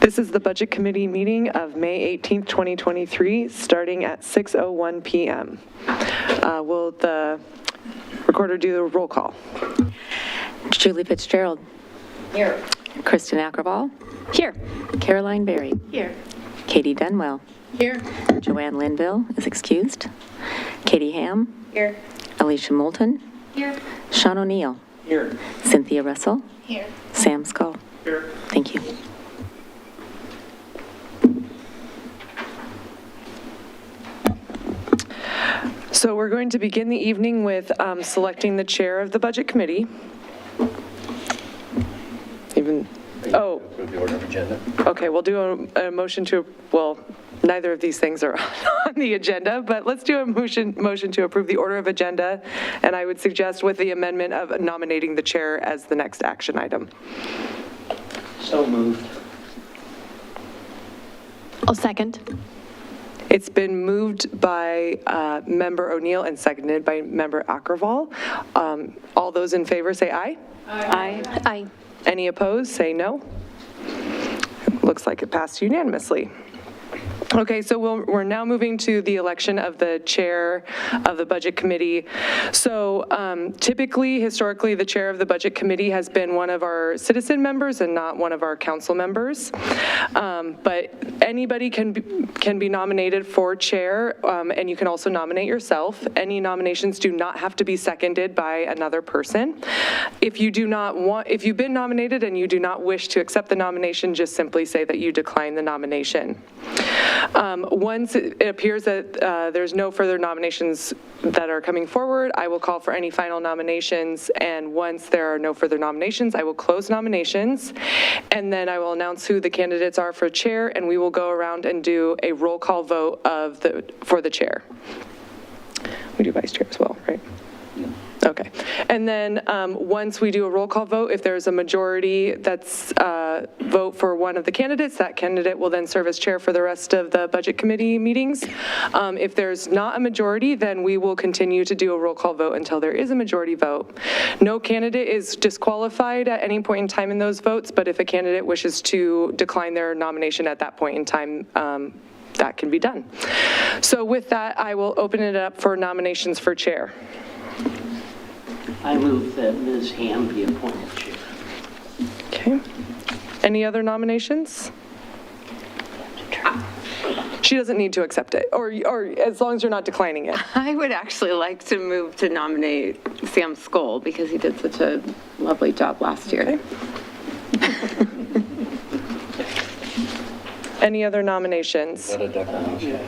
This is the Budget Committee meeting of May 18th, 2023, starting at 6:01 p.m. Will the recorder do the roll call? Julie Fitzgerald. Here. Kristen Ackerval. Here. Caroline Berry. Here. Katie Dunwell. Here. Joanne Linville is excused. Katie Ham. Here. Alicia Moulton. Here. Sean O'Neill. Here. Cynthia Russell. Here. Sam Skull. Here. Thank you. So we're going to begin the evening with selecting the chair of the Budget Committee. Oh. Approve the order of agenda. Okay, we'll do a motion to, well, neither of these things are on the agenda, but let's do a motion to approve the order of agenda, and I would suggest with the amendment of nominating the chair as the next action item. So moved. I'll second. It's been moved by Member O'Neill and seconded by Member Ackerval. All those in favor say aye. Aye. Aye. Any opposed, say no. Looks like it passed unanimously. Okay, so we're now moving to the election of the chair of the Budget Committee. So typically, historically, the chair of the Budget Committee has been one of our citizen members and not one of our council members. But anybody can be nominated for chair, and you can also nominate yourself. Any nominations do not have to be seconded by another person. If you've been nominated and you do not wish to accept the nomination, just simply say that you decline the nomination. Once it appears that there's no further nominations that are coming forward, I will call for any final nominations, and once there are no further nominations, I will close nominations, and then I will announce who the candidates are for chair, and we will go around and do a roll call vote for the chair. We do vice chair as well, right? Okay. And then once we do a roll call vote, if there's a majority that's vote for one of the candidates, that candidate will then serve as chair for the rest of the Budget Committee meetings. If there's not a majority, then we will continue to do a roll call vote until there is a majority vote. No candidate is disqualified at any point in time in those votes, but if a candidate wishes to decline their nomination at that point in time, that can be done. So with that, I will open it up for nominations for chair. I move that Ms. Ham be appointed chair. Okay. Any other nominations? She doesn't need to accept it, or as long as you're not declining it. I would actually like to move to nominate Sam Skull because he did such a lovely job last year. Okay. Any other nominations? What a declaration.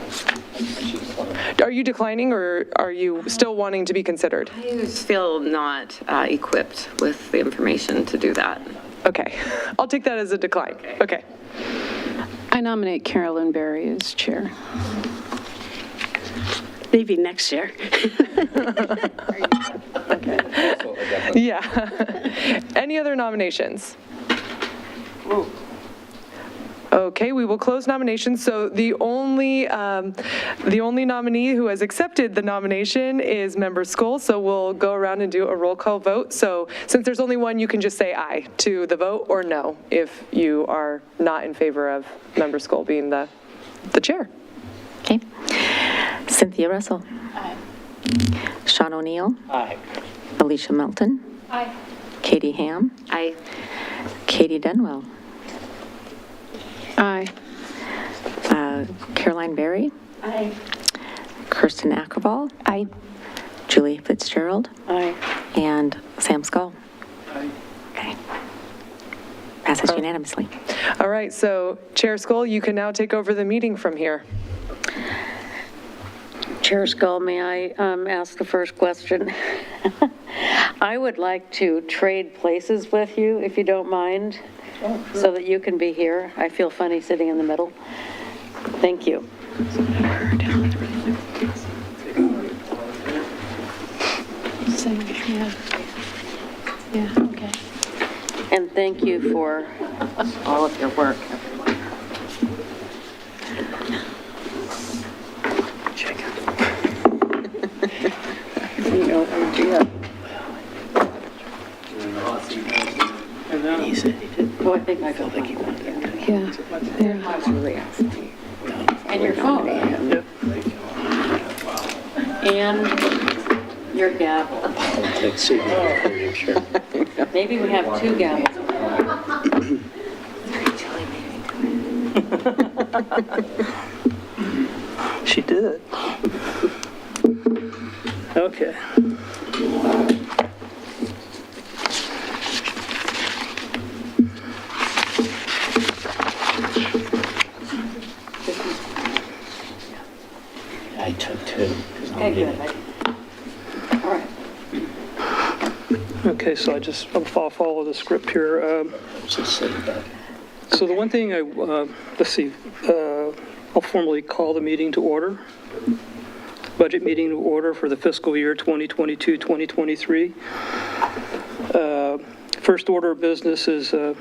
Are you declining, or are you still wanting to be considered? I just feel not equipped with the information to do that. Okay, I'll take that as a decline. Okay. I nominate Carolyn Berry as chair. Maybe next year. Okay. Yeah. Any other nominations? Okay, we will close nominations. So the only nominee who has accepted the nomination is Member Skull. So we'll go around and do a roll call vote. So since there's only one, you can just say aye to the vote or no if you are not in favor of Member Skull being the chair. Okay. Cynthia Russell. Aye. Sean O'Neill. Aye. Alicia Moulton. Aye. Katie Ham. I Katie Dunwell. Aye. Caroline Berry. Aye. Kristen Ackerval. Aye. Julie Fitzgerald. Aye. And Sam Skull. Aye. Okay. Passes unanimously. All right, so Chair Skull, you can now take over the meeting from here. Chair Skull, may I ask the first question? I would like to trade places with you, if you don't mind, so that you can be here. I feel funny sitting in the middle. Thank you. Yeah, okay. And thank you for all of your work, everyone. No idea. He said he did. Oh, I think I felt like he wanted to. Yeah. And your phone. Yep. And your gavel. Let's see. I'm sure. Maybe we have two gavels. She did. Okay. I took two. 'Cause I'm Okay, getting- good. All right. Okay, so I'll follow the script here. Just sit back. So the one thing let's see, I'll formally call the meeting to order. Budget meeting to order for the fiscal year 2022-2023. First order of business is, first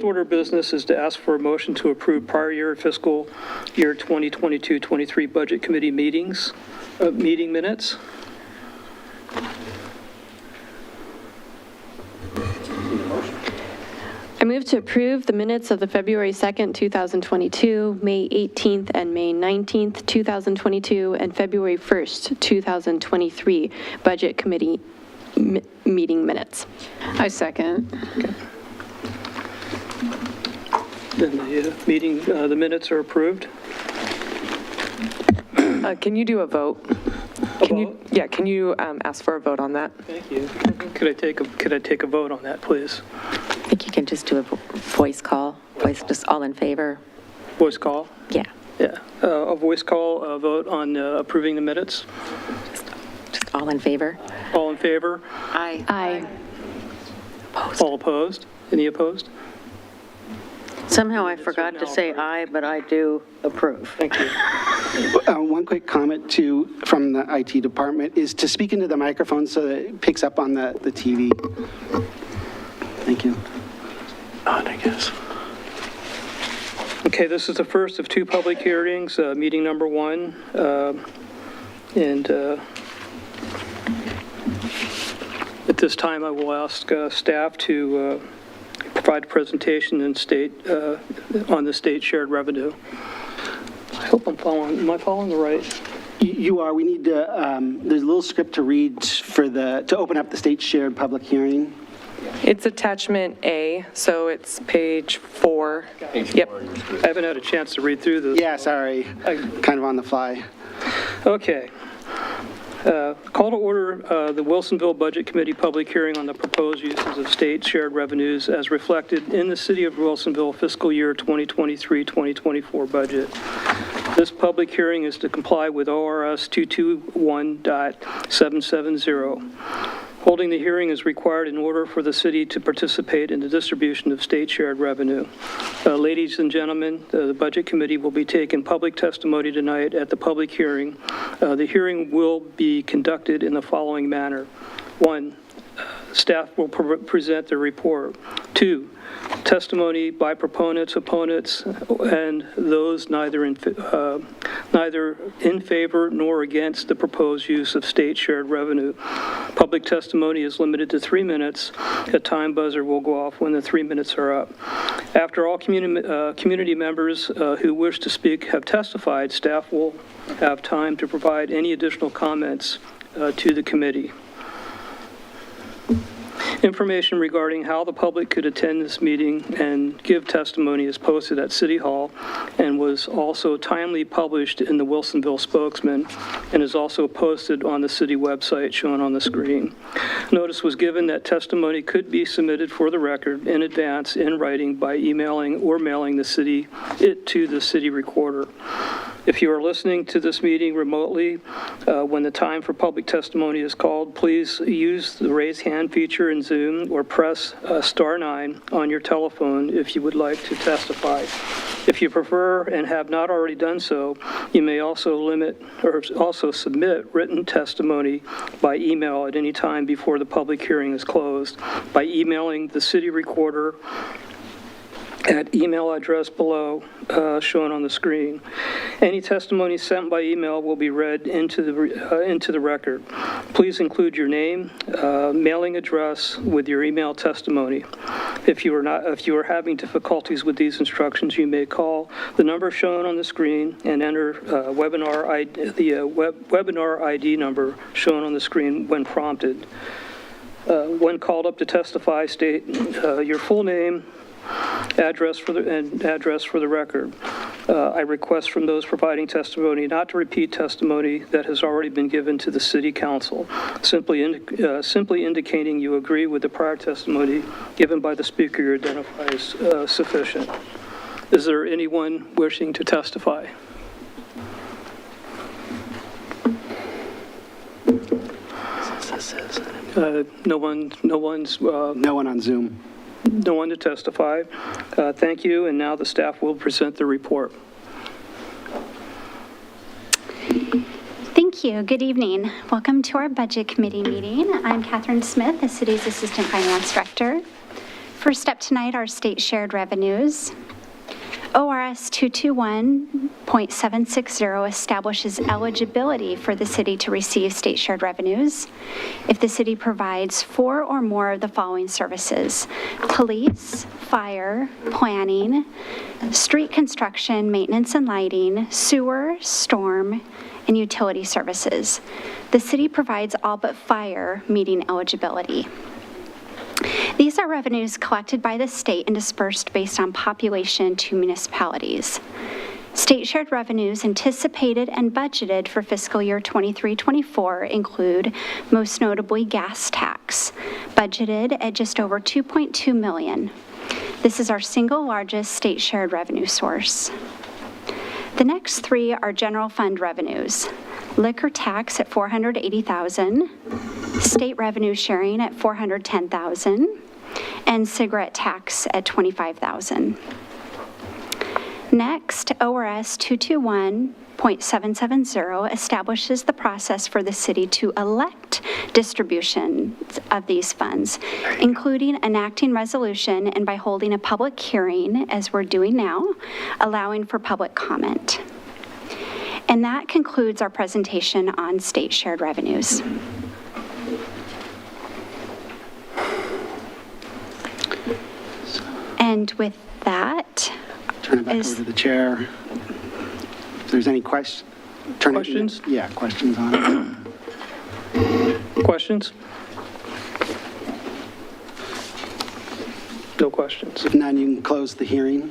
order of business is to ask for a motion to approve prior year fiscal year 2022-23 budget committee meeting minutes. I move to approve the minutes of the February 2nd, 2022, May 18th and May 19th, 2022, and February 1st, 2023 Budget Committee meeting minutes. I second. Then the minutes are approved. Can you do a vote? Can you, yeah, can you ask for a vote on that? Thank you. Could I take a vote on that, please? I think you can just do a voice call, just all in favor. Voice call? Yeah, Yeah. A voice call, a vote on approving the minutes. just all in favor. All in favor? Aye. Aye. All opposed? Any opposed? Somehow I forgot to say aye, but I do approve. Thank you. One quick comment too from the IT department is to speak into the microphone so that it picks up on the TV. Thank you. On, I guess. Okay, this is the first of two public hearings, meeting number one. And at this time, I will ask staff to provide a presentation and on the state shared revenue. I hope am I following the right? You are. We need to, there's a little script to read to open up the state shared public hearing. It's attachment A, so it's page 4. Yep. I haven't had a chance to read through this. Yeah, sorry. Kind of on the fly. Okay. Call to order the Wilsonville Budget Committee public hearing on the proposed uses of state shared revenues as reflected in the City of Wilsonville fiscal year 2023-2024 budget. This public hearing is to comply with ORS 221.770. Holding the hearing is required in order for the city to participate in the distribution of state shared revenue. Ladies and gentlemen, the Budget Committee will be taking public testimony tonight at the public hearing. The hearing will be conducted in the following manner. 1, staff will present their report. 2, testimony by proponents, opponents, and those neither in favor nor against the proposed use of state shared revenue. Public testimony is limited to 3 minutes. A time buzzer will go off when the 3 minutes are up. After all community members who wish to speak have testified, staff will have time to provide any additional comments to the committee. Information regarding how the public could attend this meeting and give testimony is posted at City Hall and was also timely published in the Wilsonville Spokesman and is also posted on the city website shown on the screen. Notice was given that testimony could be submitted for the record in advance in writing by emailing or mailing it to the city recorder. If you are listening to this meeting remotely, when the time for public testimony is called, please use the raise hand feature in Zoom or press *9 on your telephone if you would like to testify. If you prefer and have not already done so, you may also submit written testimony by email at any time before the public hearing is closed by emailing the city recorder at email address below shown on the screen. Any testimony sent by email will be read into the record. Please include your name, mailing address with your email testimony. If you are having difficulties with these instructions, you may call the number shown on the screen and enter the webinar ID number shown on the screen when prompted. When called up to testify, state your full name, address for the record. I request from those providing testimony not to repeat testimony that has already been given to the City Council, simply indicating you agree with the prior testimony given by the speaker you identify as sufficient. Is there anyone wishing to testify? No one on Zoom. No one to testify. Thank you, and now the staff will present the report. Thank you. Good evening. Welcome to our Budget Committee meeting. I'm Catherine Smith, the city's Assistant Finance Director. First up tonight are state shared revenues. ORS 221.760 establishes eligibility for the city to receive state shared revenues if the city provides 4 or more of the following services: police, fire, planning, street construction, maintenance and lighting, sewer, storm, and utility services. The city provides all but fire meeting eligibility. These are revenues collected by the state and dispersed based on population to municipalities. State shared revenues anticipated and budgeted for fiscal year 23-24 include, most notably, gas tax, budgeted at just over $2.2 million. This is our single largest state shared revenue source. The next 3 are general fund revenues: liquor tax at $480,000, state revenue sharing at $410,000, and cigarette tax at $25,000. Next, ORS 221.770 establishes the process for the city to elect distributions of these funds, including enacting resolution and by holding a public hearing, as we're doing now, allowing for public comment. And that concludes our presentation on state shared revenues. And with that, Turn it back over to the chair. If there's any questions? Questions? Yeah, questions on it. Questions? No questions. If none, you can close the hearing.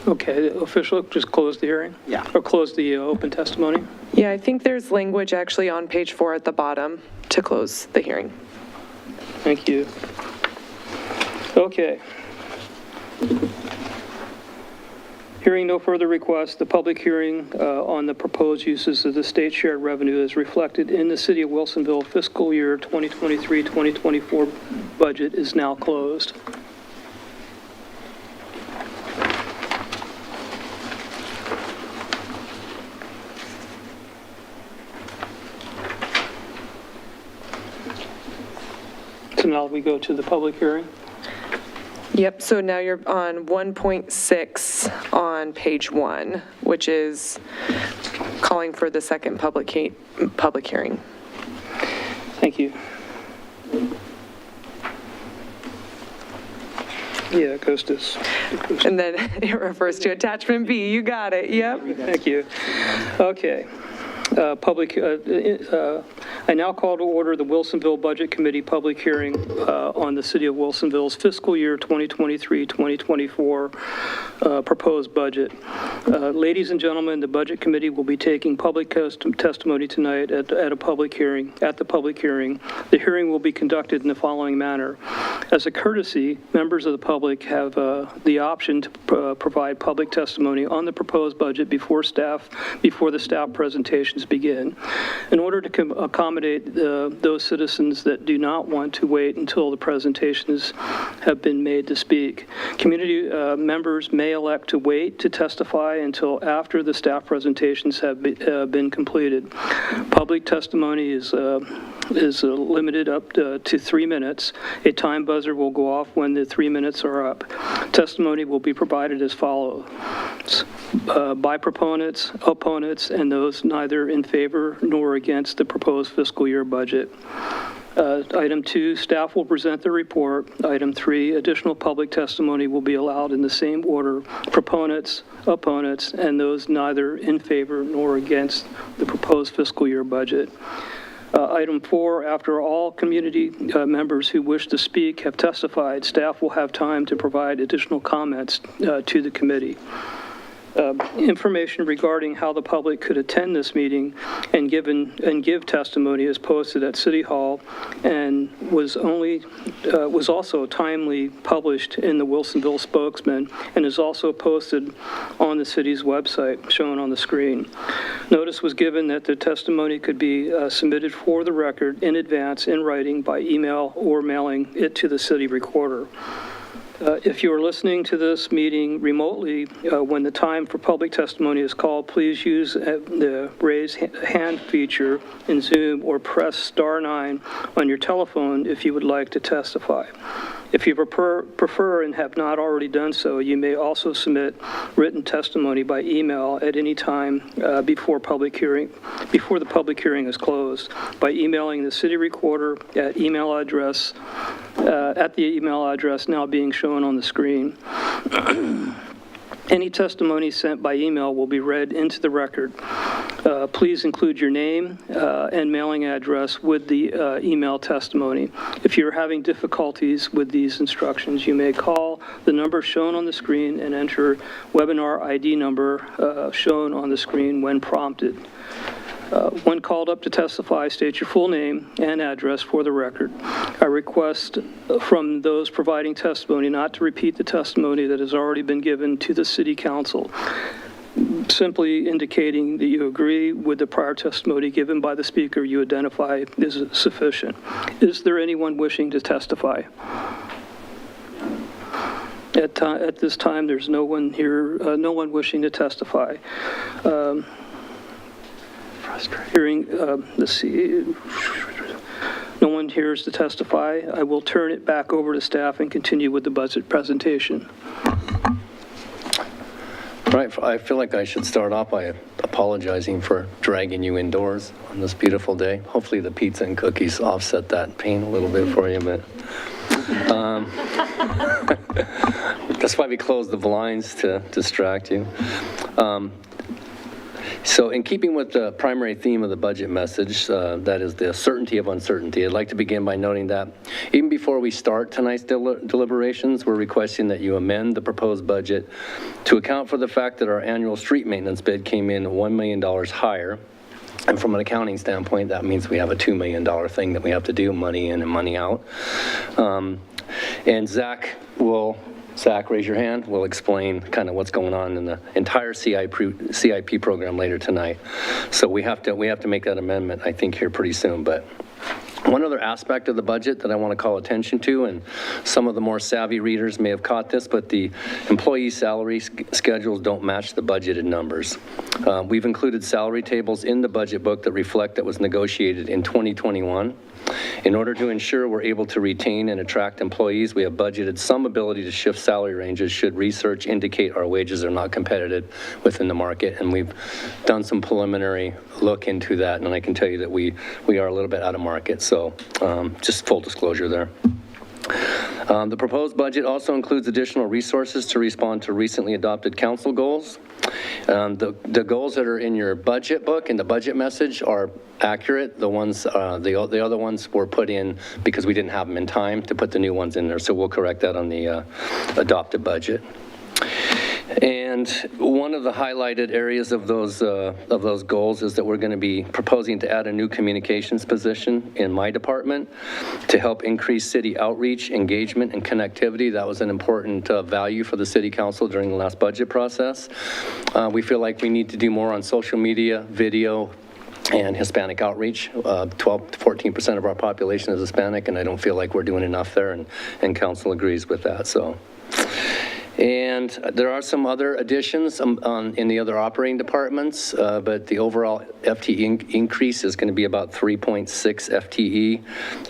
Okay, official, just close the hearing? Yeah. Or close the open testimony? Yeah, I think there's language actually on page 4 at the bottom to close the hearing. Thank you. Okay. Hearing no further requests, the public hearing on the proposed uses of the state shared revenue is reflected in the City of Wilsonville fiscal year 2023-2024 budget is now closed. So now we go to the public hearing. Yep, so now you're on 1.6 on page 1, which is calling for the second public hearing. Thank you. Yeah, it goes to... And then it refers to attachment B. You got it, yep. Thank you. Okay. I now call to order the Wilsonville Budget Committee public hearing on the City of Wilsonville's fiscal year 2023-2024 proposed budget. Ladies and gentlemen, the Budget Committee will be taking public testimony tonight at the public hearing. The hearing will be conducted in the following manner. As a courtesy, members of the public have the option to provide public testimony on the proposed budget before the staff presentations begin. In order to accommodate those citizens that do not want to wait until the presentations have been made to speak, community members may elect to wait to testify until after the staff presentations have been completed. Public testimony is limited up to 3 minutes. A time buzzer will go off when the 3 minutes are up. Testimony will be provided as follows: by proponents, opponents, and those neither in favor nor against the proposed fiscal year budget. Item 2, staff will present the report. Item 3, additional public testimony will be allowed in the same order: proponents, opponents, and those neither in favor nor against the proposed fiscal year budget. Item 4, after all community members who wish to speak have testified, staff will have time to provide additional comments to the committee. Information regarding how the public could attend this meeting and give testimony is posted at City Hall and was also timely published in the Wilsonville Spokesman and is also posted on the city's website shown on the screen. Notice was given that the testimony could be submitted for the record in advance in writing by email or mailing it to the city recorder. If you are listening to this meeting remotely, when the time for public testimony is called, please use the raise hand feature in Zoom or press *9 on your telephone if you would like to testify. If you prefer and have not already done so, you may also submit written testimony by email at any time before the public hearing is closed by emailing the city recorder at the email address now being shown on the screen. Any testimony sent by email will be read into the record. Please include your name and mailing address with the email testimony. If you're having difficulties with these instructions, you may call the number shown on the screen and enter webinar ID number shown on the screen when prompted. When called up to testify, state your full name and address for the record. I request from those providing testimony not to repeat the testimony that has already been given to the City Council, simply indicating that you agree with the prior testimony given by the speaker you identify is sufficient. Is there anyone wishing to testify? At this time, there's no one here, no one wishing to testify. Hearing, let's see, no one here is to testify. I will turn it back over to staff and continue with the budget presentation. Right, I feel like I should start off by apologizing for dragging you indoors on this beautiful day. Hopefully the pizza and cookies offset that pain a little bit for you, but that's why we closed the blinds, to distract you. So in keeping with the primary theme of the budget message, that is the certainty of uncertainty, I'd like to begin by noting that even before we start tonight's deliberations, we're requesting that you amend the proposed budget to account for the fact that our annual street maintenance bid came in $1 million higher. And from an accounting standpoint, that means we have a $2 million thing that we have to do, money in and money out. And Zach, raise your hand. We'll explain kind of what's going on in the entire CIP program later tonight. So we have to make that amendment, I think, here pretty soon. But one other aspect of the budget that I want to call attention to, and some of the more savvy readers may have caught this, but the employee salary schedules don't match the budgeted numbers. We've included salary tables in the budget book that reflect that was negotiated in 2021. In order to ensure we're able to retain and attract employees, we have budgeted some ability to shift salary ranges should research indicate our wages are not competitive within the market. And we've done some preliminary look into that, and I can tell you that we are a little bit out of market. So just full disclosure there. The proposed budget also includes additional resources to respond to recently adopted council goals. The goals that are in your budget book and the budget message are accurate. The ones, the other ones were put in because we didn't have them in time to put the new ones in there. So we'll correct that on the adopted budget. And one of the highlighted areas of those goals is that we're going to be proposing to add a new communications position in my department to help increase city outreach, engagement, and connectivity. That was an important value for the city council during the last budget process. We feel like we need to do more on social media, video, and Hispanic outreach. 12 to 14% of our population is Hispanic, and I don't feel like we're doing enough there, and council agrees with that, so. And there are some other additions in the other operating departments, but the overall FTE increase is going to be about 3.6 FTE.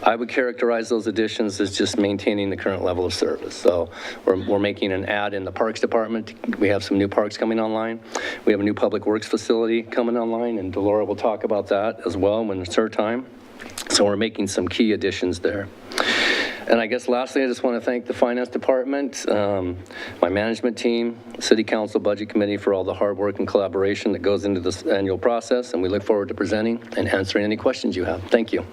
I would characterize those additions as just maintaining the current level of service. So we're making an add in the Parks Department. We have some new parks coming online. We have a new Public Works facility coming online, and Delora will talk about that as well when it's her time. So we're making some key additions there. And I guess lastly, I just want to thank the Finance Department, my management team, City Council Budget Committee for all the hard work and collaboration that goes into this annual process, and we look forward to presenting and answering any questions you have. Thank you.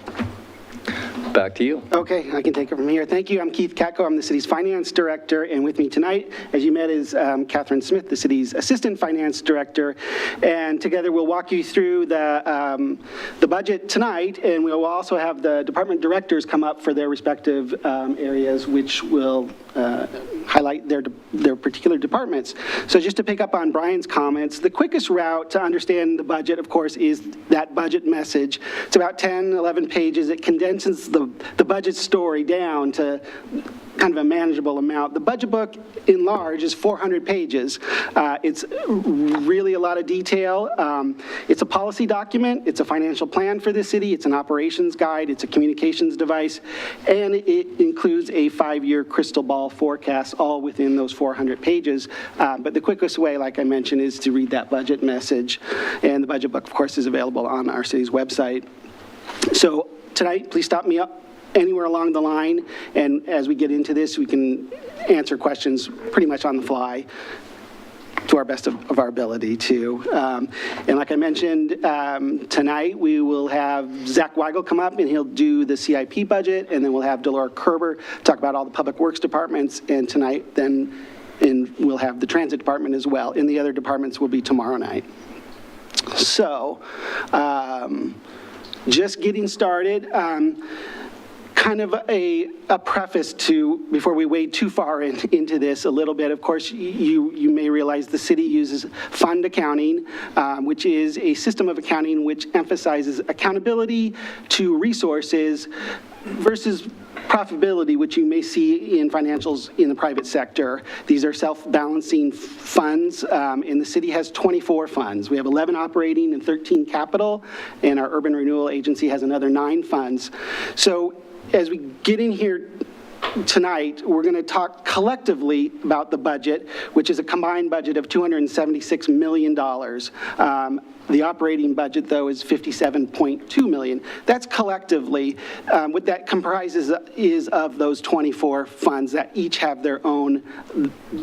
Back to you. Okay, I can take it from here. Thank you. I'm Keith Katko. I'm the city's finance director, and with me tonight, as you met, is Catherine Smith, the city's assistant finance director, and together we'll walk you through the budget tonight, and we'll also have the department directors come up for their respective areas, which will highlight their particular departments. So just to pick up on Brian's comments, the quickest route to understand the budget, of course, is that budget message. It's about 10, 11 pages. It condenses the budget story down to kind of a manageable amount. The budget book, in large, is 400 pages. It's really a lot of detail. It's a policy document. It's a financial plan for the city. It's an operations guide. It's a communications device. And it includes a 5-year crystal ball forecast, all within those 400 pages. But the quickest way, like I mentioned, is to read that budget message. And the budget book, of course, is available on our city's website. So tonight, please stop me up anywhere along the line, and as we get into this, we can answer questions pretty much on the fly to our best of our ability too. And like I mentioned, tonight we will have Zach Weigel come up and he'll do the CIP budget, and then we'll have Delora Kerber talk about all the public works departments, and tonight and we'll have the transit department as well, and the other departments will be tomorrow night. So just getting started. Kind of a preface to, before we wade too far into this a little bit, of course, you may realize the city uses fund accounting, which is a system of accounting which emphasizes accountability to resources versus profitability, which you may see in financials in the private sector. These are self-balancing funds, and the city has 24 funds. We have 11 operating and 13 capital, and our urban renewal agency has another 9 funds. So as we get in here tonight, we're going to talk collectively about the budget, which is a combined budget of $276 million. The operating budget, though, is $57.2 million. That's collectively. What that comprises is of those 24 funds that each have their own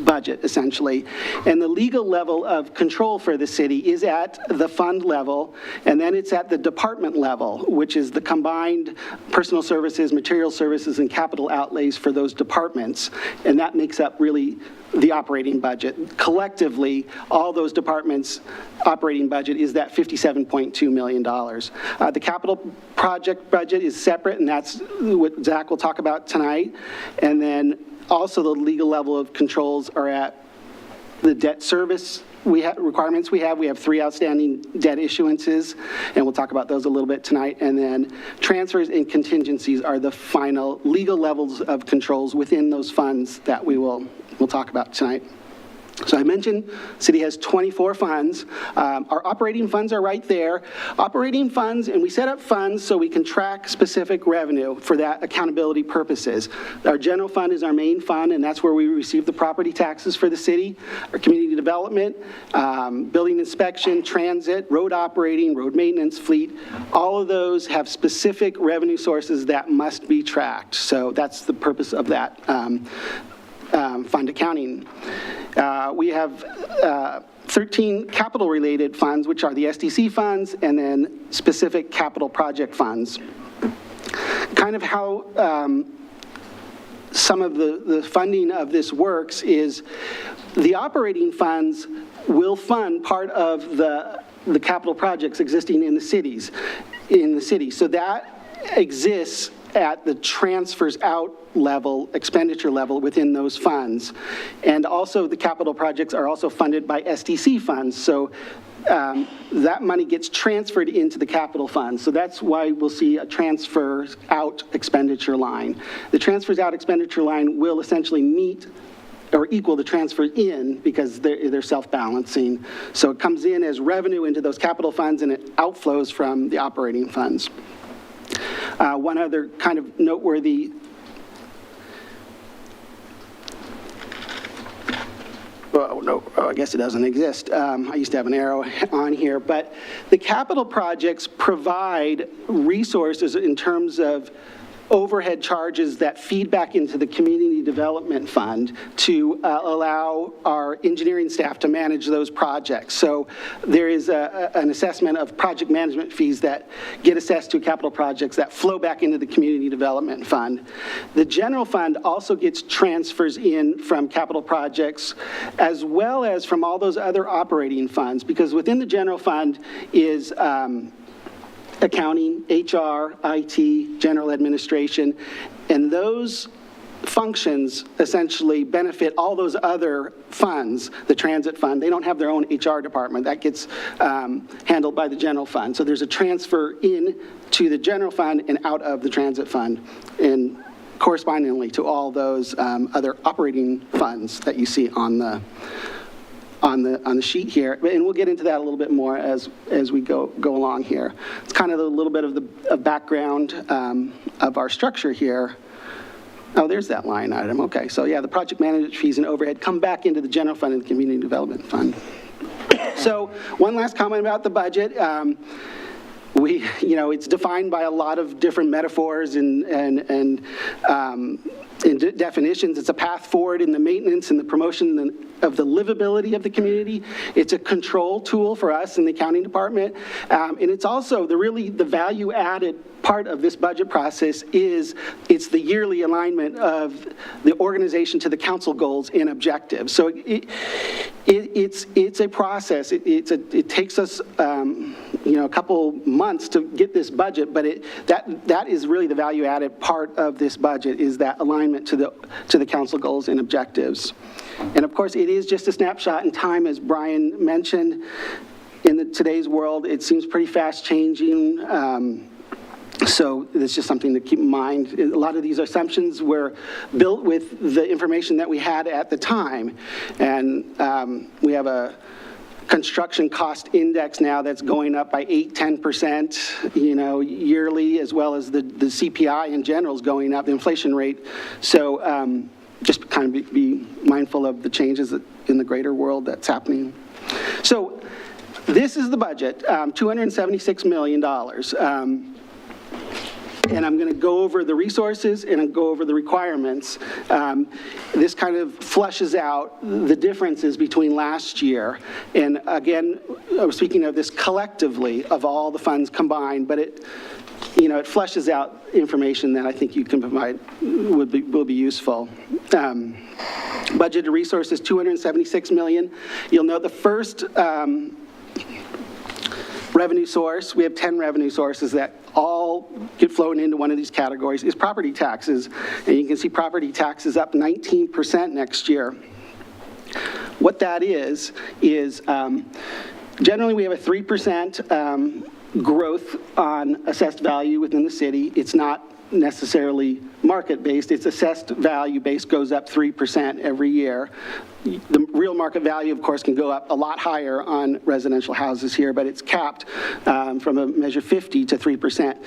budget, essentially. And the legal level of control for the city is at the fund level, and then it's at the department level, which is the combined personal services, material services, and capital outlays for those departments. And that makes up really the operating budget. Collectively, all those departments' operating budget is that $57.2 million. The capital project budget is separate, and that's what Zach will talk about tonight. And then also the legal level of controls are at the debt service requirements we have. We have 3 outstanding debt issuances, and we'll talk about those a little bit tonight. And then transfers and contingencies are the final legal levels of controls within those funds that we'll talk about tonight. So I mentioned the city has 24 funds. Our operating funds are right there. Operating funds, and we set up funds so we can track specific revenue for that accountability purposes. Our general fund is our main fund, and that's where we receive the property taxes for the city. Our community development, building inspection, transit, road operating, road maintenance, fleet, all of those have specific revenue sources that must be tracked. So that's the purpose of that fund accounting. We have 13 capital-related funds, which are the SDC funds, and then specific capital project funds. Kind of how some of the funding of this works is the operating funds will fund part of the capital projects existing in the city. So that exists at the transfers out level, expenditure level within those funds. And also the capital projects are also funded by SDC funds. So that money gets transferred into the capital fund. So that's why we'll see a transfer out expenditure line. The transfers out expenditure line will essentially meet or equal the transfer in because they're self-balancing. So it comes in as revenue into those capital funds and it outflows from the operating funds. One other kind of noteworthy I guess it doesn't exist. I used to have an arrow on here, but the capital projects provide resources in terms of overhead charges that feed back into the community development fund to allow our engineering staff to manage those projects. So there is an assessment of project management fees that get assessed to capital projects that flow back into the community development fund. The general fund also gets transfers in from capital projects as well as from all those other operating funds, because within the general fund is accounting, HR, IT, general administration, and those functions essentially benefit all those other funds. The transit fund, they don't have their own HR department. That gets handled by the general fund. So there's a transfer in to the general fund and out of the transit fund, and correspondingly to all those other operating funds that you see on the sheet here, and we'll get into that a little bit more as we go along here. It's kind of a little bit of the background of our structure here. Oh, there's that line item. Okay, so yeah, the project management fees and overhead come back into the general fund and the community development fund. So one last comment about the budget. It's defined by a lot of different metaphors and definitions. It's a path forward in the maintenance and the promotion of the livability of the community. It's a control tool for us in the accounting department. And it's also the value added part of this budget process is it's the yearly alignment of the organization to the council goals and objectives. So it's a process. It takes us a couple months to get this budget, but that is really the value added part of this budget, is that alignment to the council goals and objectives. And of course, it is just a snapshot in time, as Brian mentioned. In today's world, it seems pretty fast changing. So it's just something to keep in mind. A lot of these assumptions were built with the information that we had at the time. And we have a construction cost index now that's going up by 8-10%, yearly, as well as the CPI in general is going up, the inflation rate. So just kind of be mindful of the changes in the greater world that's happening. So this is the budget, $276 million. And I'm going to go over the resources and I'll go over the requirements. This kind of flushes out the differences between last year. And again, I was speaking of this collectively of all the funds combined, but it flushes out information that I think you can provide will be useful. Budgeted resources, $276 million. You'll note the first revenue source, we have 10 revenue sources that all get flown into one of these categories, is property taxes. And you can see property taxes up 19% next year. What that is generally we have a 3% growth on assessed value within the city. It's not necessarily market-based. It's assessed value base goes up 3% every year. The real market value, of course, can go up a lot higher on residential houses here, but it's capped from a measure 50 to 3%.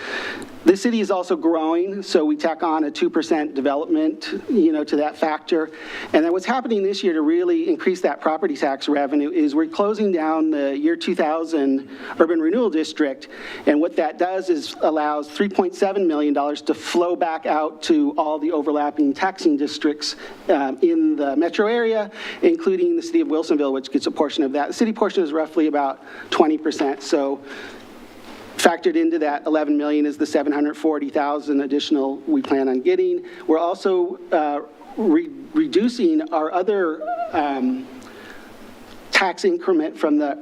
The city is also growing, so we tack on a 2% development, to that factor. And then what's happening this year to really increase that property tax revenue is we're closing down the year 2000 urban renewal district. And what that does is allows $3.7 million to flow back out to all the overlapping taxing districts in the metro area, including the city of Wilsonville, which gets a portion of that. The city portion is roughly about 20%. So factored into that 11 million is the 740,000 additional we plan on getting. We're also reducing our other tax increment from the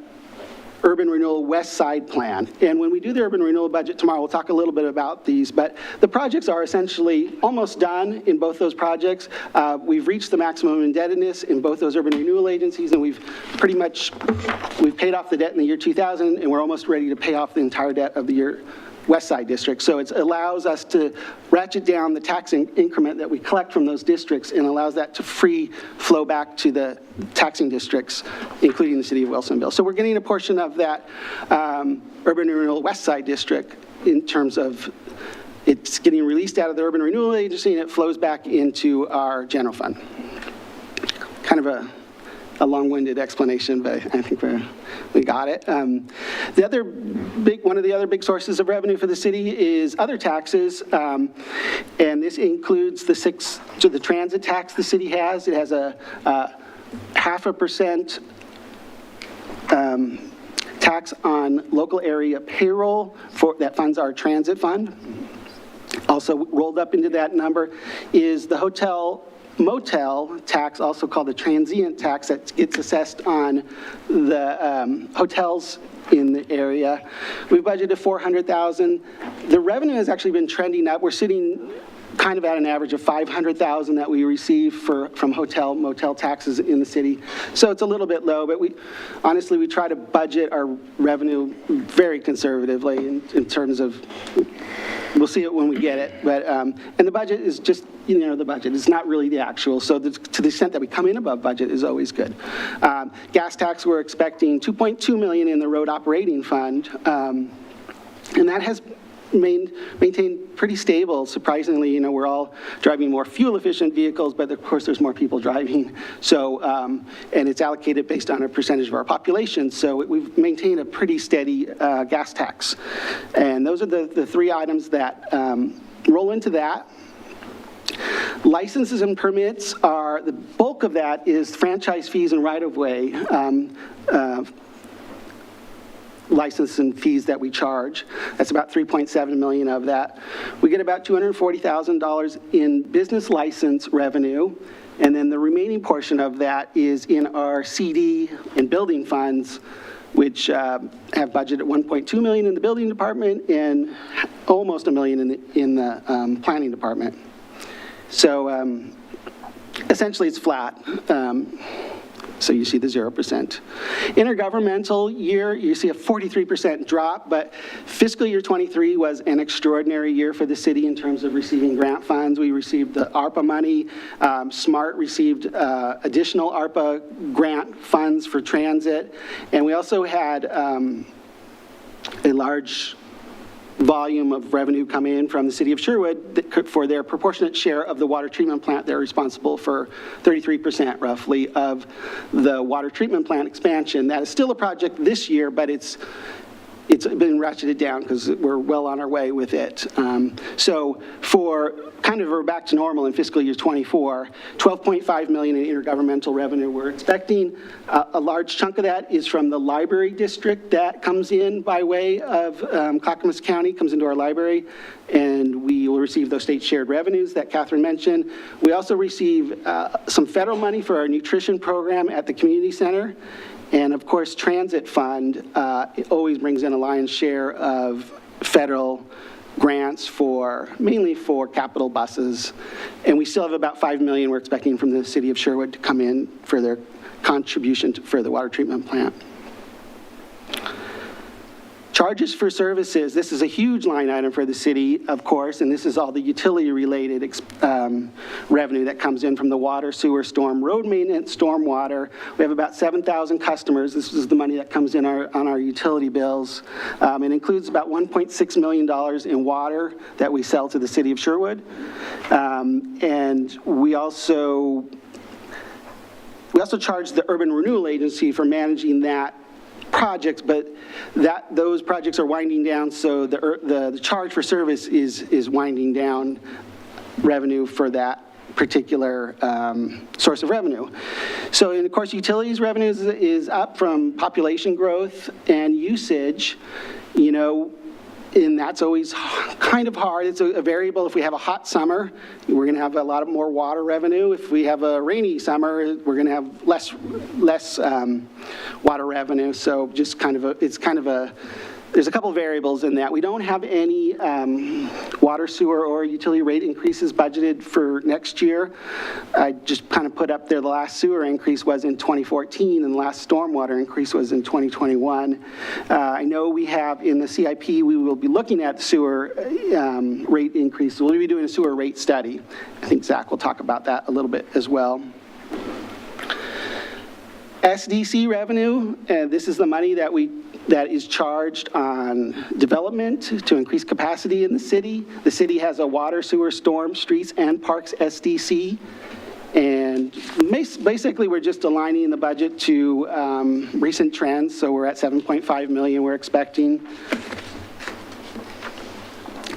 Urban Renewal West Side Plan. And when we do the urban renewal budget tomorrow, we'll talk a little bit about these, but the projects are essentially almost done in both those projects. We've reached the maximum indebtedness in both those urban renewal agencies, and we've paid off the debt in the year 2000, and we're almost ready to pay off the entire debt of the year West Side District. So it allows us to ratchet down the tax increment that we collect from those districts and allows that to free flow back to the taxing districts, including the city of Wilsonville. So we're getting a portion of that Urban Renewal West Side District in terms of it's getting released out of the Urban Renewal Agency and it flows back into our general fund. Kind of a long-winded explanation, but I think we got it. One of the other big sources of revenue for the city is other taxes, and this includes the transit tax the city has. It has a 0.5% tax on local area payroll that funds our transit fund. Also rolled up into that number is the motel tax, also called the transient tax, that gets assessed on the hotels in the area. We budgeted $400,000. The revenue has actually been trending up. We're sitting kind of at an average of $500,000 that we receive from motel taxes in the city. So it's a little bit low, but honestly, we try to budget our revenue very conservatively in terms of, we'll see it when we get it, but, and the budget is just, the budget is not really the actual, so to the extent that we come in above budget is always good. Gas tax, we're expecting $2.2 million in the road operating fund, and that has maintained pretty stable. Surprisingly, we're all driving more fuel-efficient vehicles, but of course there's more people driving. So, and it's allocated based on a percentage of our population. So we've maintained a pretty steady gas tax. And those are the three items that roll into that. Licenses and permits are, the bulk of that is franchise fees and right-of-way license and fees that we charge. That's about $3.7 million of that. We get about $240,000 in business license revenue, and then the remaining portion of that is in our CD and building funds, which have budgeted $1.2 million in the building department and almost $1 million in the planning department. So essentially it's flat. So you see the 0%. Intergovernmental year, you see a 43% drop, but fiscal year 23 was an extraordinary year for the city in terms of receiving grant funds. We received the ARPA money. SMART received additional ARPA grant funds for transit. And we also had a large volume of revenue coming in from the city of Sherwood for their proportionate share of the water treatment plant. They're responsible for 33% roughly of the water treatment plant expansion. That is still a project this year, but it's been ratcheted down because we're well on our way with it. So for we're back to normal in fiscal year 24, $12.5 million in intergovernmental revenue. We're expecting a large chunk of that is from the library district that comes in by way of Clackamas County, comes into our library, and we will receive those state shared revenues that Catherine mentioned. We also receive some federal money for our nutrition program at the community center. And of course, transit fund always brings in a lion's share of federal grants mainly for capital buses. And we still have about $5 million we're expecting from the city of Sherwood to come in for their contribution for the water treatment plant. Charges for services, this is a huge line item for the city, of course, and this is all the utility-related revenue that comes in from the water, sewer, storm, road maintenance, stormwater. We have about 7,000 customers. This is the money that comes in on our utility bills. It includes about $1.6 million in water that we sell to the city of Sherwood. And we also charge the Urban Renewal Agency for managing that projects, but those projects are winding down, so the charge for service is winding down revenue for that particular source of revenue. So, and of course, utilities revenue is up from population growth and usage. And that's always kind of hard. It's a variable. If we have a hot summer, we're going to have a lot more water revenue. If we have a rainy summer, we're going to have less water revenue. So just there's a couple of variables in that. We don't have any water, sewer, or utility rate increases budgeted for next year. I just kind of put up there the last sewer increase was in 2014 and the last stormwater increase was in 2021. I know we have in the CIP, we will be looking at sewer rate increase. We'll be doing a sewer rate study. I think Zach will talk about that a little bit as well. SDC revenue, this is the money that is charged on development to increase capacity in the city. The city has a water, sewer, storm, streets, and parks SDC. And basically, we're just aligning the budget to recent trends. So we're at 7.5 million we're expecting.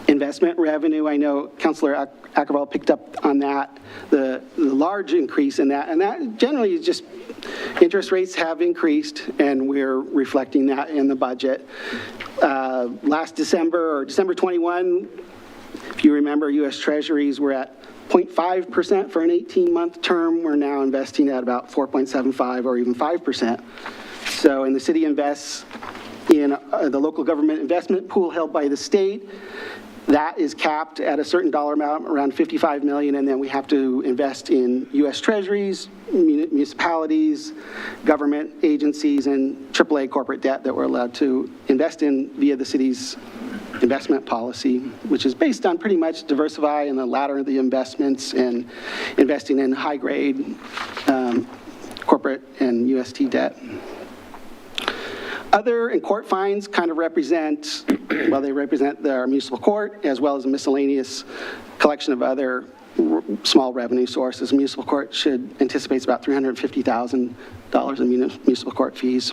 Investment revenue, I know Councilor Ackerval picked up on that, the large increase in that. And that generally is just interest rates have increased, and we're reflecting that in the budget. Last December, or December 21, if you remember, U.S. Treasuries were at 0.5% for an 18-month term. We're now investing at about 4.75 or even 5%. So, and the city invests in the local government investment pool held by the state. That is capped at a certain dollar amount, around 55 million, and then we have to invest in U.S. Treasuries, municipalities, government agencies, and AAA corporate debt that we're allowed to invest in via the city's investment policy, which is based on pretty much diversify and the ladder of the investments and investing in high-grade corporate and UST debt. Other and court fines kind of represent, well, they represent our municipal court as well as a miscellaneous collection of other small revenue sources. Municipal court anticipates about $350,000 in municipal court fees.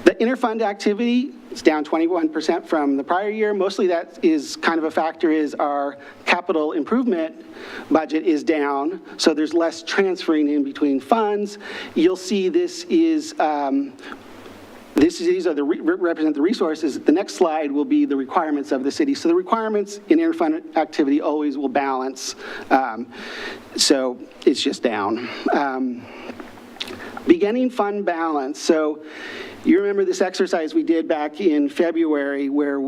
The interfund activity is down 21% from the prior year. Mostly that is kind of a factor is our capital improvement budget is down, so there's less transferring in between funds. You'll see this is these are represent the resources. The next slide will be the requirements of the city. So the requirements in interfund activity always will balance. So it's just down. Beginning fund balance. So you remember this exercise we did back in February where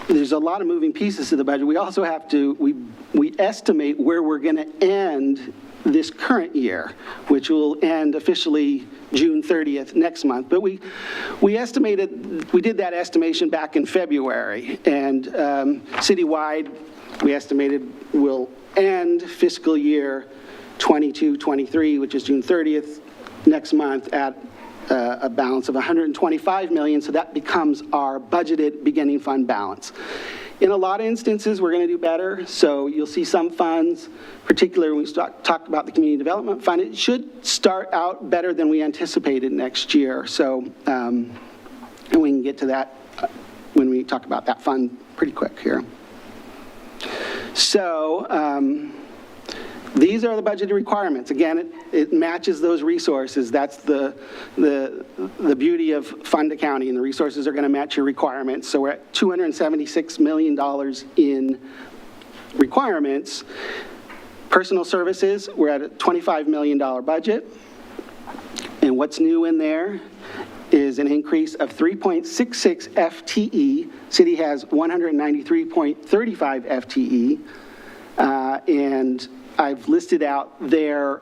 there's a lot of moving pieces to the budget. We also have to, we estimate where we're going to end this current year, which will end officially June 30th next month. But we did that estimation back in February, and citywide, we estimated will end fiscal year 22-23, which is June 30th next month, at a balance of 125 million, so that becomes our budgeted beginning fund balance. In a lot of instances, we're going to do better. So you'll see some funds, particularly when we talk about the community development fund, it should start out better than we anticipated next year. So, and we can get to that when we talk about that fund pretty quick here. So, these are the budgeted requirements. Again, it matches those resources. That's the beauty of fund accounting. The resources are going to match your requirements. So we're at $276 million in requirements. Personal services, we're at a $25 million budget. And what's new in there is an increase of 3.66 FTE. City has 193.35 FTE. And I've listed out there,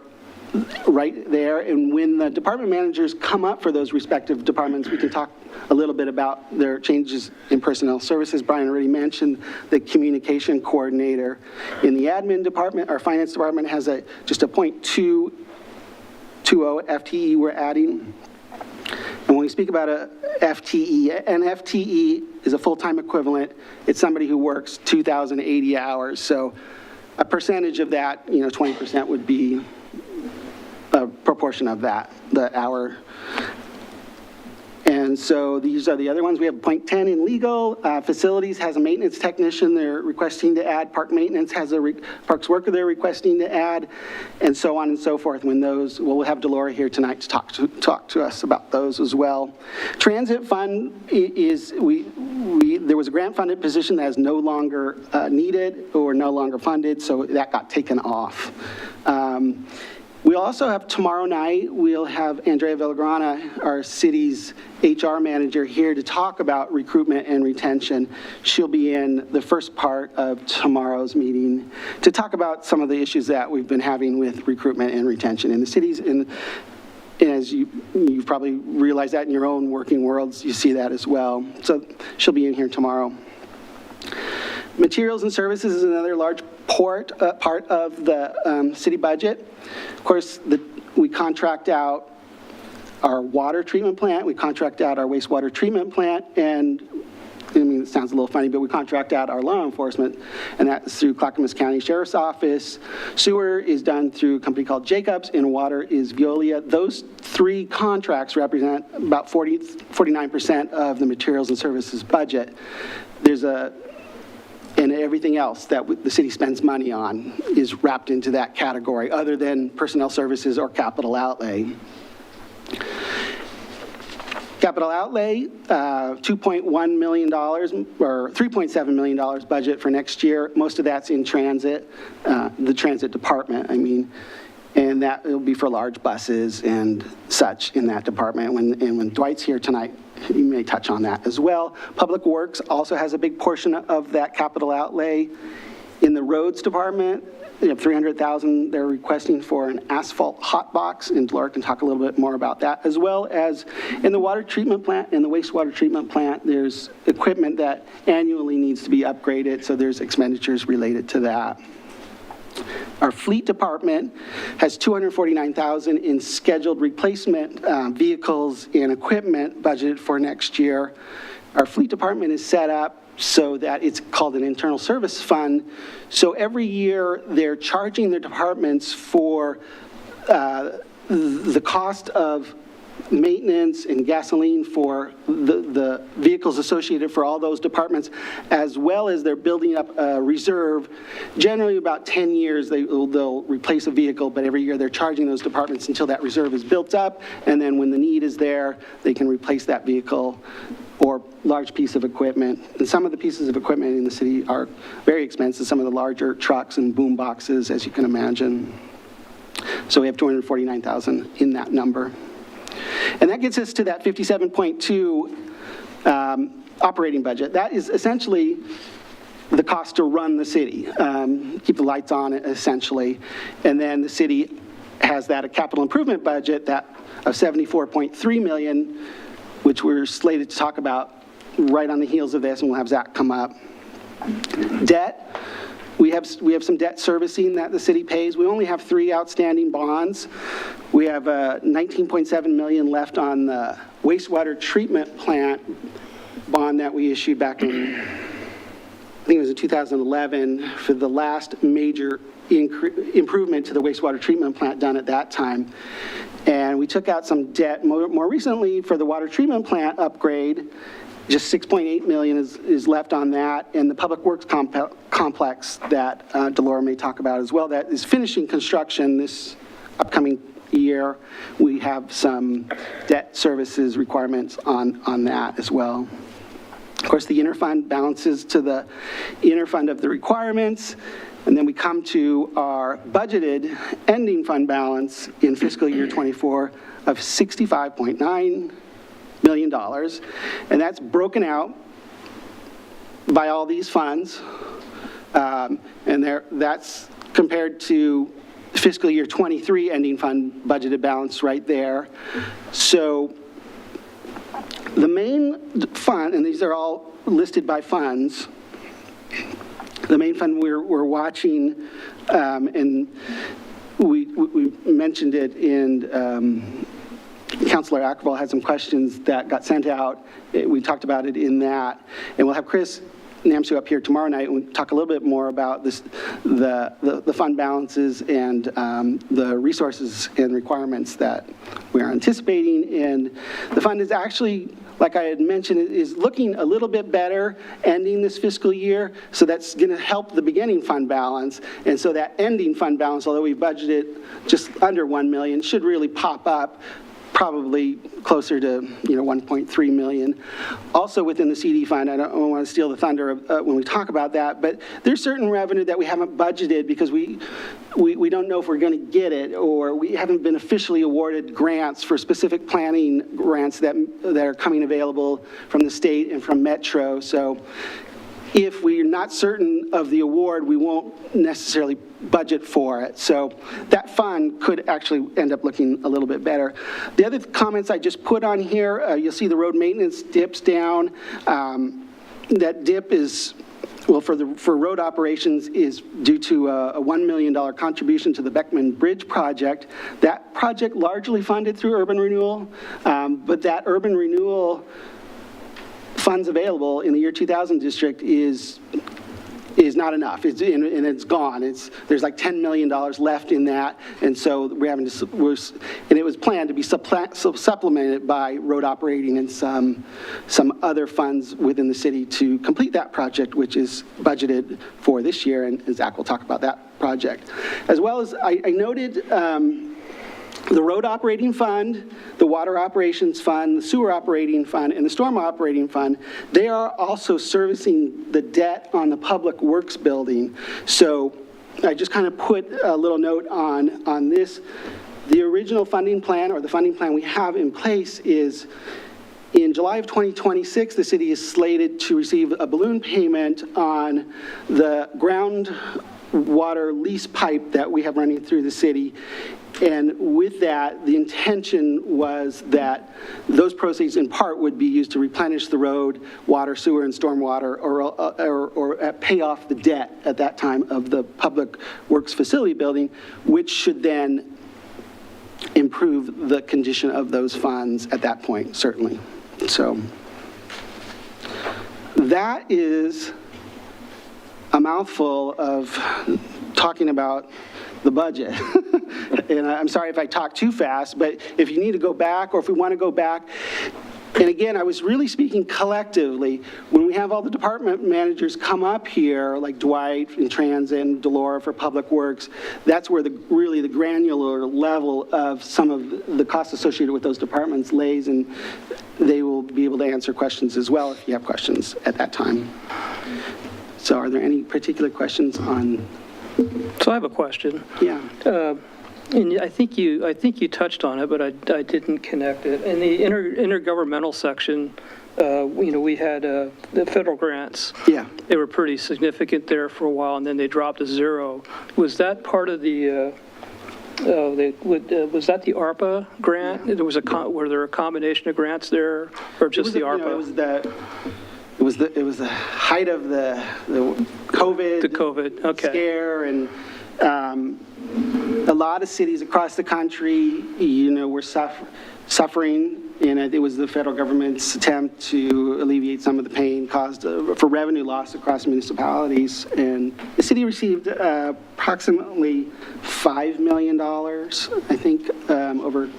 right there, and when the department managers come up for those respective departments, we can talk a little bit about their changes in personnel services. Brian already mentioned the communication coordinator. In the admin department, our finance department has just a 0.220 FTE we're adding. And when we speak about a FTE, an FTE is a full-time equivalent. It's somebody who works 2,080 hours. So a percentage of that, 20% would be a proportion of that, the hour. And so these are the other ones. We have 0.10 in legal. Facilities has a maintenance technician they're requesting to add. Park maintenance has a parks worker they're requesting to add, and so on and so forth. When those, we'll have Delora here tonight to talk to us about those as well. Transit fund is, we there was a grant-funded position that is no longer needed or no longer funded, so that got taken off. We also have tomorrow night, we'll have Andrea Villagrana, our city's HR manager, here to talk about recruitment and retention. She'll be in the first part of tomorrow's meeting to talk about some of the issues that we've been having with recruitment and retention in the cities. And as you've probably realized that in your own working worlds, you see that as well. So she'll be in here tomorrow. Materials and services is another large part of the city budget. Of course, we contract out our water treatment plant, we contract out our wastewater treatment plant, and I mean, it sounds a little funny, but we contract out our law enforcement, and that's through Clackamas County Sheriff's Office. Sewer is done through a company called Jacobs, and water is Veolia. Those three contracts represent about 49% of the materials and services budget. And everything else that the city spends money on is wrapped into that category, other than personnel services or capital outlay. Capital outlay, $2.1 million or $3.7 million budget for next year. Most of that's in transit, the transit department, I mean, and that will be for large buses and such in that department. When Dwight's here tonight, you may touch on that as well. Public Works also has a big portion of that capital outlay. In the roads department, they have $300,000 they're requesting for an asphalt hot box, and Laura can talk a little bit more about that, as well as in the water treatment plant and the wastewater treatment plant, there's equipment that annually needs to be upgraded, so there's expenditures related to that. Our fleet department has $249,000 in scheduled replacement vehicles and equipment budgeted for next year. Our fleet department is set up so that it's called an internal service fund. So every year they're charging their departments for the cost of maintenance and gasoline for the vehicles associated for all those departments, as well as they're building up a reserve. Generally about 10 years they'll replace a vehicle, but every year they're charging those departments until that reserve is built up, and then when the need is there, they can replace that vehicle or large piece of equipment. And some of the pieces of equipment in the city are very expensive, some of the larger trucks and boom boxes, as you can imagine. So we have $249,000 in that number. And that gets us to that 57.2 operating budget. That is essentially the cost to run the city, keep the lights on essentially. And then the city has that a capital improvement budget that of $74.3 million, which we're slated to talk about right on the heels of this, and we'll have Zach come up. Debt. We have some debt servicing that the city pays. We only have 3 outstanding bonds. We have $19.7 million left on the wastewater treatment plant bond that we issued back in, I think it was in 2011, for the last major improvement to the wastewater treatment plant done at that time. And we took out some debt more recently for the water treatment plant upgrade. Just $6.8 million is left on that, and the Public Works complex that Delora may talk about as well, that is finishing construction this upcoming year. We have some debt services requirements on that as well. Of course, the interfund balances to the interfund of the requirements, and then we come to our budgeted ending fund balance in fiscal year 24 of $65.9 million, and that's broken out by all these funds, and that's compared to fiscal year 23 ending fund budgeted balance right there. So the main fund, and these are all listed by funds, the main fund we're watching, and we mentioned it in Councilor Ackervall had some questions that got sent out. We talked about it in that. And we'll have Chris Namsu up here tomorrow night and we'll talk a little bit more about this, the fund balances and the resources and requirements that we are anticipating. And the fund is actually, like I had mentioned, is looking a little bit better ending this fiscal year. So that's going to help the beginning fund balance. And so that ending fund balance, although we budgeted just under $1 million, should really pop up probably closer to, 1.3 million. Also within the CD fund, I don't want to steal the thunder when we talk about that, but there's certain revenue that we haven't budgeted because we don't know if we're going to get it, or we haven't been officially awarded grants for specific planning grants that are coming available from the state and from Metro. So if we're not certain of the award, we won't necessarily budget for it. So that fund could actually end up looking a little bit better. The other comments I just put on here, you'll see the road maintenance dips down. That dip is, well, for road operations is due to a $1 million contribution to the Beckman Bridge project. That project largely funded through urban renewal, but that urban renewal funds available in the year 2000 district is not enough. And it's gone. There's like $10 million left in that, and so we're having to, and it was planned to be supplemented by road operating and some other funds within the city to complete that project, which is budgeted for this year, and Zach will talk about that project. As well as I noted, the road operating fund, the water operations fund, the sewer operating fund, and the storm operating fund, they are also servicing the debt on the public works building. So I just kind of put a little note on this. The original funding plan, or the funding plan we have in place, is in July of 2026, the city is slated to receive a balloon payment on the groundwater lease pipe that we have running through the city. And with that, the intention was that those proceeds in part would be used to replenish the road, water, sewer, and stormwater, or pay off the debt at that time of the public works facility building, which should then improve the condition of those funds at that point, certainly. So that is a mouthful of talking about the budget. And I'm sorry if I talk too fast, but if you need to go back, or if we want to go back, and again, I was really speaking collectively. When we have all the department managers come up here, like Dwight in Transit and Delora for Public Works, that's where really the granular level of some of the costs associated with those departments lays, and they will be able to answer questions as well if you have questions at that time. So are there any particular questions on? So I have a question. Yeah. And I think you touched on it, but I didn't connect it. In the intergovernmental section, we had the federal grants. Yeah. They were pretty significant there for a while, and then they dropped to zero. Was that part of the? Was that the ARPA grant? Yeah. Were there a combination of grants there, or just the ARPA? It was the height of the COVID. The COVID, okay. Scare, and a lot of cities across the country, were suffering, and it was the federal government's attempt to alleviate some of the pain caused for revenue loss across municipalities. And the city received approximately $5 million, I think, over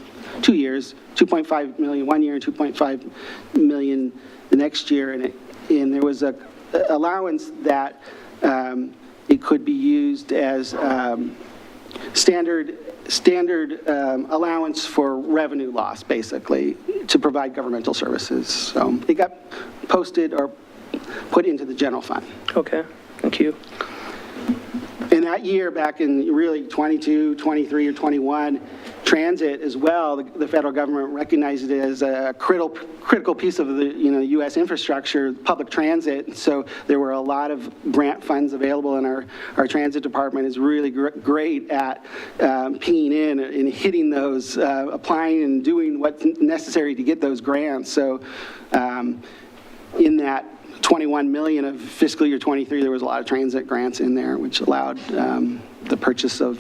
2 years, 2.5 million 1 year and 2.5 million the next year, and there was a allowance that it could be used as standard allowance for revenue loss, basically, to provide governmental services. So it got posted or put into the general fund. Okay, thank you. In that year, back in really 22, 23, or 21, transit as well, the federal government recognized it as a critical piece of the U.S. infrastructure, public transit. So there were a lot of grant funds available, and our transit department is really great at pinging in and hitting those, applying and doing what's necessary to get those grants. So in that 21 million of fiscal year 23, there was a lot of transit grants in there, which allowed the purchase of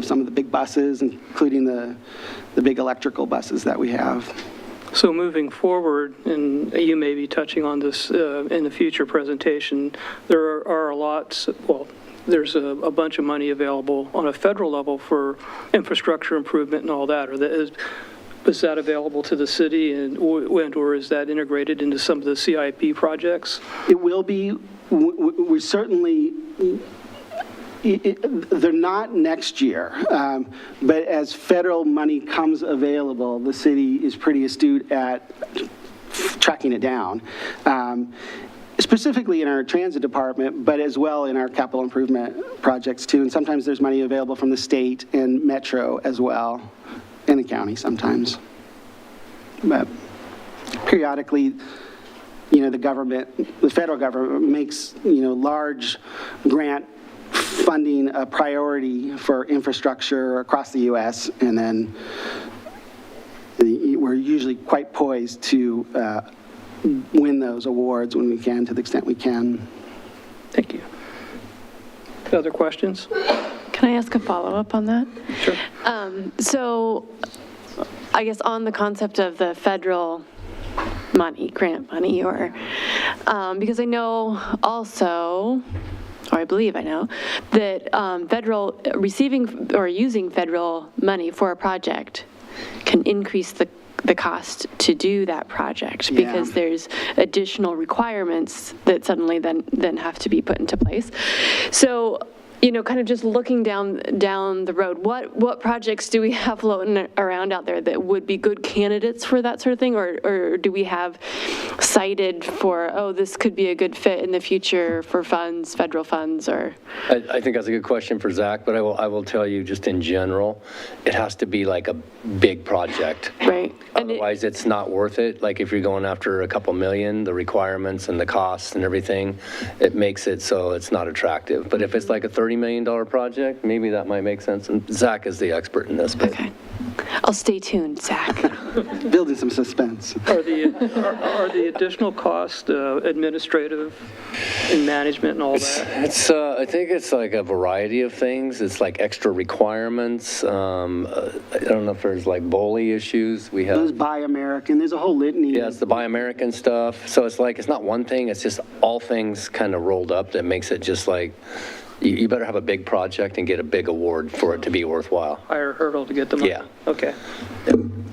some of the big buses, including the big electrical buses that we have. So moving forward, and you may be touching on this in the future presentation, there are a lot, there's a bunch of money available on a federal level for infrastructure improvement and all that. Is that available to the city, or is that integrated into some of the CIP projects? It will be. We certainly, they're not next year, but as federal money comes available, the city is pretty astute at tracking it down, specifically in our transit department, but as well in our capital improvement projects too. And sometimes there's money available from the state and Metro as well, and the county sometimes. But periodically, the federal government makes, large grant funding a priority for infrastructure across the U.S., and then we're usually quite poised to win those awards when we can, to the extent we can. Thank you. Other questions? Can I ask a follow-up on that? Sure. So I guess on the concept of the federal money, grant money, or, because I know also, or I believe I know, that receiving or using federal money for a project can increase the cost to do that project, because there's additional requirements that suddenly then have to be put into place. So, kind of just looking down the road, what projects do we have floating around out there that would be good candidates for that sort of thing? Or do we have cited for, this could be a good fit in the future for funds, federal funds, or? I think that's a good question for Zach, but I will tell you just in general, it has to be like a big project. Right. Otherwise, it's not worth it. Like if you're going after a couple million, the requirements and the costs and everything, it makes it so it's not attractive. But if it's like a $30 million project, maybe that might make sense. And Zach is the expert in this. But. Okay. I'll stay tuned, Zach. Building some suspense. Are the additional costs administrative and management and all that? It's I think it's like a variety of things. It's like extra requirements. I don't know if there's like BOLI issues. We have. Those Buy American, there's a whole litany. Yeah, it's the Buy American stuff. So it's like, it's not one thing, it's just all things kind of rolled up that makes it just like, you better have a big project and get a big award for it to be worthwhile. Higher hurdle to get the money? Yeah. Okay.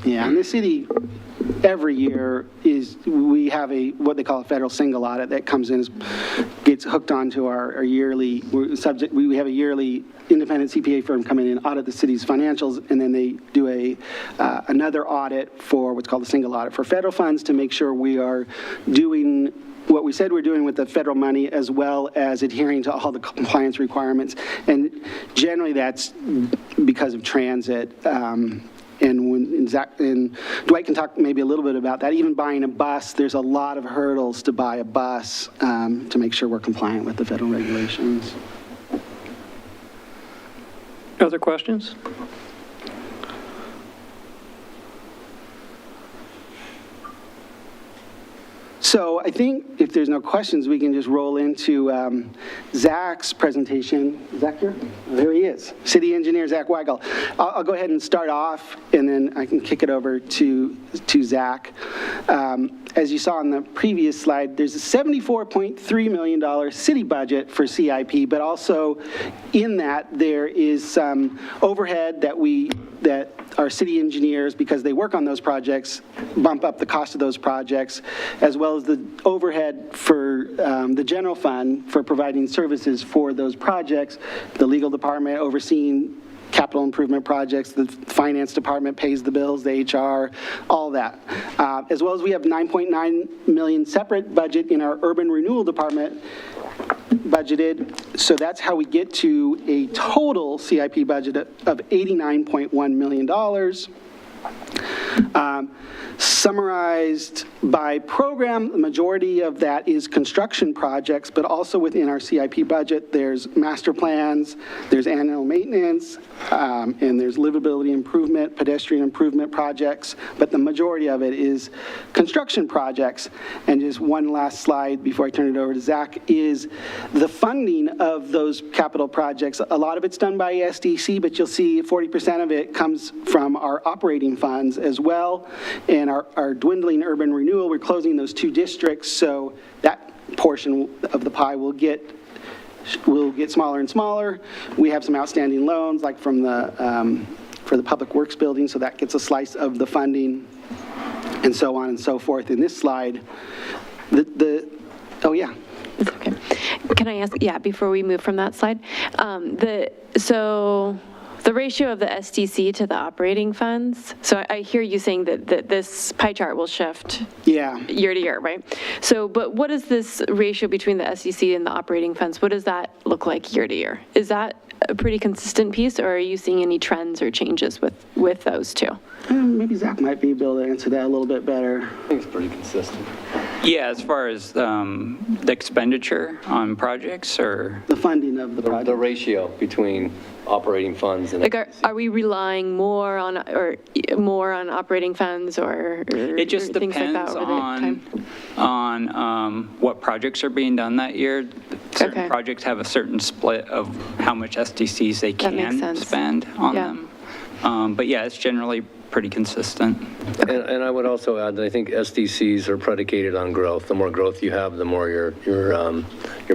Yeah, and the city, every year, we have what they call a federal single audit that comes in, gets hooked onto our yearly, we have a yearly independent CPA firm come in and audit the city's financials, and then they do another audit for what's called the single audit for federal funds to make sure we are doing what we said we're doing with the federal money, as well as adhering to all the compliance requirements. And generally that's because of transit. And Dwight can talk maybe a little bit about that. Even buying a bus, there's a lot of hurdles to buy a bus to make sure we're compliant with the federal regulations. Other questions? So I think if there's no questions, we can just roll into Zach's presentation. Zach here? Oh, there he is. City Engineer Zach Weigel. I'll go ahead and start off, and then I can kick it over to Zach. As you saw on the previous slide, there's a $74.3 million city budget for CIP, but also in that there is some overhead that our city engineers, because they work on those projects, bump up the cost of those projects, as well as the overhead for the general fund for providing services for those projects, the legal department overseeing capital improvement projects, the finance department pays the bills, the HR, all that. As well as we have $9.9 million separate budget in our urban renewal department budgeted. So that's how we get to a total CIP budget of $89.1 million. Summarized by program, the majority of that is construction projects, but also within our CIP budget, there's master plans, there's annual maintenance, and there's livability improvement, pedestrian improvement projects, but the majority of it is construction projects. And just one last slide before I turn it over to Zach is the funding of those capital projects. A lot of it's done by SDC, but you'll see 40% of it comes from our operating funds as well. And our dwindling urban renewal, we're closing those 2 districts, so that portion of the pie will get smaller and smaller. We have some outstanding loans, like from for the Public Works building, so that gets a slice of the funding, and so on and so forth. In this slide, oh yeah. It's okay. Can I ask, yeah, before we move from that slide, so the ratio of the SDC to the operating funds, so I hear you saying that this pie chart will shift Yeah. year to year, right? So, but what is this ratio between the SDC and the operating funds? What does that look like year to year? Is that a pretty consistent piece, or are you seeing any trends or changes with those two? Maybe Zach might be able to answer that a little bit better. I think it's pretty consistent. Yeah, as far as the expenditure on projects, or? The funding of the The project. ratio between operating funds and. Like, are we relying more on operating funds or It just or things like that depends over the time? on what projects are being done that year. Certain Okay. projects have a certain split of how much SDCs they That makes can sense. spend on Yeah. them. But yeah, it's generally pretty consistent. And I would also add that I think SDCs are predicated on growth. The more growth you have, the more your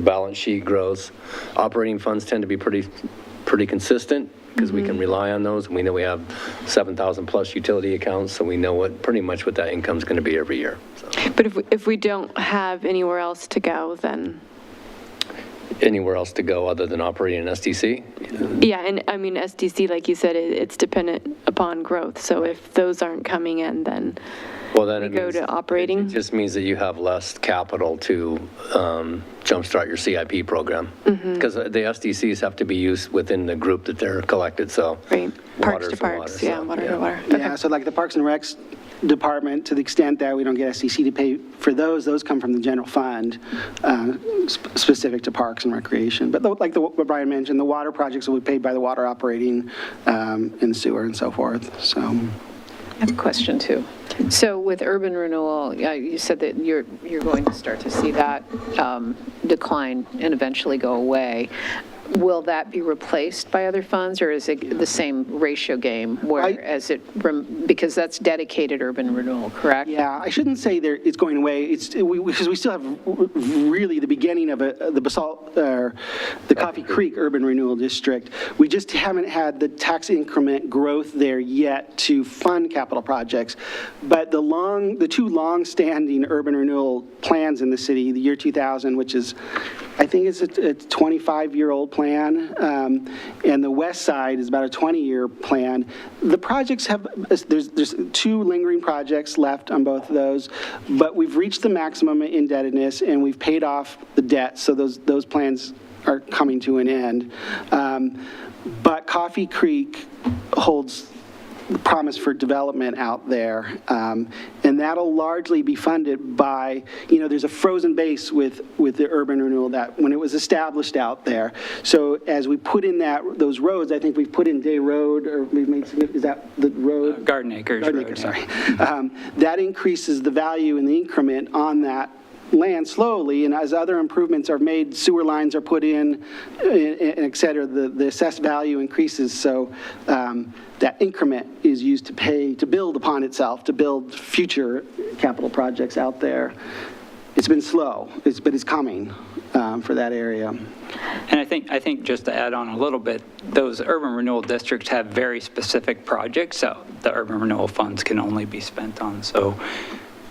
balance sheet grows. Operating funds tend to be pretty consistent because we can rely on those. We know we have 7,000 plus utility accounts, so we know pretty much what that income is going to be every year. So. But if we don't have anywhere else to go, then? Anywhere else to go other than operating an SDC? Yeah, and I mean, SDC, like you said, it's dependent upon growth. So if those aren't coming in, then Well, then we it go means- to operating. It just means that you have less capital to jumpstart your CIP program. Because the SDCs have to be used within the group that they're collected, so. Right, parks water to for water, parks, so, yeah, water to water. Yeah, so like the Parks and Recs department, to the extent that we don't get SDC to pay for those come from the general fund, specific to Parks and Recreation. But like what Brian mentioned, the water projects will be paid by the water operating and sewer and so forth, so. I have a question, too. So with urban renewal, you said that you're going to start to see that decline and eventually go away. Will that be replaced by other funds, or is it the same ratio game, whereas because that's dedicated urban renewal, correct? Yeah, I shouldn't say it's going away. Because we still have really the beginning of the Basalt, the Coffee Creek Urban Renewal District. We just haven't had the tax increment growth there yet to fund capital projects. But the two long-standing urban renewal plans in the city, the year 2000, which is, I think it's a 25-year-old plan, and the west side is about a 20-year plan. The projects there's two lingering projects left on both of those, but we've reached the maximum indebtedness and we've paid off the debt, so those plans are coming to an end. But Coffee Creek holds promise for development out there, and that'll largely be funded by, there's a frozen base with the urban renewal that when it was established out there. So as we put in those roads, I think we've put in Day Road, or we've made, is that the road? Garden Acres. Garden Acres, sorry. That increases the value in the increment on that land slowly, and as other improvements are made, sewer lines are put in, et cetera, the assessed value increases. So that increment is used to build upon itself, to build future capital projects out there. It's been slow, but it's coming for that area. And I think just to add on a little bit, those urban renewal districts have very specific projects that the urban renewal funds can only be spent on. So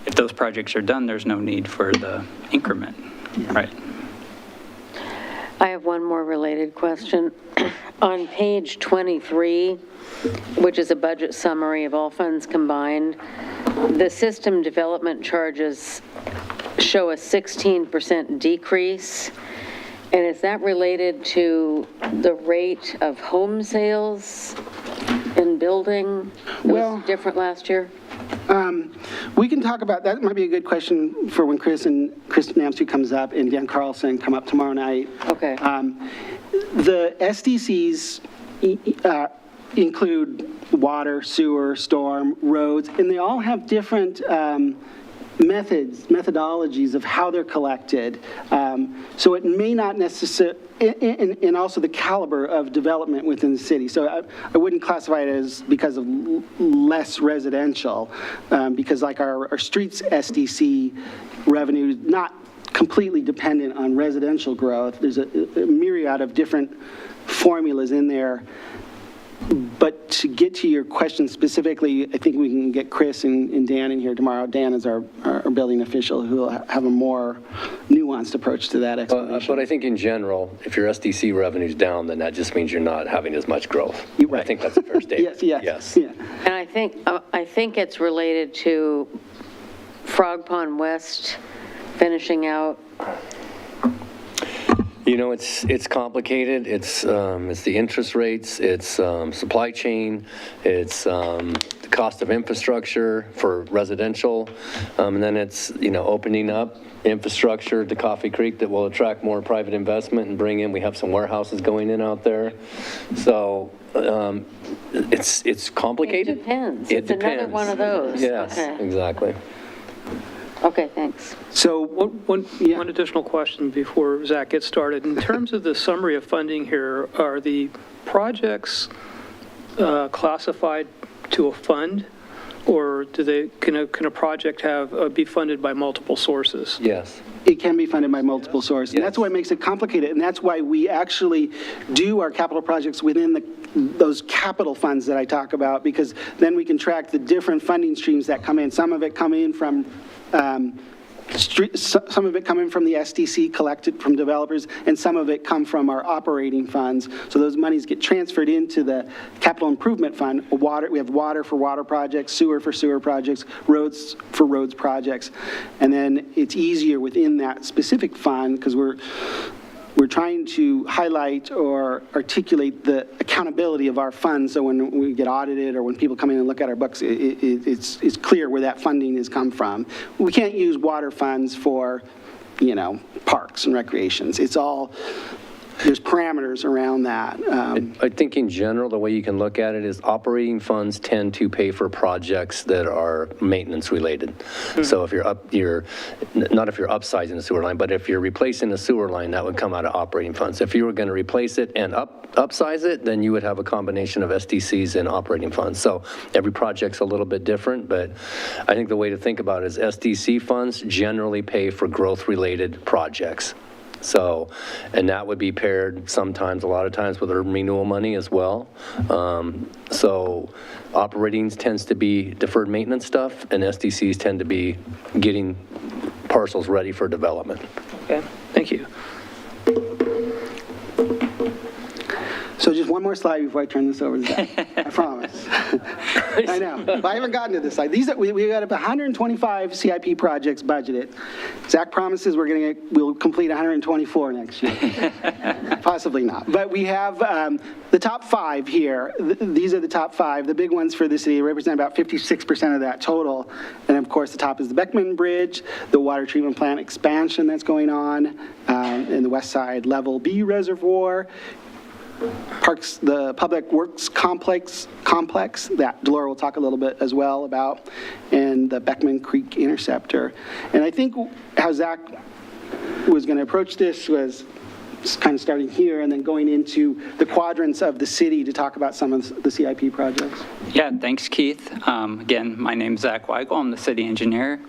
if those projects are done, there's no need for the increment, right? I have one more related question. On page 23, which is a budget summary of all funds combined, the system development charges show a 16% decrease. And is that related to the rate of home sales and building? It was different last year? We can talk about that. Might be a good question for when Kristen Namstu comes up and Dan Carlson come up tomorrow night. Okay. The SDCs include water, sewer, storm, roads, and they all have different methodologies of how they're collected. So it may not necessarily, and also the caliber of development within the city. So I wouldn't classify it as because of less residential, because like our streets SDC revenue is not completely dependent on residential growth. There's a myriad of different formulas in there. But to get to your question specifically, I think we can get Chris and Dan in here tomorrow. Dan is our building official, who will have a more nuanced approach to that explanation. But I think in general, if your SDC revenue's down, then that just means you're not having as much growth. Right. I think that's a fair statement. Yes. And I think it's related to Frog Pond West finishing out. You know, it's complicated. It's the interest rates, it's supply chain, it's the cost of infrastructure for residential, and then it's, opening up infrastructure to Coffee Creek that will attract more private investment and bring in, we have some warehouses going in out there. So it's complicated. It depends. It depends. Another one of those. Yes, Okay. exactly. Okay, thanks. So One additional question before Zach gets started. In terms of the summary of funding here, are the projects classified to a fund, or can a project be funded by multiple sources? Yes. it can be funded by multiple sources. And Yes. that's what makes it complicated. And that's why we actually do our capital projects within those capital funds that I talk about, because then we can track the different funding streams that come in. Some of it come in from some of it coming from the SDC collected from developers, and some of it come from our operating funds. So those monies get transferred into the capital improvement fund. We have water for water projects, sewer for sewer projects, roads for roads projects. And then it's easier within that specific fund because we're trying to highlight or articulate the accountability of our funds, so when we get audited or when people come in and look at our books, it's clear where that funding has come from. We can't use water funds for, parks and recreations. It's all, there's parameters around that. I think in general, the way you can look at it is operating funds tend to pay for projects that are maintenance related. So if you're not if you're upsizing the sewer line, but if you're replacing the sewer line, that would come out of operating funds. If you were going to replace it and upsize it, then you would have a combination of SDCs and operating funds. So every project's a little bit different, but I think the way to think about it is SDC funds generally pay for growth related projects. So, and that would be paired sometimes, a lot of times, with urban renewal money as well. So operating tends to be deferred maintenance stuff, and SDCs tend to be getting parcels ready for development. Okay, thank you. So just one more slide before I turn this over to Zach. I promise. I know, but I haven't gotten to this slide. We got 125 CIP projects budgeted. Zach promises we'll complete 124 next year. Possibly not. But we have the top 5 here. These are the top 5. The big ones for the city represent about 56% of that total. And of course, the top is the Beckman Bridge, the water treatment plant expansion that's going on, in the West Side Level B Reservoir, Parks, the Public Works Complex that Delora will talk a little bit as well about, and the Beckman Creek Interceptor. And I think how Zach was going to approach this was kind of starting here and then going into the quadrants of the city to talk about some of the CIP projects. Yeah, thanks, Keith. Again, my name's Zach Weigel. I'm the city engineer.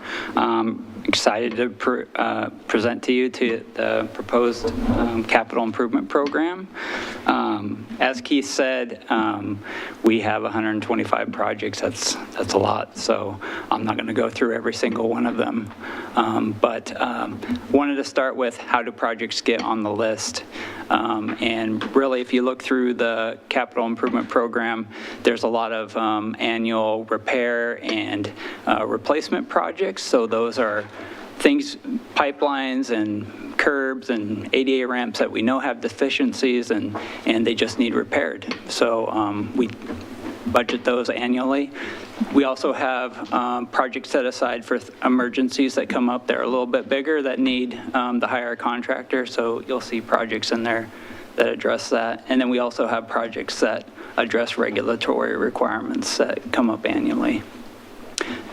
Excited to present to you the proposed capital improvement program. As Keith said, we have 125 projects. That's a lot, so I'm not going to go through every single one of them. But wanted to start with how do projects get on the list. And really, if you look through the capital improvement program, there's a lot of annual repair and replacement projects. So those are things, pipelines and curbs and ADA ramps that we know have deficiencies and they just need repaired. So we budget those annually. We also have projects set aside for emergencies that come up that are a little bit bigger that need the hire contractor. So you'll see projects in there that address that. And then we also have projects that address regulatory requirements that come up annually.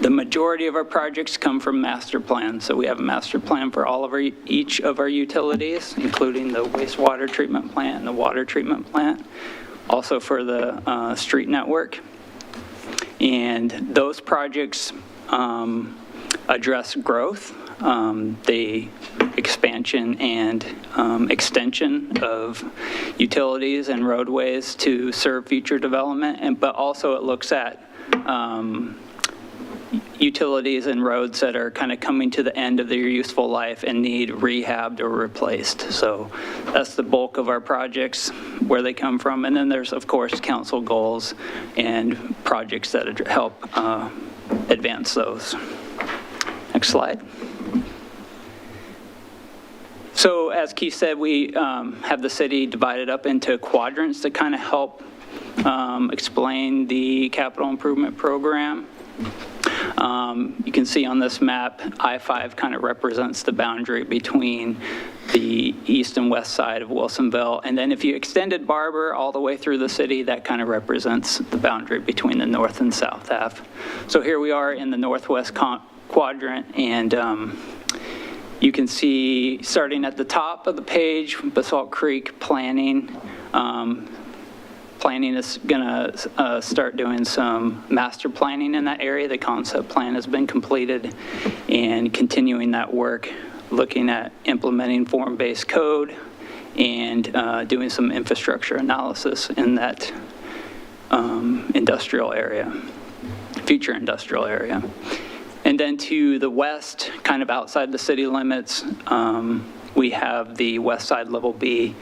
The majority of our projects come from master plans. So we have a master plan for each of our utilities, including the wastewater treatment plant and the water treatment plant, also for the street network. And those projects address growth. the expansion and extension of utilities and roadways to serve future development, but also it looks at utilities and roads that are kind of coming to the end of their useful life and need rehabbed or replaced. So that's the bulk of our projects, where they come from. And then there's, of course, council goals and projects that help advance those. Next slide. So as Keith said, we have the city divided up into quadrants to kind of help explain the capital improvement program. You can see on this map, I-5 kind of represents the boundary between the east and west side of Wilsonville. And then if you extended Barber all the way through the city, that kind of represents the boundary between the north and south half. So here we are in the northwest quadrant, and you can see, starting at the top of the page, Basalt Creek planning. Planning is going to start doing some master planning in that area. The concept plan has been completed, and continuing that work, looking at implementing form-based code and doing some infrastructure analysis in that industrial area, future industrial area. And then to the west, kind of outside the city limits, we have the west side level B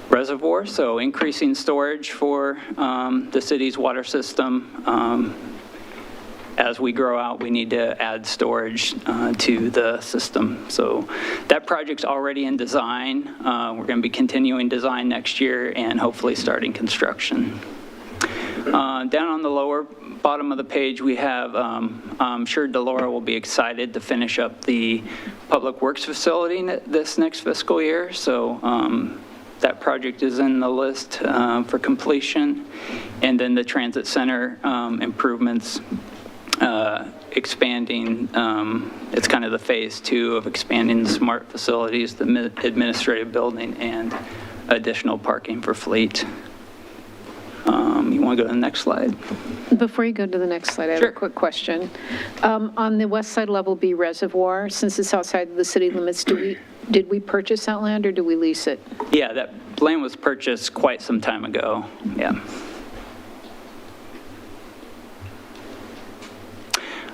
reservoir, so increasing storage for the city's water system. As we grow out, we need to add storage to the system. So that project's already in design. We're going to be continuing design next year and hopefully starting construction. Down on the lower bottom of the page, we have, I'm sure Delora will be excited to finish up the Public Works facility this next fiscal year. So that project is in the list for completion. And then the transit center improvements, expanding, it's kind of the phase 2 of expanding the smart facilities, the administrative building, and additional parking for fleet. You want to go to the next slide? Before you go to the next slide, I have a quick question. On the west side level B reservoir, since it's outside the city limits, did we purchase that land or do we lease it? Yeah, that land was purchased quite some time ago. Yeah.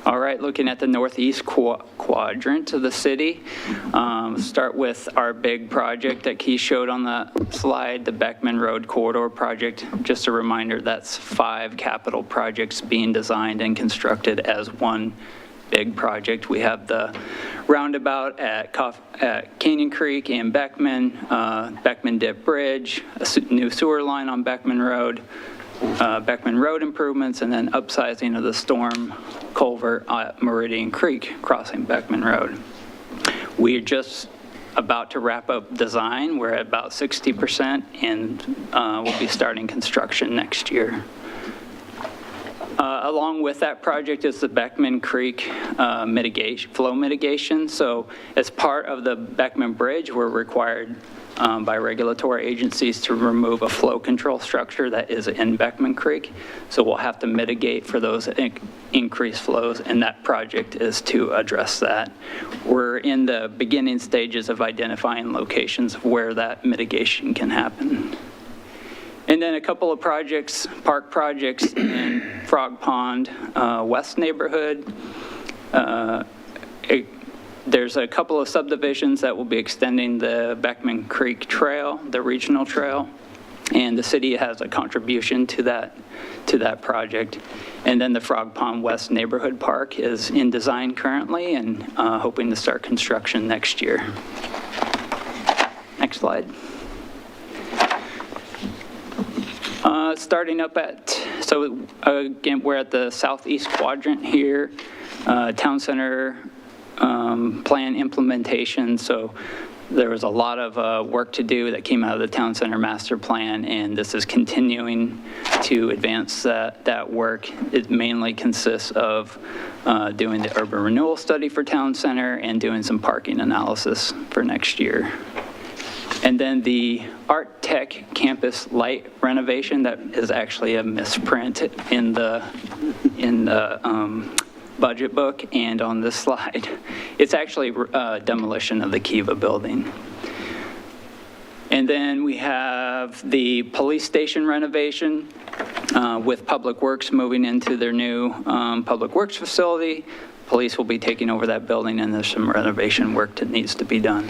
All right, looking at the northeast quadrant of the city, start with our big project that Keith showed on the slide, the Beckman Road Corridor project. Just a reminder, that's 5 capital projects being designed and constructed as one big project. We have the roundabout at Canyon Creek and Beckman, Beckman Dip Bridge, a new sewer line on Beckman Road improvements, and then upsizing of the storm culvert at Meridian Creek crossing Beckman Road. We're just about to wrap up design. We're at about 60%, and we'll be starting construction next year. Along with that project is the Beckman Creek flow mitigation. So as part of the Beckman Bridge, we're required by regulatory agencies to remove a flow control structure that is in Beckman Creek. So we'll have to mitigate for those increased flows, and that project is to address that. We're in the beginning stages of identifying locations of where that mitigation can happen. And then a couple of projects, park projects in Frog Pond West neighborhood. There's a couple of subdivisions that will be extending the Beckman Creek Trail, the regional trail, and the city has a contribution to that project. And then the Frog Pond West Neighborhood Park is in design currently and hoping to start construction next year. Next slide. Starting up so again, we're at the southeast quadrant here, town center plan implementation. So there was a lot of work to do that came out of the town center master plan, and this is continuing to advance that work. It mainly consists of doing the urban renewal study for town center and doing some parking analysis for next year. And then the Art Tech campus light renovation, that is actually a misprint in the budget book and on this slide. It's actually demolition of the Kiva building. And then we have the police station renovation with Public Works moving into their new Public Works facility. Police will be taking over that building, and there's some renovation work that needs to be done.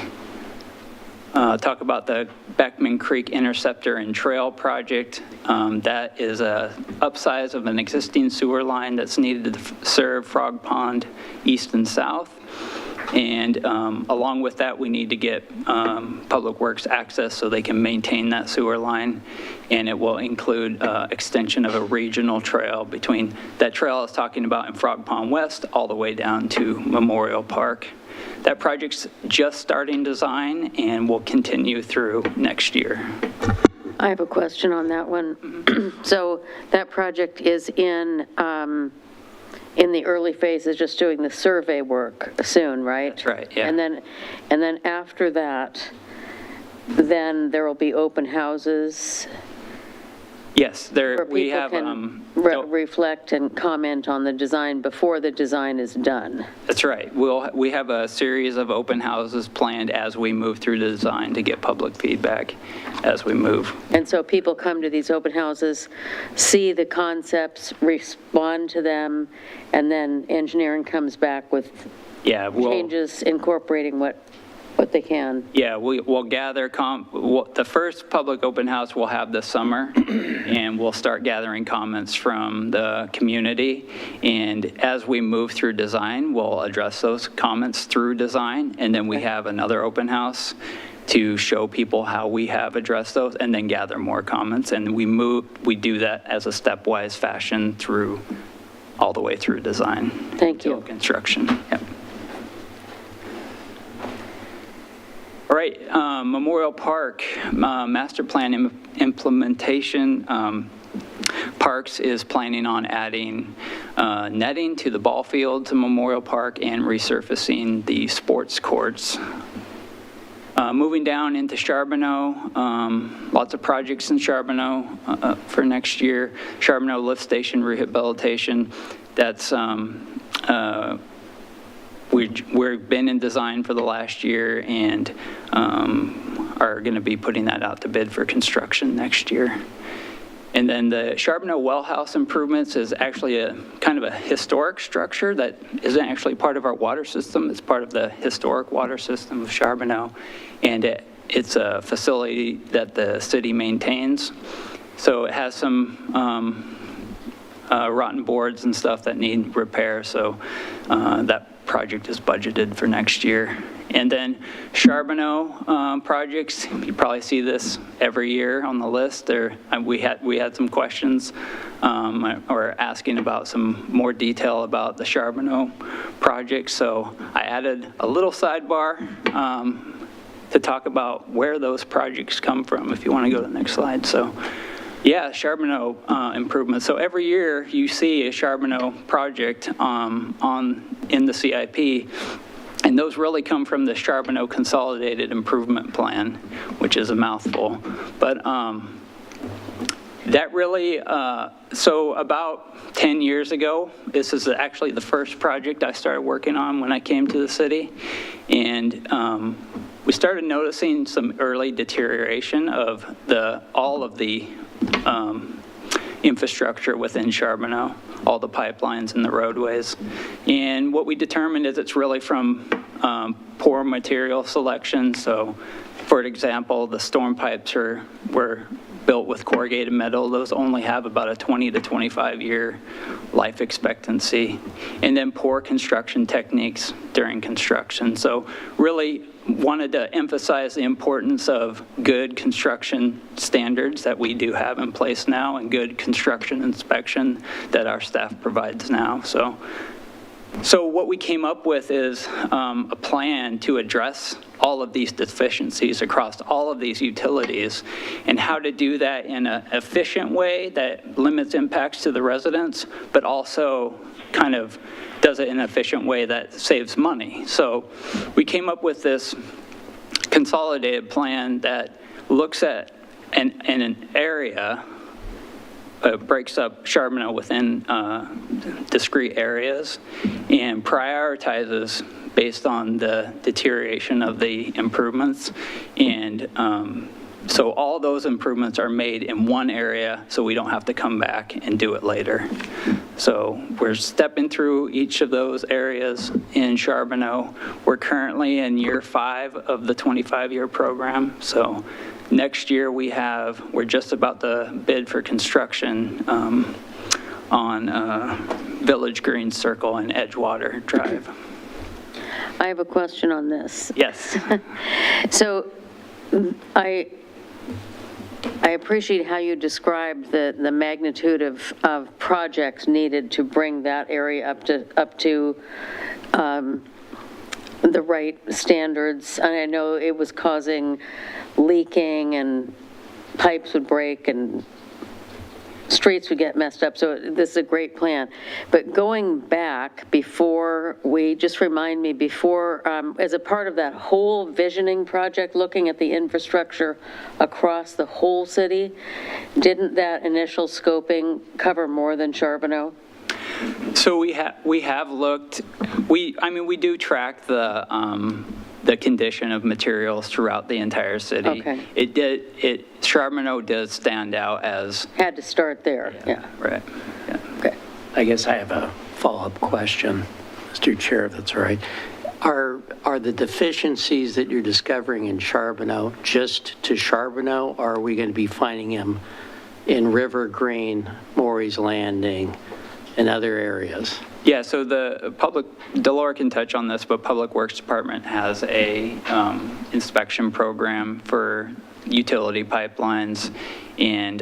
Talk about the Beckman Creek Interceptor and Trail project. That is a upsize of an existing sewer line that's needed to serve Frog Pond east and south. And along with that, we need to get Public Works access so they can maintain that sewer line. And it will include extension of a regional trail between that trail I was talking about in Frog Pond West all the way down to Memorial Park. That project's just starting design and will continue through next year. I have a question on that one. So that project is in the early phases, just doing the survey work soon, right? That's right, yeah. And then after that, then there will be open houses Yes, where there, we people have, can reflect and comment on the design before the design is done. that's right. We have a series of open houses planned as we move through the design to get public feedback as we move. And so people come to these open houses, see the concepts, respond to them, and then engineering comes back with Yeah, changes incorporating what they can. Yeah, we'll gather, the first public open house we'll have this summer, and we'll start gathering comments from the community. And as we move through design, we'll address those comments through design, and then we have another open house to show people how we have addressed those, and then gather more comments. And we do that as a stepwise fashion through, all the way through design. Thank you. Till construction, yep. All right, Memorial Park, master plan implementation. Parks is planning on adding netting to the ball field to Memorial Park and resurfacing the sports courts. Moving down into Charbonneau, lots of projects in Charbonneau for next year. Charbonneau lift station rehabilitation, that's we've been in design for the last year and are going to be putting that out to bid for construction next year. And then the Charbonneau well house improvements is actually a kind of a historic structure that isn't actually part of our water system. It's part of the historic water system of Charbonneau. And it's a facility that the city maintains. So it has some rotten boards and stuff that need repair. So that project is budgeted for next year. And then Charbonneau projects, you probably see this every year on the list. We had some questions or asking about some more detail about the Charbonneau project. So I added a little sidebar to talk about where those projects come from, if you want to go to the next slide. So yeah, Charbonneau improvements. So every year you see a Charbonneau project in the CIP, and those really come from the Charbonneau Consolidated Improvement Plan, which is a mouthful. But that really, so about 10 years ago, this is actually the first project I started working on when I came to the city. And we started noticing some early deterioration of all of the infrastructure within Charbonneau, all the pipelines and the roadways. And what we determined is it's really from poor material selection. So, for example, the storm pipes were built with corrugated metal. Those only have about a 20 to 25 year life expectancy. And then poor construction techniques during construction. So really wanted to emphasize the importance of good construction standards that we do have in place now and good construction inspection that our staff provides now. So what we came up with is a plan to address all of these deficiencies across all of these utilities and how to do that in an efficient way that limits impacts to the residents, but also kind of does it in an efficient way that saves money. So we came up with this consolidated plan that looks at an area, breaks up Charbonneau within discrete areas, and prioritizes based on the deterioration of the improvements. And so all those improvements are made in one area, so we don't have to come back and do it later. So we're stepping through each of those areas in Charbonneau. We're currently in year 5 of the 25-year program. So next year we're just about to bid for construction on Village Green Circle and Edgewater Drive. I have a question on this. Yes. So I appreciate how you described the magnitude of projects needed to bring that area up to the right standards. And I know it was causing leaking and pipes would break and streets would get messed up, so this is a great plan. But going back before, just remind me, as a part of that whole visioning project, looking at the infrastructure across the whole city, didn't that initial scoping cover more than Charbonneau? So we have looked, we do track the condition of materials throughout the entire city. Okay. Charbonneau does stand out as. Had to start there, yeah. Right, yeah. Okay. I guess I have a follow-up question, Mr. Chair, if that's all right. Are the deficiencies that you're discovering in Charbonneau just to Charbonneau, or are we going to be finding them in River Green, Maury's Landing, and other areas? Yeah, so the Delora can touch on this, but Public Works Department has a inspection program for utility pipelines, and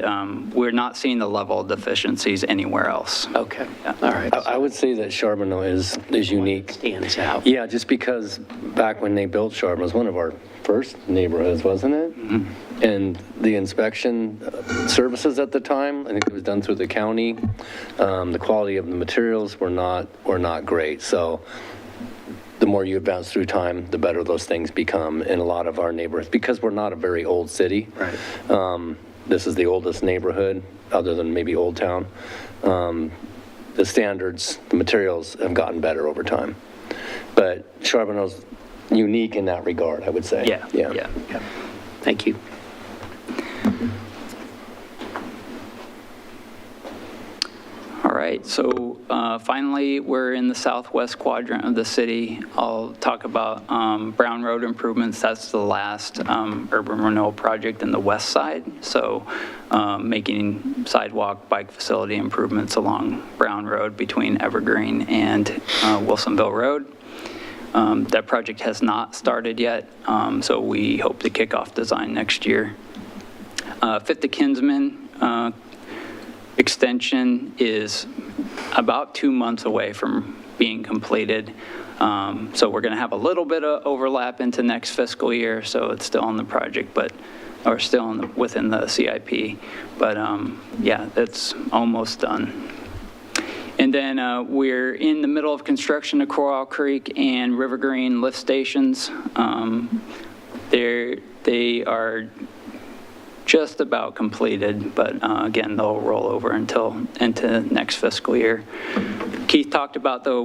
we're not seeing the level of deficiencies anywhere else. Okay, all right. I would say that Charbonneau is unique. Stands out. Yeah, just because back when they built Charbonneau, it was one of our first neighborhoods, wasn't it? Mm-hmm. And the inspection services at the time, I think it was done through the county. The quality of the materials were not great. So the more you advance through time, the better those things become in a lot of our neighborhoods, because we're not a very old city. Right. This is the oldest neighborhood, other than maybe Old Town. The standards, the materials have gotten better over time. But Charbonneau's unique in that regard, I would say. Yeah. Thank you. All right, so finally, we're in the southwest quadrant of the city. I'll talk about Brown Road improvements. That's the last urban renewal project in the west side. So making sidewalk, bike facility improvements along Brown Road between Evergreen and Wilsonville Road. That project has not started yet, so we hope to kick off design next year. Fifth to Kinsman extension is about 2 months away from being completed. So we're going to have a little bit of overlap into next fiscal year, so it's still on the project, or still within the CIP. But yeah, that's almost done. And then we're in the middle of construction of Coral Creek and River Green lift stations. They are just about completed, but again, they'll roll over into next fiscal year. Keith talked about the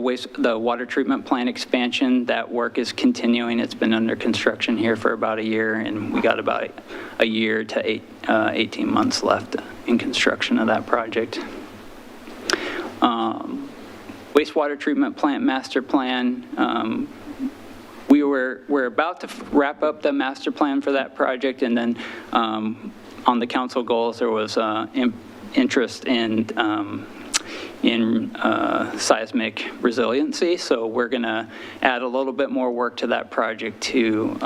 water treatment plant expansion. That work is continuing. It's been under construction here for about a year, and we got about a year to 18 months left in construction of that project. Wastewater treatment plant master plan. We're about to wrap up the master plan for that project, and then on the council goals, there was interest in seismic resiliency. So we're going to add a little bit more work to that project to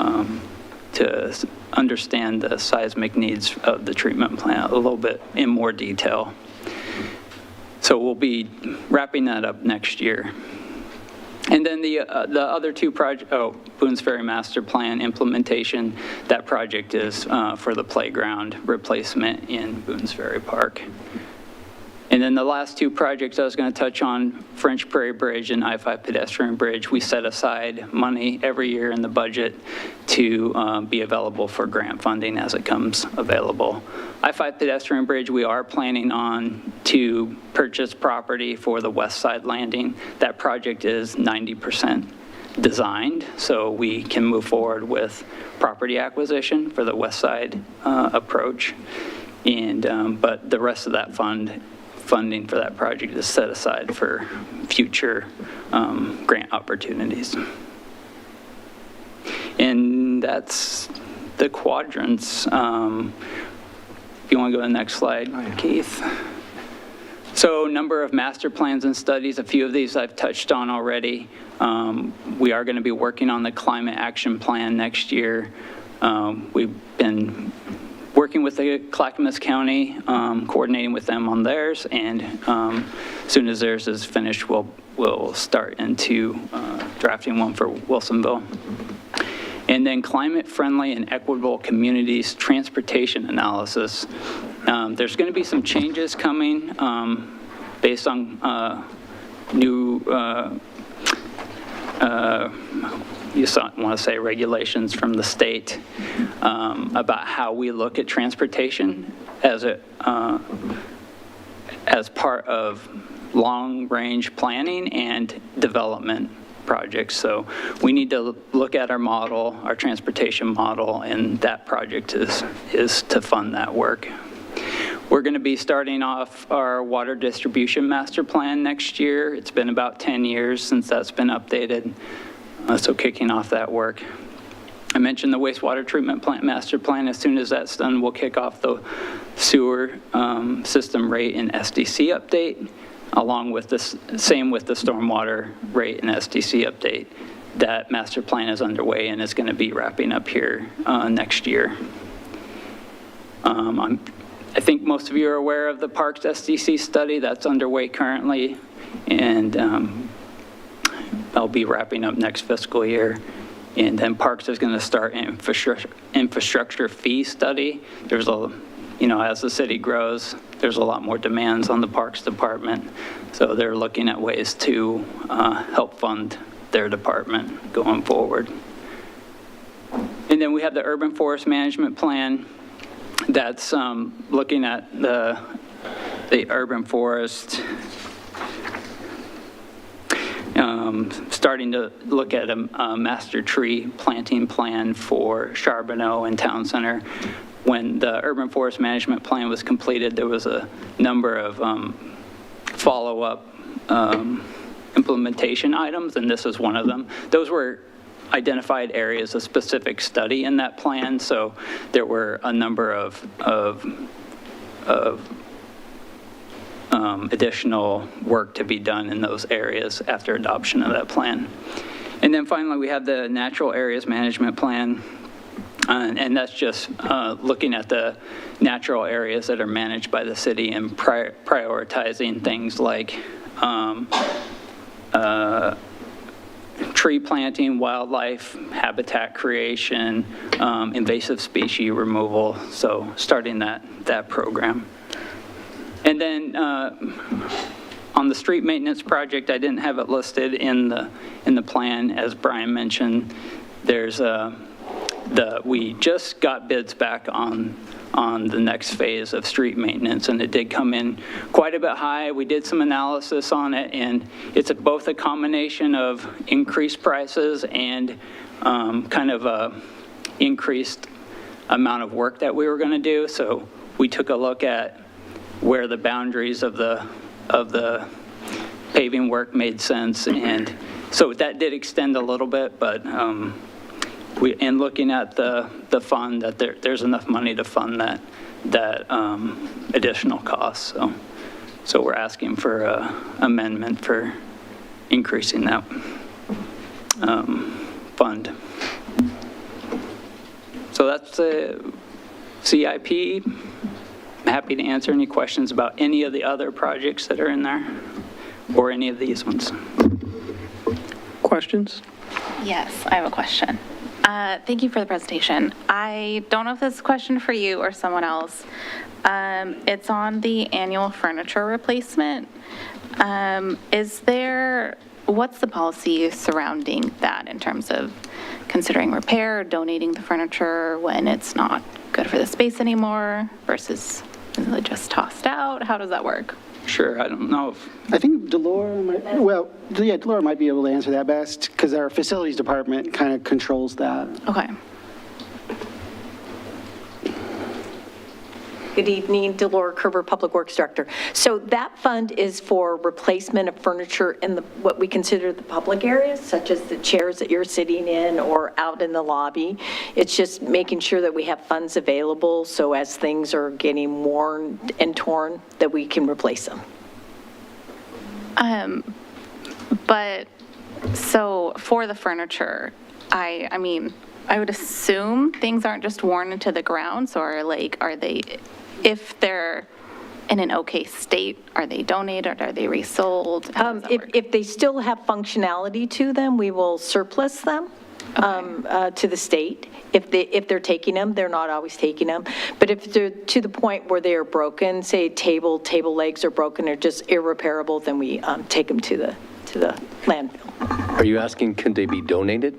understand the seismic needs of the treatment plant a little bit in more detail. So we'll be wrapping that up next year. And then the other two projects, Boone's Ferry Master Plan implementation, that project is for the playground replacement in Boone's Ferry Park. And then the last two projects I was going to touch on, French Prairie Bridge and I-5 pedestrian bridge, we set aside money every year in the budget to be available for grant funding as it comes available. I-5 pedestrian bridge, we are planning on to purchase property for the west side landing. That project is 90% designed, so we can move forward with property acquisition for the west side approach. And but the rest of that funding for that project is set aside for future grant opportunities. And that's the quadrants. If you want to go to the next slide, Keith. So number of master plans and studies, a few of these I've touched on already. We are going to be working on the climate action plan next year. We've been working with the Clackamas County, coordinating with them on theirs, and as soon as theirs is finished, we'll start into drafting one for Wilsonville. And then climate-friendly and equitable communities transportation analysis. There's going to be some changes coming based on new, you want to say regulations from the state about how we look at transportation as part of long-range planning and development projects. So we need to look at our model, our transportation model, and that project is to fund that work. We're going to be starting off our water distribution master plan next year. It's been about 10 years since that's been updated, so kicking off that work. I mentioned the wastewater treatment plant master plan. As soon as that's done, we'll kick off the sewer system rate and SDC update, along with this, same with the stormwater rate and SDC update. That master plan is underway and is going to be wrapping up here next year. I think most of you are aware of the Parks SDC study that's underway currently, and I'll be wrapping up next fiscal year. And then Parks is going to start an infrastructure fee study. There's a, as the city grows, there's a lot more demands on the Parks Department. So they're looking at ways to help fund their department going forward. And then we have the Urban Forest Management Plan. That's looking at the urban forest, starting to look at a master tree planting plan for Charbonneau and Town Center. When the urban forest management plan was completed, there was a number of follow-up implementation items, and this is one of them. Those were identified areas of specific study in that plan, so there were a number of additional work to be done in those areas after adoption of that plan. And then finally, we have the natural areas management plan, and that's just looking at the natural areas that are managed by the city and prioritizing things like tree planting, wildlife habitat creation, invasive species removal, so starting that program. And then on the street maintenance project, I didn't have it listed in the plan. As Brian mentioned, there's we just got bids back on the next phase of street maintenance, and it did come in quite a bit high. We did some analysis on it, and it's both a combination of increased prices and kind of a increased amount of work that we were going to do. So we took a look at where the boundaries of the paving work made sense, and so that did extend a little bit, but in looking at the fund, that there's enough money to fund that additional cost. So we're asking for an amendment for increasing that fund. So that's the CIP. I'm happy to answer any questions about any of the other projects that are in there or any of these ones. Questions? Yes, I have a question. Thank you for the presentation. I don't know if this is a question for you or someone else. It's on the annual furniture replacement. What's the policy surrounding that in terms of considering repair or donating the furniture when it's not good for the space anymore versus is it just tossed out? How does that work? Sure, I don't know if, I think Delora might be able to answer that best, because our facilities department kind of controls that. Okay. Good evening, Delora Kerber, Public Works Director. So that fund is for replacement of furniture in what we consider the public areas, such as the chairs that you're sitting in or out in the lobby. It's just making sure that we have funds available, so as things are getting worn and torn, that we can replace them. But, so for the furniture, I mean, I would assume things aren't just worn into the ground, so are they, if they're in an okay state, are they donated, are they resold? How does that work? If they still have functionality to them, we will surplus them to the state. If they're taking them, they're not always taking them. But if they're to the point where they are broken, say table legs are broken or just irreparable, then we take them to the landfill. Are you asking, could they be donated?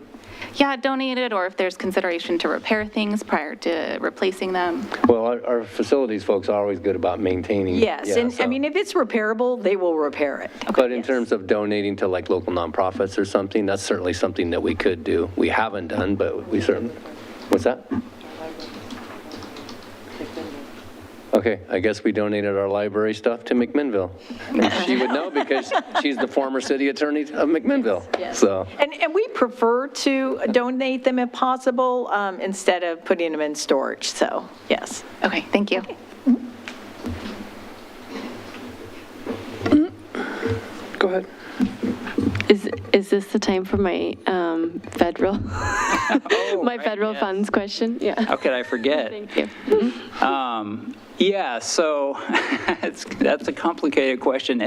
Yeah, donated, or if there's consideration to repair things prior to replacing them. Well, our facilities folks are always good about maintaining. Yes, Yeah, and so- I mean, if it's repairable, they will repair it. But in terms of donating to like local nonprofits or something, that's certainly something that we could do. We haven't done, but we certainly, what's that? Okay, I guess we donated our library stuff to McMinnville. And she would know because she's the former city attorney of McMinnville. Yes. So, And we prefer to donate them if possible, instead of putting them in storage, so, yes. Okay, thank you. Go ahead. Is this the time for my federal, my federal funds question? Yeah. how could I forget? Thank you. Yeah, so that's a complicated question.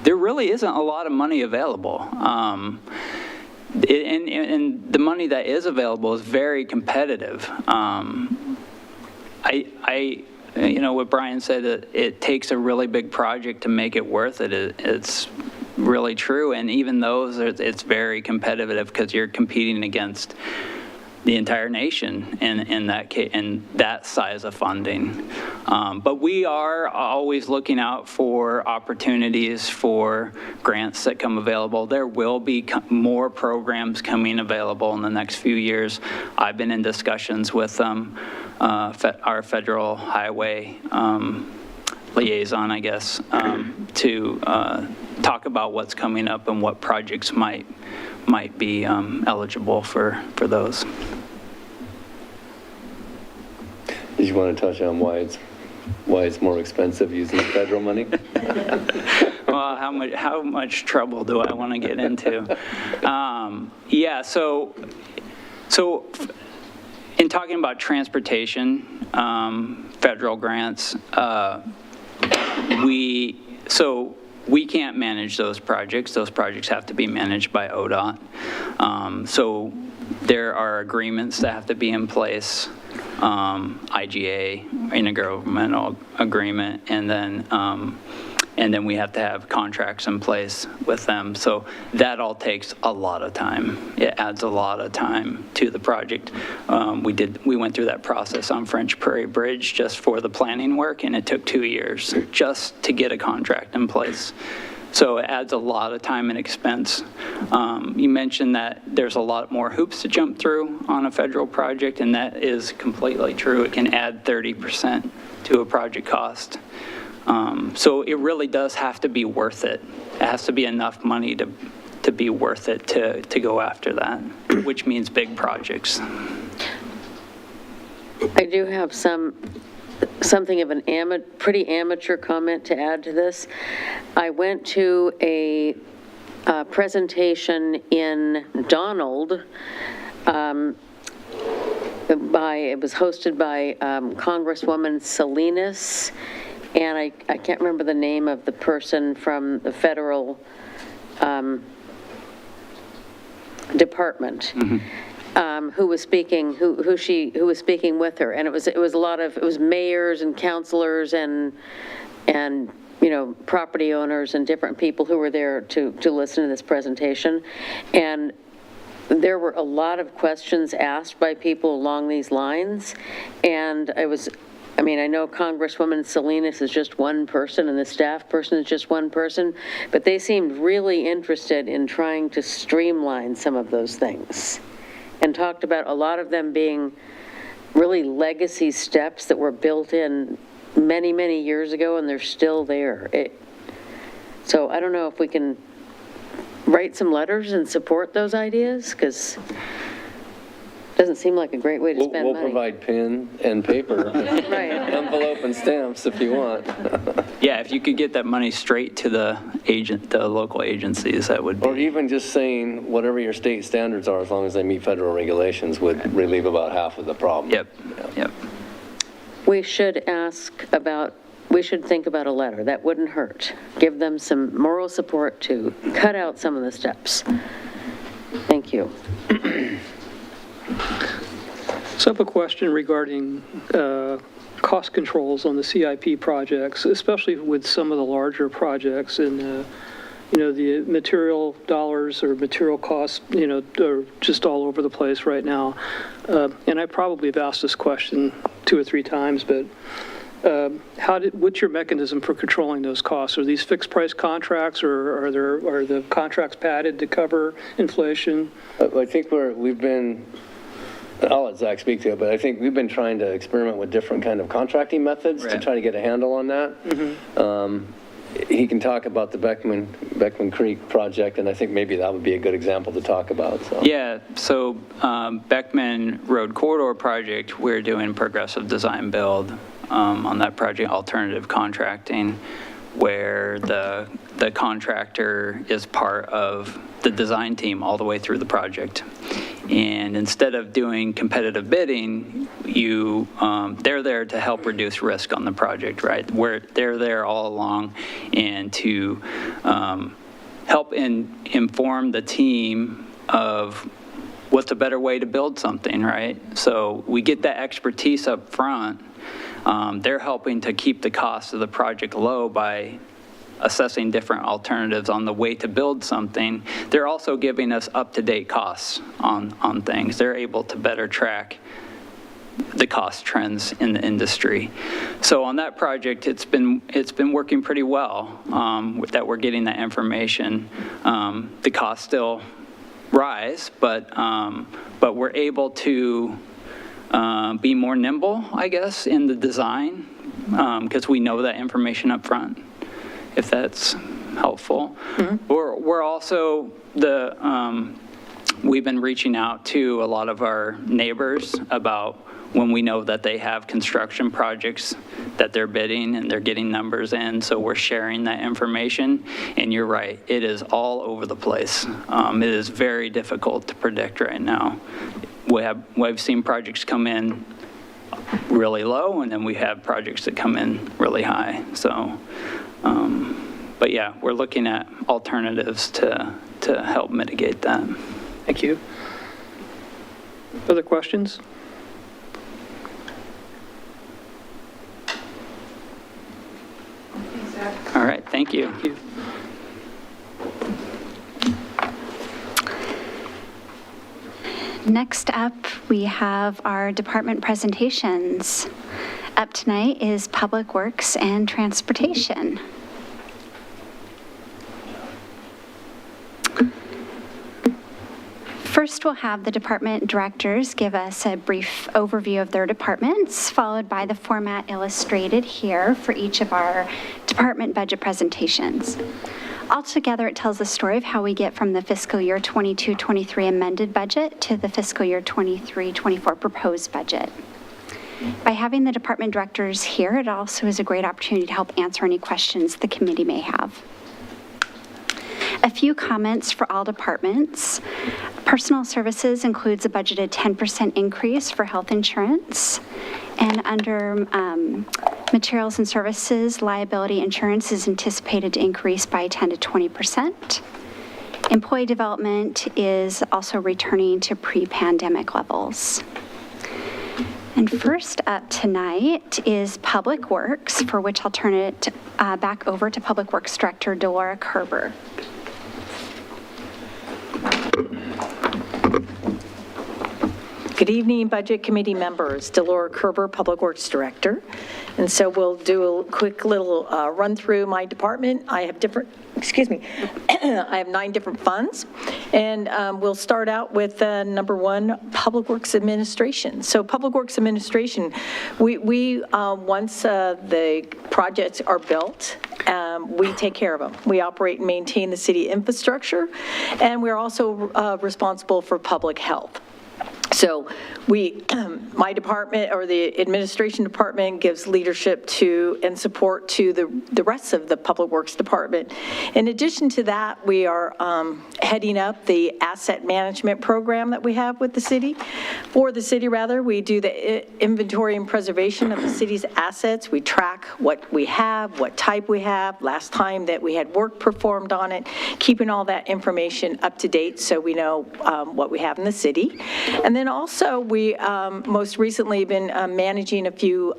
There really isn't a lot of money available. And the money that is available is very competitive. What Brian said, it takes a really big project to make it worth it. It's really true. And even those, it's very competitive because you're competing against the entire nation in that case, in that size of funding. But we are always looking out for opportunities for grants that come available. There will be more programs coming available in the next few years. I've been in discussions with our federal highway liaison, I guess, to talk about what's coming up and what projects might be eligible for those. did you want to touch on why it's more expensive using federal money? Well, how much trouble do I want to get into? Yeah, so in talking about transportation, federal grants, we can't manage those projects. Those projects have to be managed by ODOT. So there are agreements that have to be in place, IGA, intergovernmental agreement, and then we have to have contracts in place with them. So that all takes a lot of time. It adds a lot of time to the project. We went through that process on French Prairie Bridge just for the planning work, and it took 2 years just to get a contract in place. So it adds a lot of time and expense. You mentioned that there's a lot more hoops to jump through on a federal project, and that is completely true. It can add 30% to a project cost. So it really does have to be worth it. It has to be enough money to be worth it to go after that, which means big projects. I do have something of a pretty amateur comment to add to this. I went to a presentation in Donald. It was hosted by Congresswoman Salinas, and I can't remember the name of the person from the federal department. who was speaking, who was speaking with her, and it was a lot of, it was mayors and councilors and property owners and different people who were there to listen to this presentation. And there were a lot of questions asked by people along these lines. And I know Congresswoman Salinas is just one person and the staff person is just one person, but they seemed really interested in trying to streamline some of those things and talked about a lot of them being really legacy steps that were built in many, many years ago, and they're still there. So I don't know if we can write some letters and support those ideas, because it doesn't seem like a great way to spend We'll money. provide pen and paper, Right. envelope and stamps if you want. Yeah, if you could get that money straight to the local agencies, that would be. Or even just saying whatever your state standards are, as long as they meet federal regulations, would relieve about half of the problem. Yep. We should think about a letter. That wouldn't hurt. Give them some moral support to cut out some of the steps. Thank you. So I have a question regarding cost controls on the CIP projects, especially with some of the larger projects, and the material dollars or material costs, are just all over the place right now. And I probably have asked this question 2 or 3 times, but what's your mechanism for controlling those costs? Are these fixed price contracts, or are the contracts padded to cover inflation? I think I'll let Zach speak to it, but I think we've been trying to experiment with different kind of contracting methods to try to get a handle on that. He can talk about the Beckman Creek project, and I think maybe that would be a good example to talk about. So. Yeah, so Beckman Road Corridor project, we're doing progressive design build on that project, alternative contracting, where the contractor is part of the design team all the way through the project. And instead of doing competitive bidding, they're there to help reduce risk on the project, right? They're there all along and to help inform the team of what's a better way to build something, right? So we get that expertise up front. They're helping to keep the cost of the project low by assessing different alternatives on the way to build something. They're also giving us up-to-date costs on things. They're able to better track the cost trends in the industry. So on that project, it's been working pretty well that we're getting that information. The costs still rise, but we're able to be more nimble, I guess, in the design because we know that information up front, if that's helpful. We're also we've been reaching out to a lot of our neighbors about when we know that they have construction projects that they're bidding and they're getting numbers in, so we're sharing that information. And you're right, it is all over the place. It is very difficult to predict right now. We've seen projects come in really low, and then we have projects that come in really high. So, but yeah, we're looking at alternatives to help mitigate that. Thank you. Other questions? All right, thank you. Thank you. Next up, we have our department presentations. Up tonight is Public Works and Transportation. First, we'll have the department directors give us a brief overview of their departments, followed by the format illustrated here for each of our department budget presentations. Altogether, it tells the story of how we get from the fiscal year 22-23 amended budget to the fiscal year 23-24 proposed budget. By having the department directors here, it also is a great opportunity to help answer any questions the committee may have. A few comments for all departments. Personal services includes a budgeted 10% increase for health insurance. And under materials and services, liability insurance is anticipated to increase by 10 to 20%. Employee development is also returning to pre-pandemic levels. And first up tonight is Public Works, for which I'll turn it back over to Public Works Director Delora Kerber. Good evening, Budget Committee members. Delora Kerber, Public Works Director. And so we'll do a quick little run through my department. I have I have 9 different funds. And we'll start out with number 1, Public Works Administration. So Public Works Administration, we once the projects are built, we take care of them. We operate and maintain the city infrastructure, and we're also responsible for public health. So my department, or the administration department, gives leadership to and support to the rest of the Public Works Department. In addition to that, we are heading up the asset management program that we have with the city. For the city, rather, we do the inventory and preservation of the city's assets. We track what we have, what type we have, last time that we had work performed on it, keeping all that information up to date so we know what we have in the city. And then also, we most recently been managing a few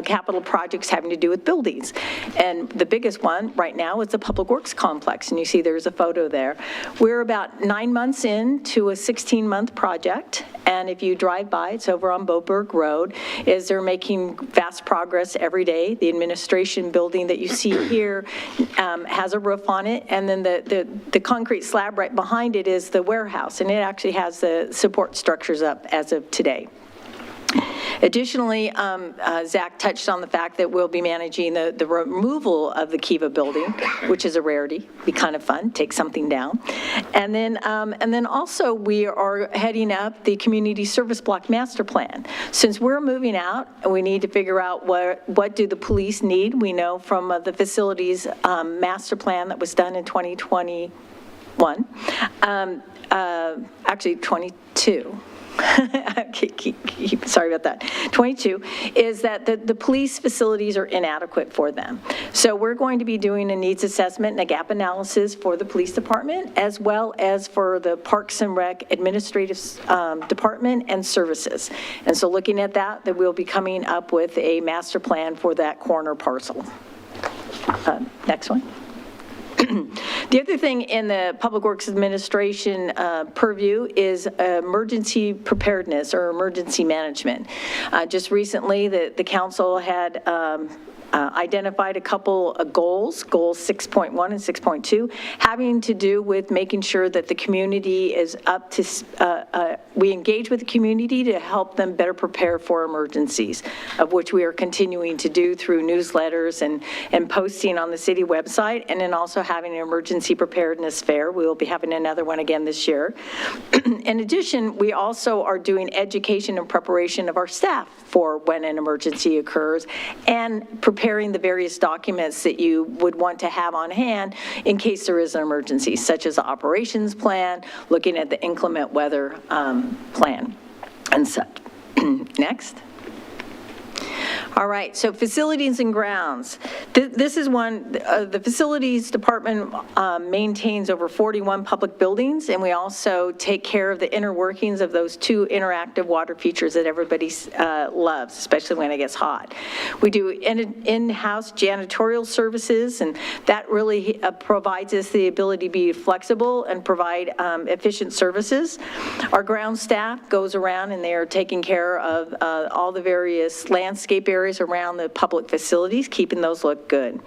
capital projects having to do with buildings. And the biggest one right now is the Public Works Complex, and you see there's a photo there. We're about 9 months into a 16-month project, and if you drive by, it's over on Boberg Road, they're making fast progress every day. The administration building that you see here has a roof on it, and then the concrete slab right behind it is the warehouse, and it actually has the support structures up as of today. Additionally, Zach touched on the fact that we'll be managing the removal of the Kiva building, which is a rarity. Be kind of fun, take something down. And then also we are heading up the Community Service Block Master Plan. Since we're moving out, we need to figure out what do the police need. We know from the facilities master plan that was done in 2021, actually 22. Sorry about that. 22 is that the police facilities are inadequate for them. So we're going to be doing a needs assessment and a gap analysis for the police department, as well as for the Parks and Rec administrative department and services. And so looking at that we'll be coming up with a master plan for that corner parcel. Next one. The other thing in the Public Works Administration purview is emergency preparedness or emergency management. Just recently, the council had identified a couple of goals 6.1 and 6.2, having to do with making sure that the community is up to, we engage with the community to help them better prepare for emergencies, of which we are continuing to do through newsletters and posting on the city website, and then also having an emergency preparedness fair. We will be having another one again this year. In addition, we also are doing education and preparation of our staff for when an emergency occurs, and preparing the various documents that you would want to have on hand in case there is an emergency, such as the operations plan, looking at the inclement weather plan, and such. Next. All right, so facilities and grounds. This is one, the facilities department maintains over 41 public buildings, and we also take care of the inner workings of those 2 interactive water features that everybody loves, especially when it gets hot. We do in-house janitorial services, and that really provides us the ability to be flexible and provide efficient services. Our ground staff goes around and they are taking care of all the various landscape areas around the public facilities, keeping those look good.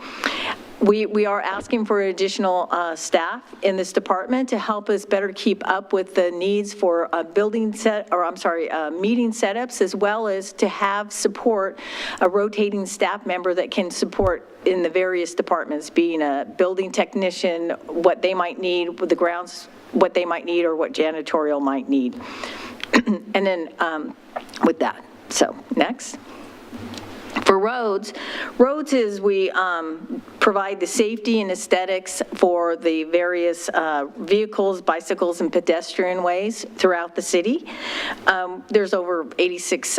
We are asking for additional staff in this department to help us better keep up with the needs for meeting setups, as well as to have support, a rotating staff member that can support in the various departments, being a building technician, what they might need with the grounds, what they might need, or what janitorial might need. And then with that, so next. For roads is we provide the safety and aesthetics for the various vehicles, bicycles, and pedestrian ways throughout the city. There's over 86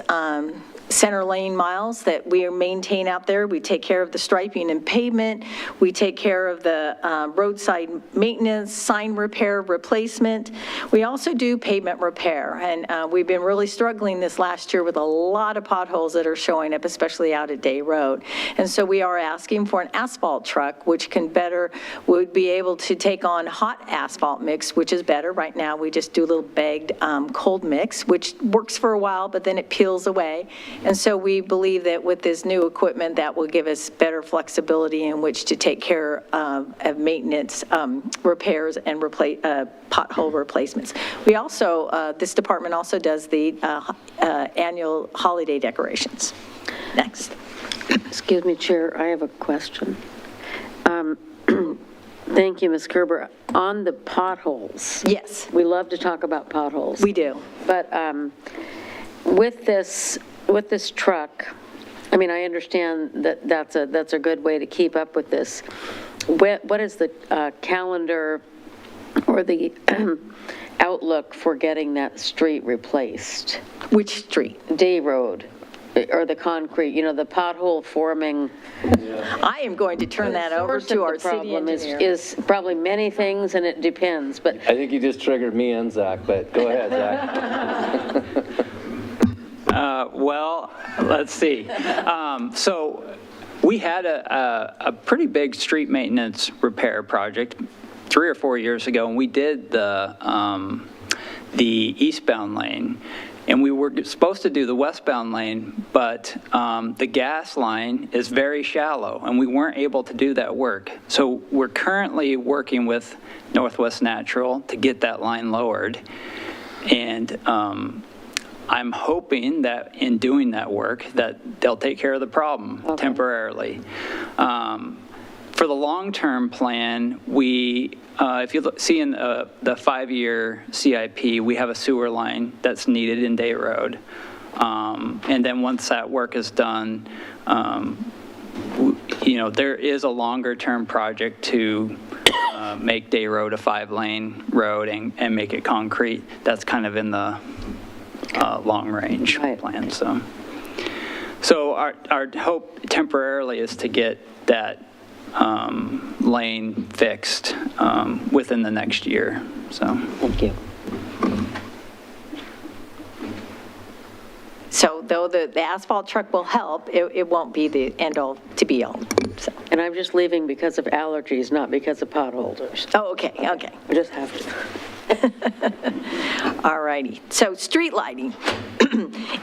center lane miles that we maintain out there. We take care of the striping and pavement. We take care of the roadside maintenance, sign repair, replacement. We also do pavement repair, and we've been really struggling this last year with a lot of potholes that are showing up, especially out at Day Road. And so we are asking for an asphalt truck, which would be able to take on hot asphalt mix, which is better. Right now, we just do a little bagged cold mix, which works for a while, but then it peels away. And so we believe that with this new equipment, that will give us better flexibility in which to take care of maintenance, repairs, and pothole replacements. We also, this department also does the annual holiday decorations. Next. Excuse me, Chair, I have a question. Thank you, Ms. Kerber. On the potholes. Yes. We love to talk about potholes. We do. But with this truck, I mean, I understand that that's a good way to keep up with this. What is the calendar or the outlook for getting that street replaced? Which street? Day Road, or the concrete, the pothole forming. I am going to turn that over to our city engineer. Is probably many things, and it depends, but. I think you just triggered me and Zach, but go ahead, Zach. Well, let's see. So we had a pretty big street maintenance repair project 3 or 4 years ago, and we did the eastbound lane. And we were supposed to do the westbound lane, but the gas line is very shallow, and we weren't able to do that work. So we're currently working with Northwest Natural to get that line lowered. And I'm hoping that in doing that work, that they'll take care of the problem temporarily. For the long-term plan, if you see in the 5-year CIP, we have a sewer line that's needed in Day Road. And then once that work is done, there is a longer-term project to make Day Road a 5-lane road and make it concrete. That's kind of in the long-range plan. So our hope temporarily is to get that lane fixed within the next year. So thank you. So though the asphalt truck will help, it won't be the end-all to be-all. So. And I'm just leaving because of allergies, not because of potholders. Oh, okay. I just have to. All righty. So street lighting.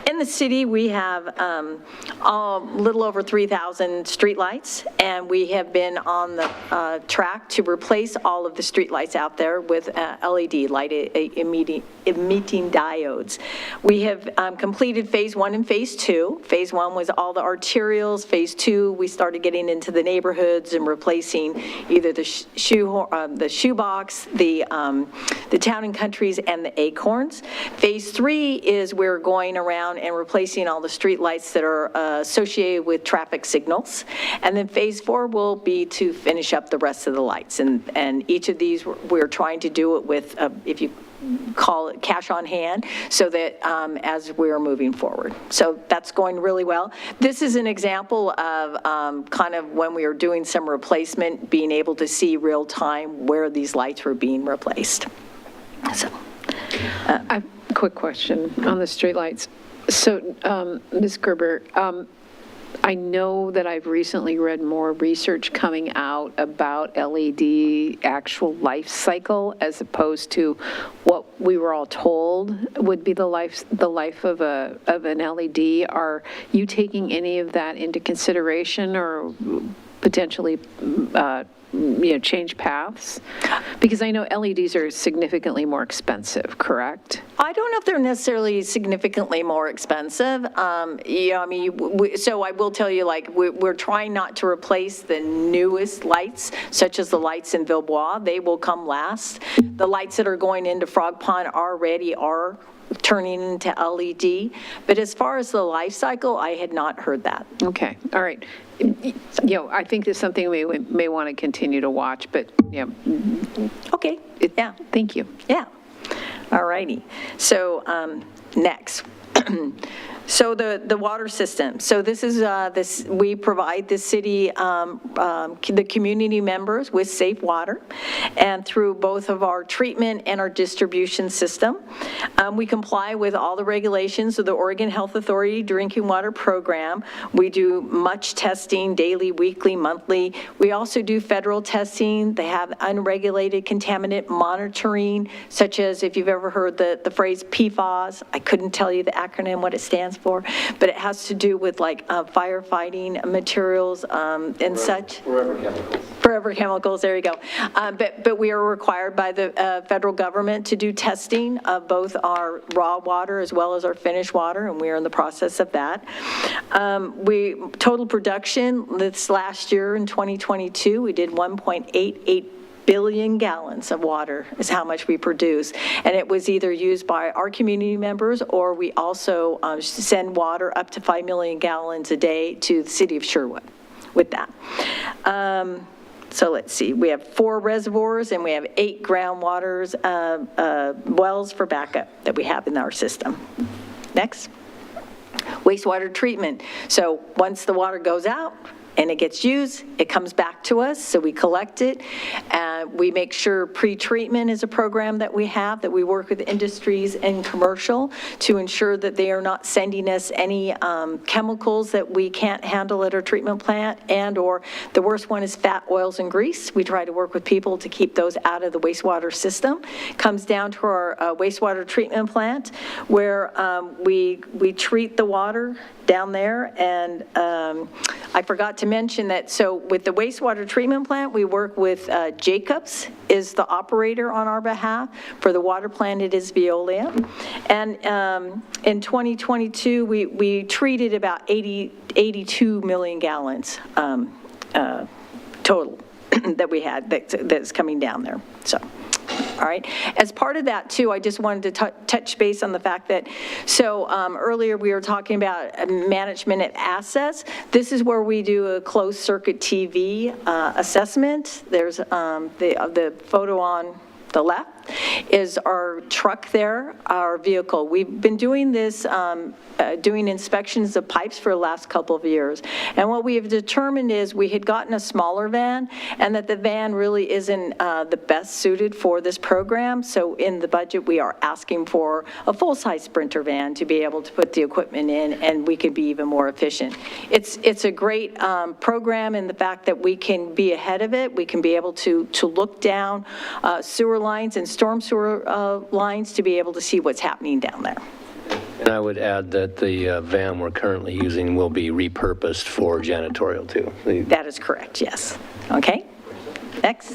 In the city, we have a little over 3,000 streetlights, and we have been on the track to replace all of the streetlights out there with LED light emitting diodes. We have completed phase 1 and phase 2. Phase 1 was all the arterials. Phase 2, we started getting into the neighborhoods and replacing either the shoebox, the town and countries, and the acorns. Phase 3 is we're going around and replacing all the street lights that are associated with traffic signals. And then phase 4 will be to finish up the rest of the lights. And each of these, we're trying to do it with, if you call it cash on hand, so that as we're moving forward. So that's going really well. This is an example of kind of when we are doing some replacement, being able to see real time where these lights were being replaced. So. A quick question on the streetlights. So, Ms. Gerber, I know that I've recently read more research coming out about LED actual life cycle as opposed to what we were all told would be the life of an LED. Are you taking any of that into consideration or potentially change paths? Because I know LEDs are significantly more expensive, correct? I don't know if they're necessarily significantly more expensive. So I will tell you, we're trying not to replace the newest lights, such as the lights in Villebois. They will come last. The lights that are going into Frog Pond already are turning into LED. But as far as the life cycle, I had not heard that. Okay, all right. I think there's something we may want to continue to watch, but Okay, yeah. Thank you. Yeah. All righty. So next, So the water system. So this is, we provide the city, the community members with safe water, and through both of our treatment and our distribution system. We comply with all the regulations of the Oregon Health Authority Drinking Water Program. We do much testing, daily, weekly, monthly. We also do federal testing. They have unregulated contaminant monitoring, such as if you've ever heard the phrase PFAS. I couldn't tell you the acronym, what it stands for, but it has to do with like firefighting materials and such. Forever chemicals. Forever chemicals, there you go. But we are required by the federal government to do testing of both our raw water as well as our finished water, and we are in the process of that. Total production this last year in 2022, we did 1.88 billion gallons of water is how much we produce. And it was either used by our community members, or we also send water up to 5 million gallons a day to the city of Sherwood with that. So let's see, we have 4 reservoirs and we have 8 groundwaters, wells for backup that we have in our system. Next. Wastewater treatment. So once the water goes out, and it gets used, it comes back to us, so we collect it. We make sure pre-treatment is a program that we have, that we work with industries and commercial to ensure that they are not sending us any chemicals that we can't handle at our treatment plant, and or the worst one is fat, oils, and grease. We try to work with people to keep those out of the wastewater system. Comes down to our wastewater treatment plant, where we treat the water down there, and I forgot to mention that, so with the wastewater treatment plant, we work with Jacobs is the operator on our behalf. For the water plant, it is Veolia. And in 2022, we treated about 82 million gallons total that we had that's coming down there, so. All right. As part of that, too, I just wanted to touch base on the fact that, so earlier we were talking about management of assets. This is where we do a closed circuit TV assessment. There's the photo on the left is our truck there, our vehicle. We've been doing this, doing inspections of pipes for the last couple of years. And what we have determined is we had gotten a smaller van, and that the van really isn't the best suited for this program. So in the budget, we are asking for a full-size Sprinter van to be able to put the equipment in, and we could be even more efficient. It's a great program in the fact that we can be ahead of it. We can be able to look down sewer lines and storm sewer lines to be able to see what's happening down there. And I would add that the van we're currently using will be repurposed for janitorial too. That is correct, yes. Okay, next.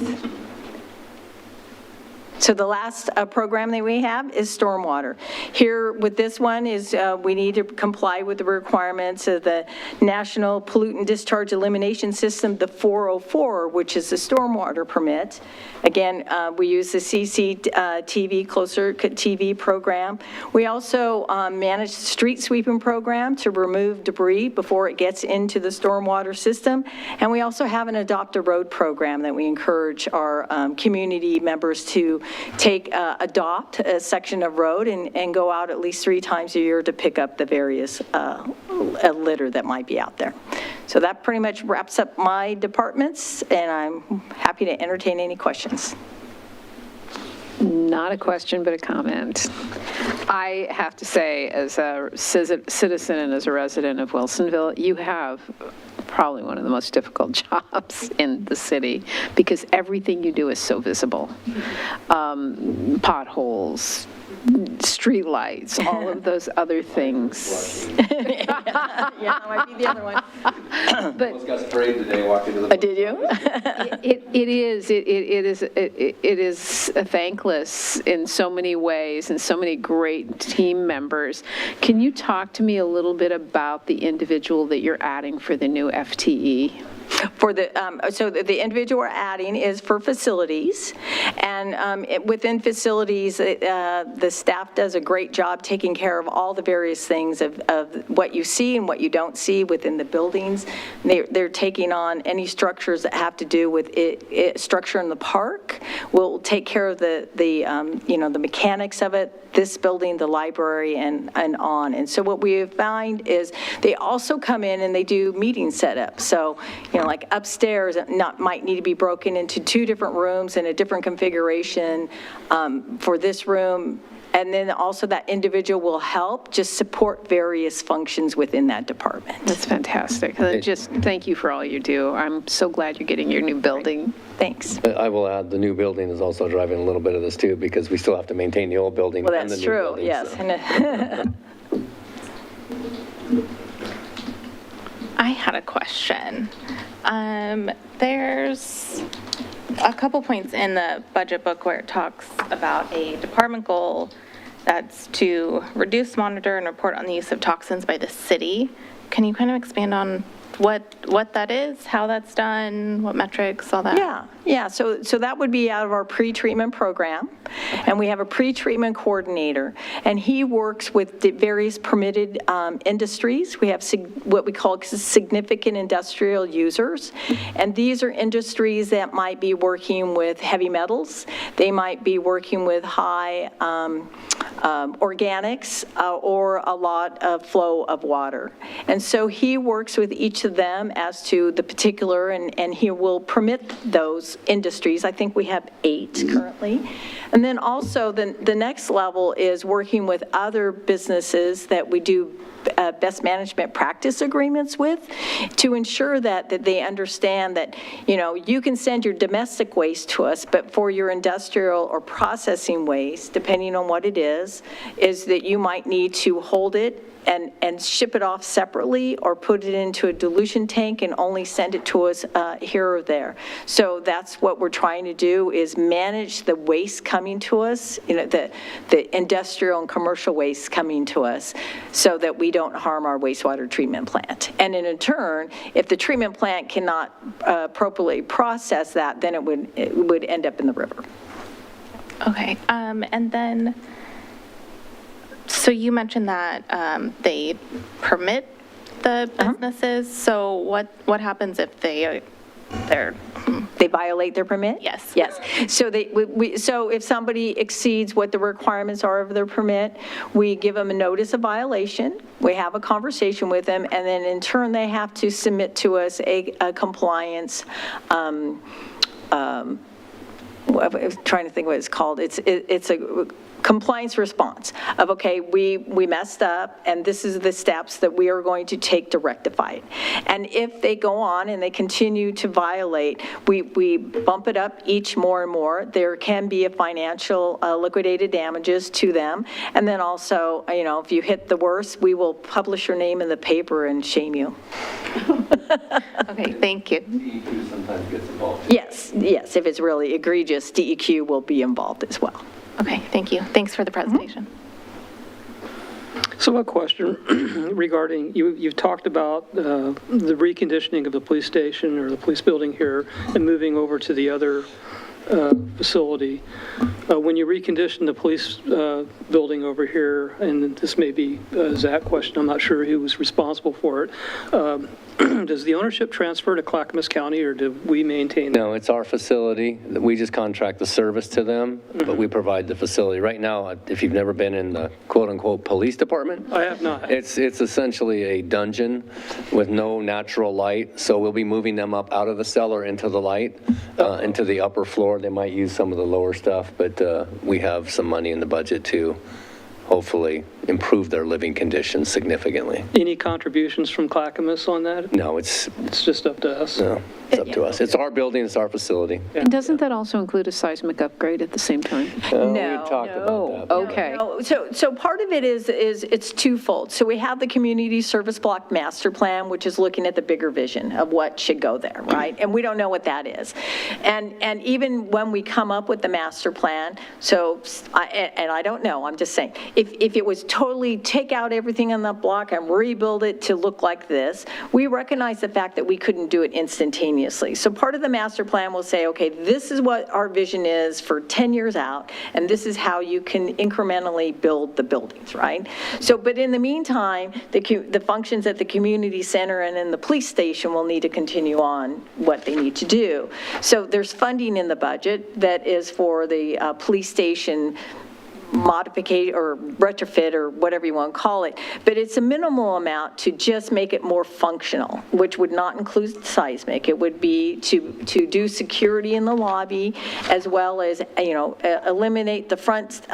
So the last program that we have is stormwater. Here with this one is we need to comply with the requirements of the National Pollutant Discharge Elimination System, the 404, which is the stormwater permit. Again, we use the CCTV, closed circuit TV program. We also manage the street sweeping program to remove debris before it gets into the stormwater system. And we also have an Adopt a Road program that we encourage our community members to adopt a section of road and go out at least 3 times a year to pick up the various litter that might be out there. So that pretty much wraps up my departments, and I'm happy to entertain any questions. Not a question, but a comment. I have to say, as a citizen and as a resident of Wilsonville, you have probably one of the most difficult jobs in the city, because everything you do is so visible. Potholes, street lights, all of those other things. Yeah, that might be the other one. But almost got sprayed today walking to the. Did you? It is thankless in so many ways, and so many great team members. Can you talk to me a little bit about the individual that you're adding for the new FTE? For the, so the individual we're adding is for facilities, and within facilities, the staff does a great job taking care of all the various things of what you see and what you don't see within the buildings. They're taking on any structures that have to do with structure in the park. We'll take care of the mechanics of it, this building, the library, and on. And so what we find is they also come in and they do meeting setup. So, like upstairs might need to be broken into 2 different rooms in a different configuration for this room. And then also that individual will help just support various functions within that department. That's fantastic. Just thank you for all you do. I'm so glad you're getting your new building. Thanks. I will add, the new building is also driving a little bit of this too, because we still have to maintain the old building Well, and the that's new true, building. yes. So. I had a question. There's a couple points in the budget book where it talks about a department goal that's to reduce, monitor, and report on the use of toxins by the city. Can you kind of expand on what that is, how that's done, what metrics, all that? Yeah. So that would be out of our pre-treatment program, and we have a pre-treatment coordinator, and he works with the various permitted industries. We have what we call significant industrial users, and these are industries that might be working with heavy metals. They might be working with high organics or a lot of flow of water. And so he works with each of them as to the particular, and he will permit those industries. I think we have 8 currently. And then also the next level is working with other businesses that we do best management practice agreements with, to ensure that they understand that, you can send your domestic waste to us, but for your industrial or processing waste, depending on what it is that you might need to hold it and ship it off separately, or put it into a dilution tank and only send it to us here or there. So that's what we're trying to do, is manage the waste coming to us, the industrial and commercial waste coming to us, so that we don't harm our wastewater treatment plant. And in turn, if the treatment plant cannot appropriately process that, then it would end up in the river. Okay, and then, so you mentioned that they permit the businesses, so what happens if they violate their permit? Yes. Yes. So so if somebody exceeds what the requirements are of their permit, we give them a notice of violation, we have a conversation with them, and then in turn, they have to submit to us a compliance, I'm trying to think what it's called. It's a compliance response of, okay, we messed up, and this is the steps that we are going to take to rectify it. And if they go on and they continue to violate, we bump it up each more and more. There can be a financial liquidated damages to them. And then also, if you hit the worst, we will publish your name in the paper and shame you. Okay, thank you. DEQ sometimes gets involved. Yes, if it's really egregious, DEQ will be involved as well. Okay, thank you. Thanks for the presentation. So a question regarding, you've talked about the reconditioning of the police station or the police building here and moving over to the other facility. When you recondition the police building over here, and this may be a Zach question, I'm not sure who was responsible for it, does the ownership transfer to Clackamas County, or do we maintain that? No, it's our facility. We just contract the service to them, but we provide the facility. Right now, if you've never been in the quote-unquote police department. I have not. It's essentially a dungeon with no natural light, so we'll be moving them up out of the cellar into the light, into the upper floor. They might use some of the lower stuff, but we have some money in the budget to hopefully improve their living conditions significantly. Any contributions from Clackamas on that? No, it's just up to us. No, it's up to us. It's our building, it's our facility. And doesn't that also include a seismic upgrade at the same time? No. We talked about that. Okay. No, so part of it is it's twofold. So we have the community service block master plan, which is looking at the bigger vision of what should go there, right? And we don't know what that is. And even when we come up with the master plan, I don't know, I'm just saying, if it was totally take out everything on that block and rebuild it to look like this, we recognize the fact that we couldn't do it instantaneously. So part of the master plan will say, okay, this is what our vision is for 10 years out, and this is how you can incrementally build the buildings, right? So, but in the meantime, the functions at the community center and in the police station will need to continue on what they need to do. So there's funding in the budget that is for the police station modification or retrofit or whatever you want to call it, but it's a minimal amount to just make it more functional, which would not include seismic. It would be to do security in the lobby, as well as, eliminate the front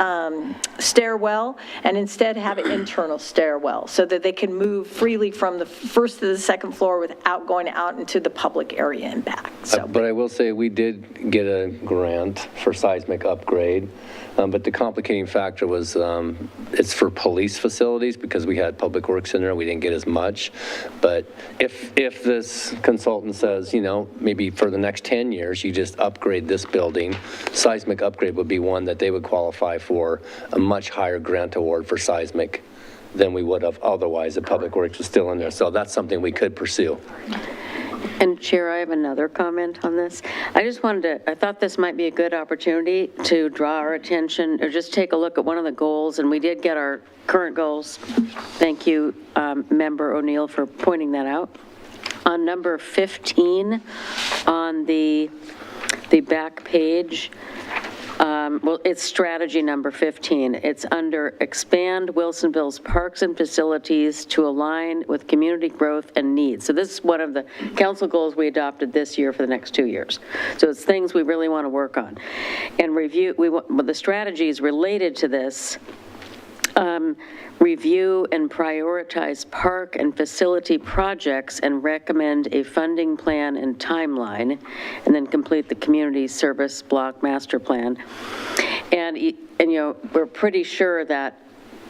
stairwell and instead have an internal stairwell so that they can move freely from the first to the second floor without going out into the public area and back. So, But I will say, we did get a grant for seismic upgrade, but the complicating factor was it's for police facilities, because we had public works in there, we didn't get as much. But if this consultant says, maybe for the next 10 years, you just upgrade this building, seismic upgrade would be one that they would qualify for a much higher grant award for seismic than we would have otherwise if public works was still in there. So that's something we could pursue. And Chair, I have another comment on this. I thought this might be a good opportunity to draw our attention, or just take a look at one of the goals, and we did get our current goals. Thank you, Member O'Neill, for pointing that out. On number 15, on the back page, well, it's strategy number 15. It's under expand Wilsonville's parks and facilities to align with community growth and needs. So this is one of the council goals we adopted this year for the next 2 years. So it's things we really want to work on. And the strategies related to this, review and prioritize park and facility projects and recommend a funding plan and timeline, and then complete the community service block master plan. And we're pretty sure that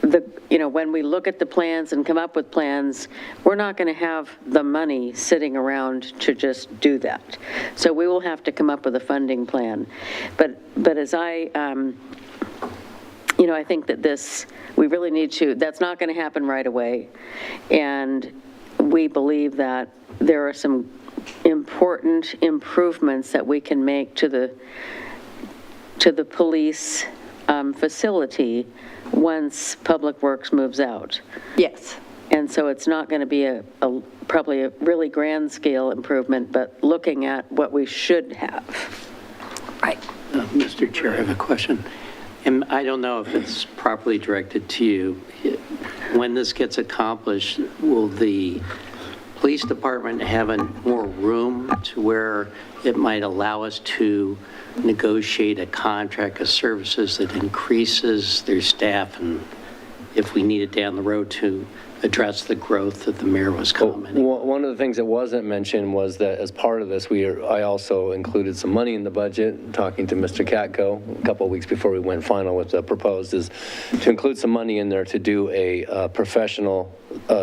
when we look at the plans and come up with plans, we're not going to have the money sitting around to just do that. So we will have to come up with a funding plan. But as I think that we really need to, that's not going to happen right away. And we believe that there are some important improvements that we can make to the police facility once Public Works moves out. yes. And so it's not going to be probably a really grand scale improvement, but looking at what we should have. Right. Mr. Chair, I have a question. And I don't know if it's properly directed to you. When this gets accomplished, will the police department have more room to where it might allow us to negotiate a contract of services that increases their staff, and if we need it down the road to address the growth that the mayor was commenting? One of the things that wasn't mentioned was that as part of this, I also included some money in the budget, talking to Mr. Katko a couple of weeks before we went final with the proposed, is to include some money in there to do a professional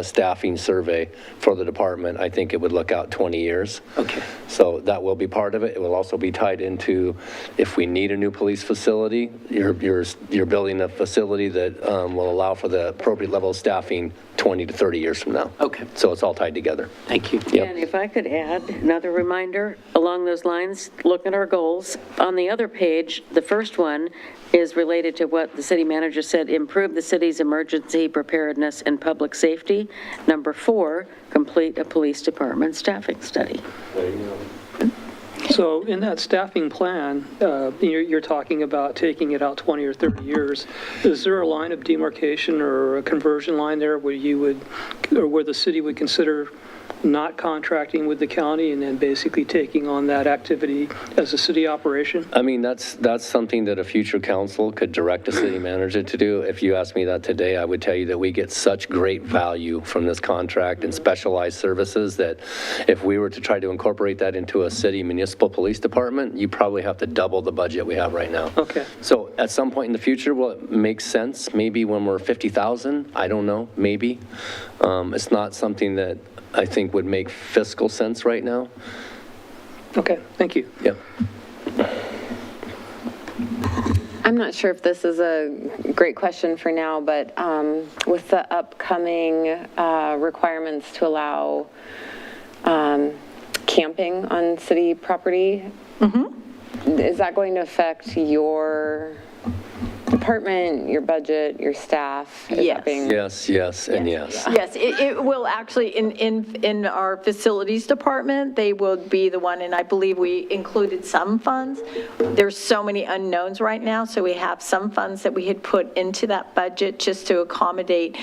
staffing survey for the department. I think it would look out 20 years. Okay. So that will be part of it. It will also be tied into if we need a new police facility, you're building a facility that will allow for the appropriate level of staffing 20 to 30 years from now. Okay. So it's all tied together. Thank you. Yep. And if I could add another reminder along those lines, look at our goals. On the other page, the first one is related to what the city manager said, improve the city's emergency preparedness and public safety. Number 4, complete a police department staffing study. So in that staffing plan, you're talking about taking it out 20 or 30 years. Is there a line of demarcation or a conversion line there where where the city would consider not contracting with the county and then basically taking on that activity as a city operation? I mean, that's something that a future council could direct a city manager to do. If you asked me that today, I would tell you that we get such great value from this contract and specialized services that if we were to try to incorporate that into a city municipal police department, you probably have to double the budget we have right now. Okay. So at some point in the future, will it make sense? Maybe when we're 50,000, I don't know, maybe. It's not something that I think would make fiscal sense right now. Okay, thank you. Yep. I'm not sure if this is a great question for now, but with the upcoming requirements to allow camping on city property, is that going to affect your department, your budget, your staff? Is that Yes. being- Yes, and yes. Yes, it will actually, in our facilities department, they will be the one, and I believe we included some funds. There's so many unknowns right now, so we have some funds that we had put into that budget just to accommodate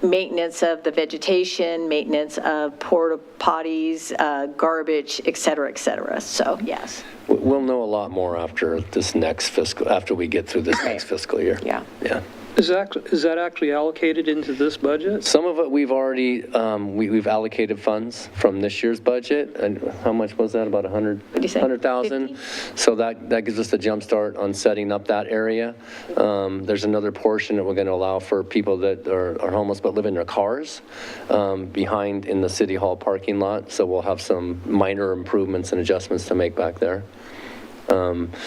maintenance of the vegetation, maintenance of porta potties, garbage, et cetera, so yes. We'll know a lot more after this next fiscal, after we get through this next fiscal year. Yeah. Yeah. Is that actually allocated into this budget? Some of it we've already, we've allocated funds from this year's budget. And how much was that? About 100? What'd you say? 100,000. So that gives us a jump start on setting up that area. There's another portion that we're going to allow for people that are homeless but live in their cars behind in the City Hall parking lot. So we'll have some minor improvements and adjustments to make back there.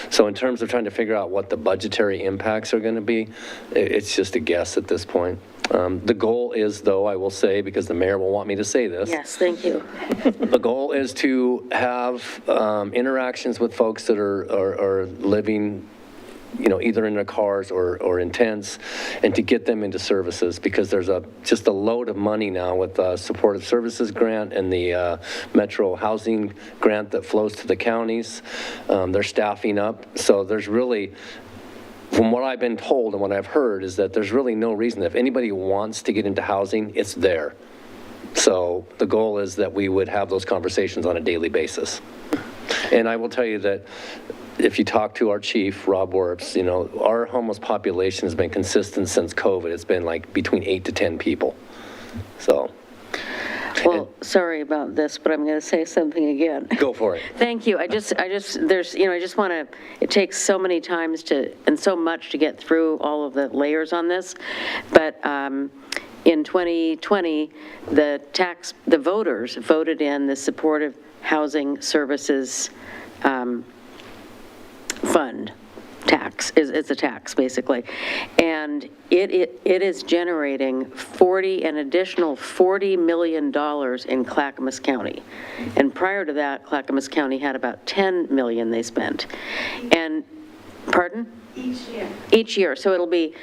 So in terms of trying to figure out what the budgetary impacts are going to be, it's just a guess at this point. The goal is, though, I will say, because the mayor will want me to say this. Yes, thank you. The goal is to have interactions with folks that are living, either in their cars or in tents, and to get them into services, because there's just a load of money now with the supportive services grant and the metro housing grant that flows to the counties. They're staffing up, so there's really, from what I've been told and what I've heard, is that there's really no reason. If anybody wants to get into housing, it's there. So the goal is that we would have those conversations on a daily basis. And I will tell you that if you talk to our chief, Rob Werps, our homeless population has been consistent since COVID. It's been like between 8 to 10 people. So. Well, sorry about this, but I'm going to say something again. Go for it. Thank you. I just want to, it takes so many times and so much to get through all of the layers on this. But in 2020, the voters voted in the Supportive Housing Services Fund tax. It's a tax, basically. And it is generating an additional $40 million in Clackamas County. And prior to that, Clackamas County had about $10 million they spent. And, pardon? Each year. Each year. So it'll be,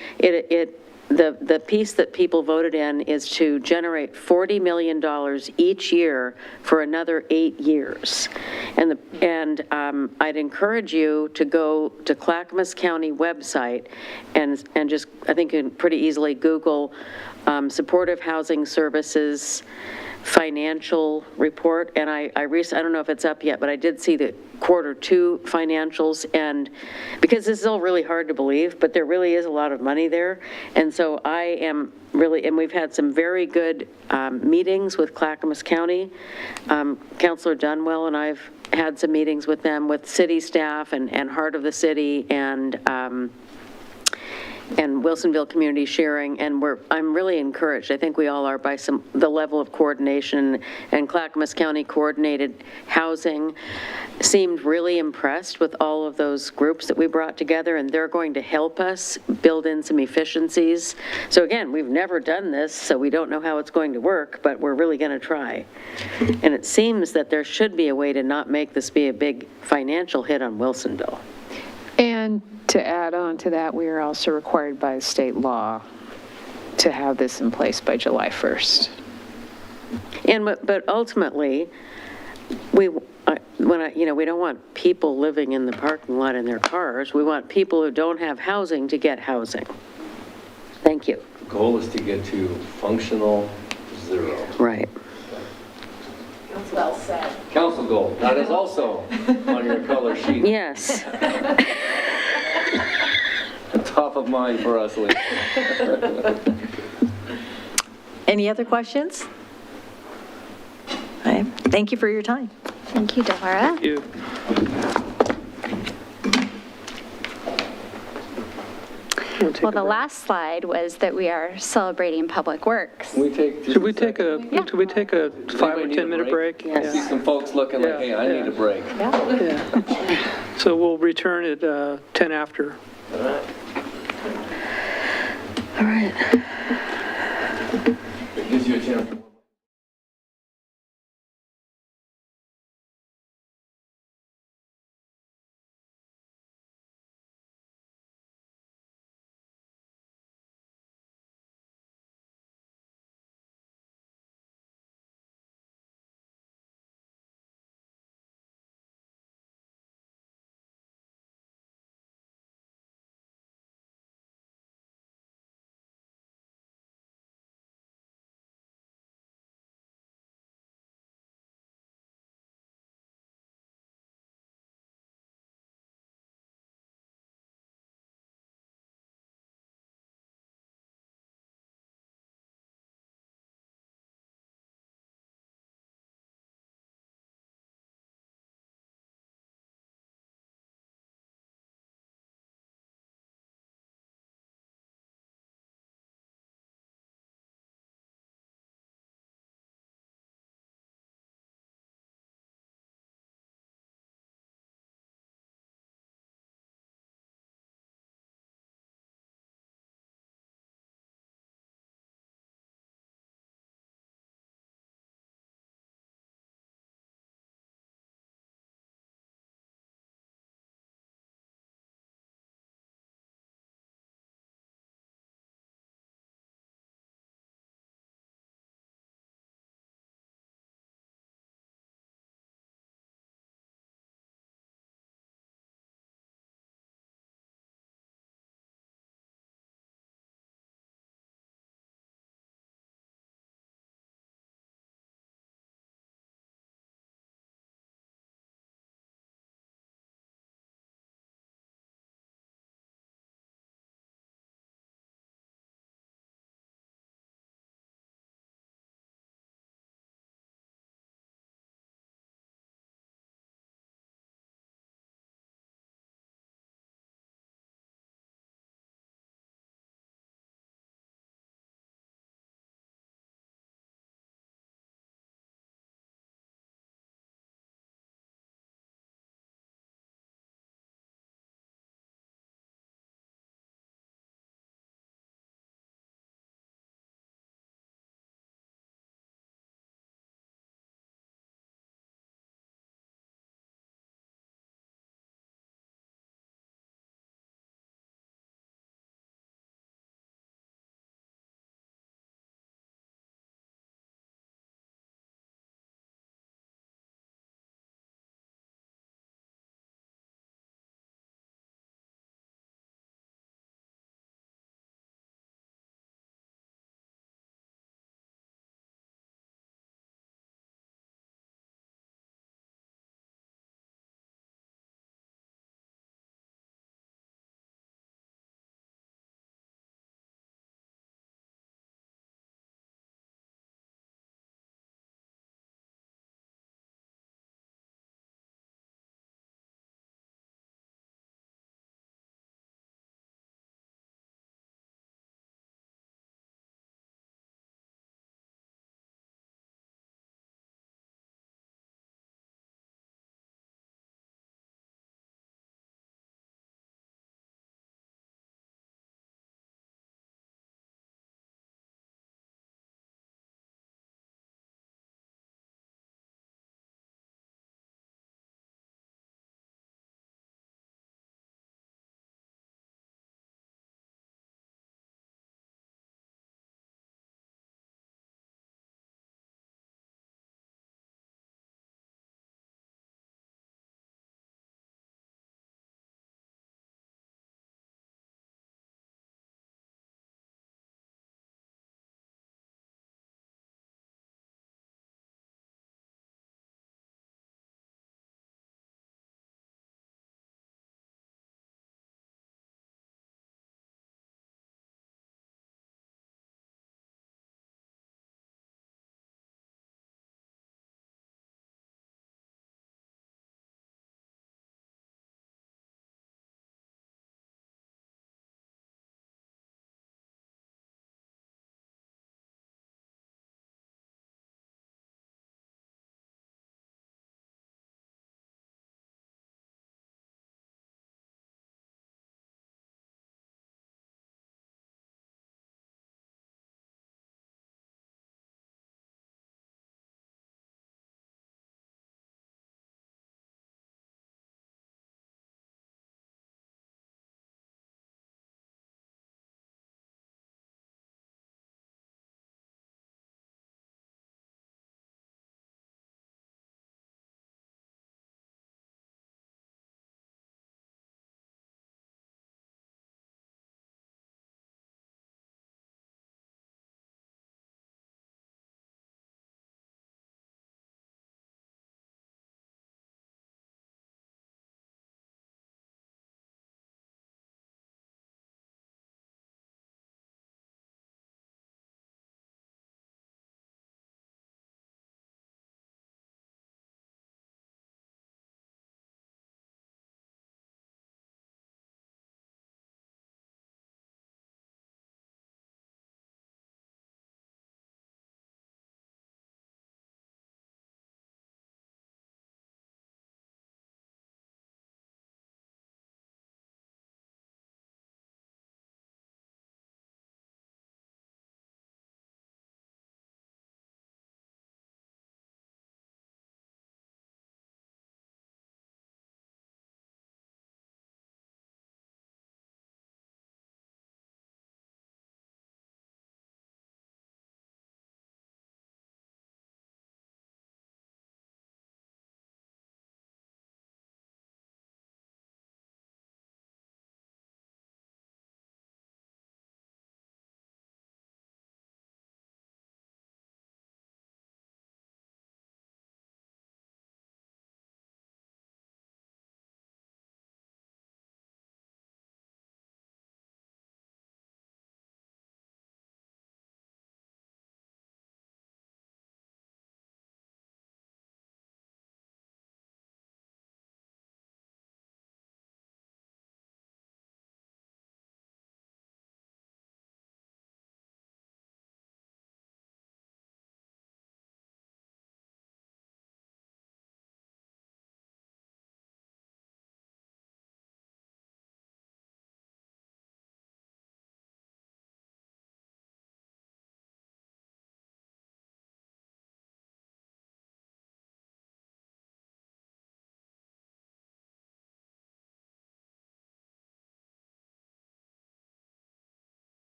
the piece that people voted in is to generate $40 million each year for another 8 years. And I'd encourage you to go to Clackamas County website and just, I think you can pretty easily Google Supportive Housing Services financial report. And I don't know if it's up yet, but I did see the Q2 financials, and because this is all really hard to believe, but there really is a lot of money there. And so I am really, and we've had some very good meetings with Clackamas County. Councilor Dunwell and I've had some meetings with them, with city staff and Heart of the City and Wilsonville Community Sharing, and I'm really encouraged. I think we all are by the level of coordination, and Clackamas County Coordinated Housing seemed really impressed with all of those groups that we brought together, and they're going to help us build in some efficiencies. So again, we've never done this, so we don't know how it's going to work, but we're really going to try. And it seems that there should be a way to not make this be a big financial hit on Wilsonville. And to add on to that, we are also required by state law to have this in place by July 1st. But ultimately, we don't want people living in the parking lot in their cars. We want people who don't have housing to get housing. Thank you. The goal is to get to functional zero. Right. Well said. Council goal. That is also on your color sheet. Yes. Top of mind for us, Lee. Any other questions? All right. Thank you for your time. Thank you, Delora. Thank you. Well, the last slide was that we are celebrating Public Works. Should we take a 5 or 10 minute break? I see some folks looking like, hey, I need a break. So we'll return at 10 after. All right. It gives you a chance.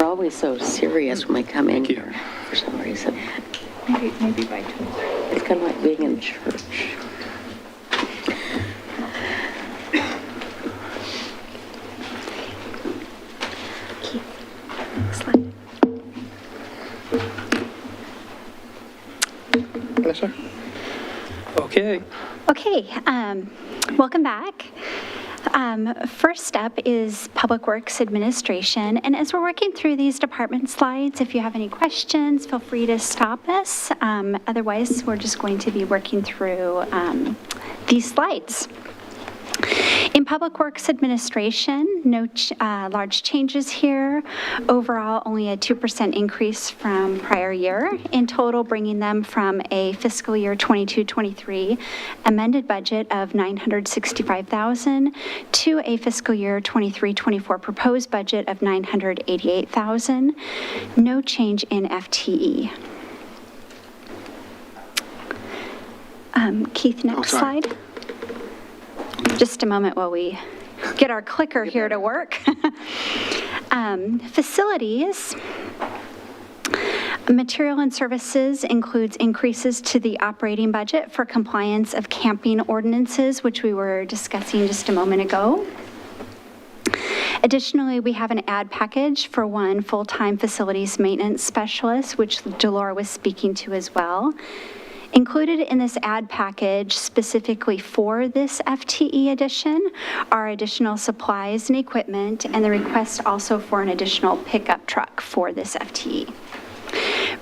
always so serious when we come in here for some reason. Maybe by 2:30. It's kind of like being in church. Slide. Yes, sir. Okay. Okay, welcome back. First up is Public Works Administration, and as we're working through these department slides, if you have any questions, feel free to stop us. Otherwise, we're just going to be working through these slides. In Public Works Administration, no large changes here. Overall, only a 2% increase from prior year. In total, bringing them from a fiscal year 22-23 amended budget of $965,000 to a fiscal year 23-24 proposed budget of $988,000. No change in FTE. Keith, next slide. Just a moment while we get our clicker here to work. Facilities. Material and services includes increases to the operating budget for compliance of camping ordinances, which we were discussing just a moment ago. Additionally, we have an ad package for one full-time facilities maintenance specialist, which Delora was speaking to as well. Included in this ad package specifically for this FTE addition are additional supplies and equipment, and the request also for an additional pickup truck for this FTE.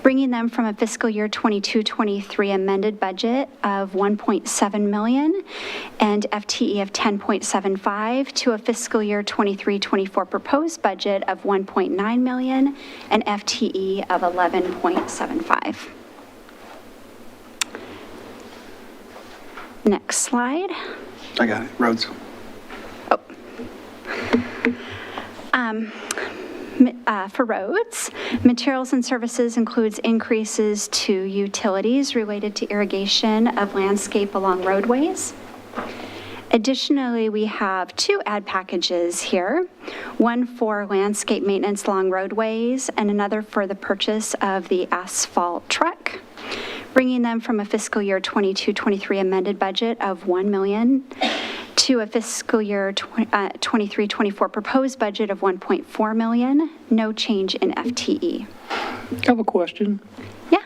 Bringing them from a fiscal year 22-23 amended budget of $1.7 million and FTE of 10.75 to a fiscal year 23-24 proposed budget of $1.9 million and FTE of 11.75. Next slide. I got it, roads. For roads, materials and services includes increases to utilities related to irrigation of landscape along roadways. Additionally, we have two ad packages here, one for landscape maintenance along roadways and another for the purchase of the asphalt truck, bringing them from a fiscal year 22-23 amended budget of $1 million to a fiscal year 23-24 proposed budget of $1.4 million, no change in FTE. I have a question. Yeah.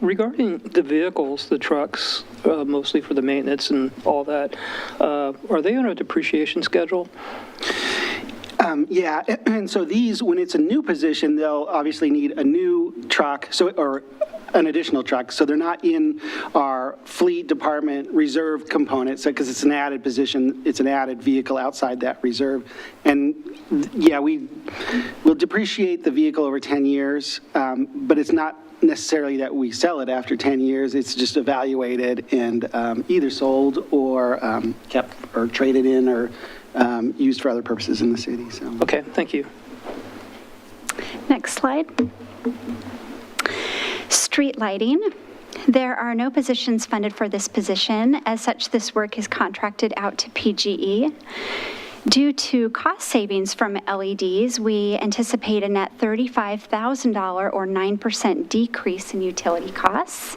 Regarding the vehicles, the trucks, mostly for the maintenance and all that, are they on a depreciation schedule? Yeah, and so these, when it's a new position, they'll obviously need a new truck, or an additional truck, so they're not in our fleet department reserve component, because it's an added position, it's an added vehicle outside that reserve. And yeah, we will depreciate the vehicle over 10 years, but it's not necessarily that we sell it after 10 years, it's just evaluated and either sold or kept or traded in or used for other purposes in the city. So. Okay, thank you. Next slide. Street lighting. There are no positions funded for this position. As such, this work is contracted out to PGE. Due to cost savings from LEDs, we anticipate a net $35,000 or 9% decrease in utility costs,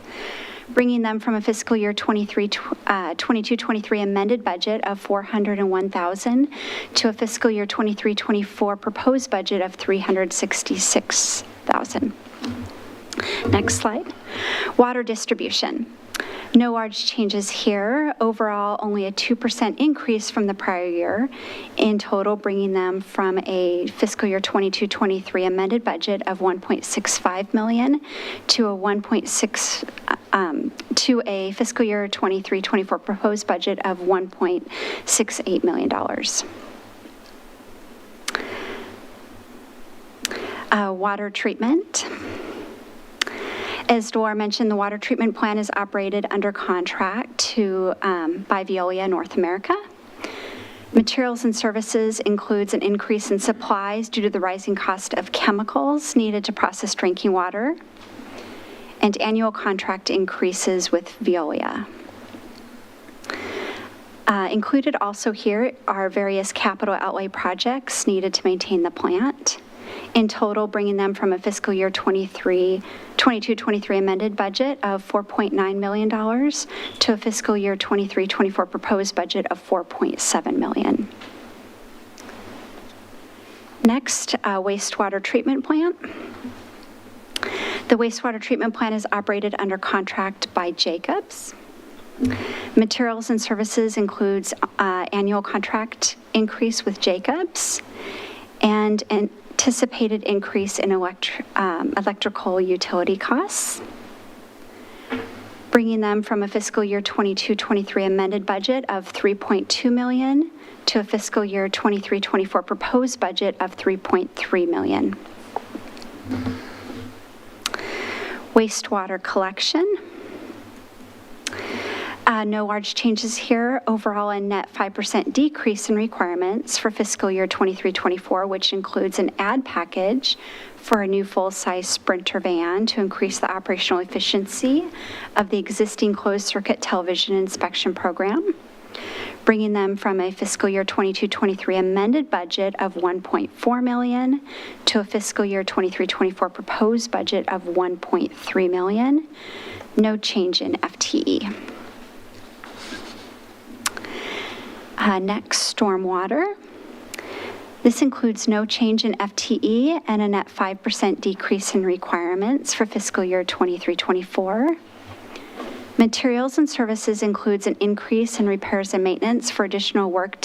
bringing them from a fiscal year 22-23 amended budget of $401,000 to a fiscal year 23-24 proposed budget of $366,000. Next slide. Water distribution. No large changes here. Overall, only a 2% increase from the prior year. In total, bringing them from a fiscal year 22-23 amended budget of $1.65 million to a fiscal year 23-24 proposed budget of $1.68 million. Water treatment. As Delora mentioned, the water treatment plant is operated under contract by Veolia North America. Materials and services includes an increase in supplies due to the rising cost of chemicals needed to process drinking water, and annual contract increases with Veolia. Included also here are various capital outlay projects needed to maintain the plant, in total bringing them from a fiscal year 22-23 amended budget of $4.9 million to a fiscal year 23-24 proposed budget of $4.7 million. Next, wastewater treatment plant. The wastewater treatment plant is operated under contract by Jacobs. Materials and services includes annual contract increase with Jacobs and anticipated increase in electrical utility costs, bringing them from a fiscal year 22-23 amended budget of $3.2 million to a fiscal year 23-24 proposed budget of $3.3 million. Wastewater collection. No large changes here. Overall, a net 5% decrease in requirements for fiscal year 23-24, which includes an ad package for a new full-size Sprinter van to increase the operational efficiency of the existing closed-circuit television inspection program, bringing them from a fiscal year 22-23 amended budget of $1.4 million to a fiscal year 23-24 proposed budget of $1.3 million. No change in FTE. Next, stormwater. This includes no change in FTE and a net 5% decrease in requirements for fiscal year 23-24. Materials and services includes an increase in repairs and maintenance for additional work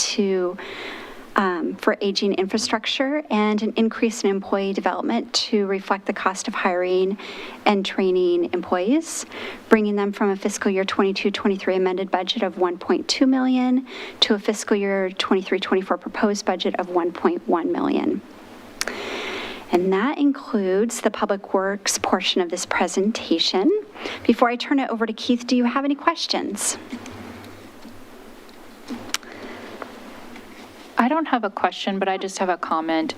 for aging infrastructure and an increase in employee development to reflect the cost of hiring and training employees, bringing them from a fiscal year 22-23 amended budget of $1.2 million to a fiscal year 23-24 proposed budget of $1.1 million. And that includes the Public Works portion of this presentation. Before I turn it over to Keith, do you have any questions? I don't have a question, but I just have a comment.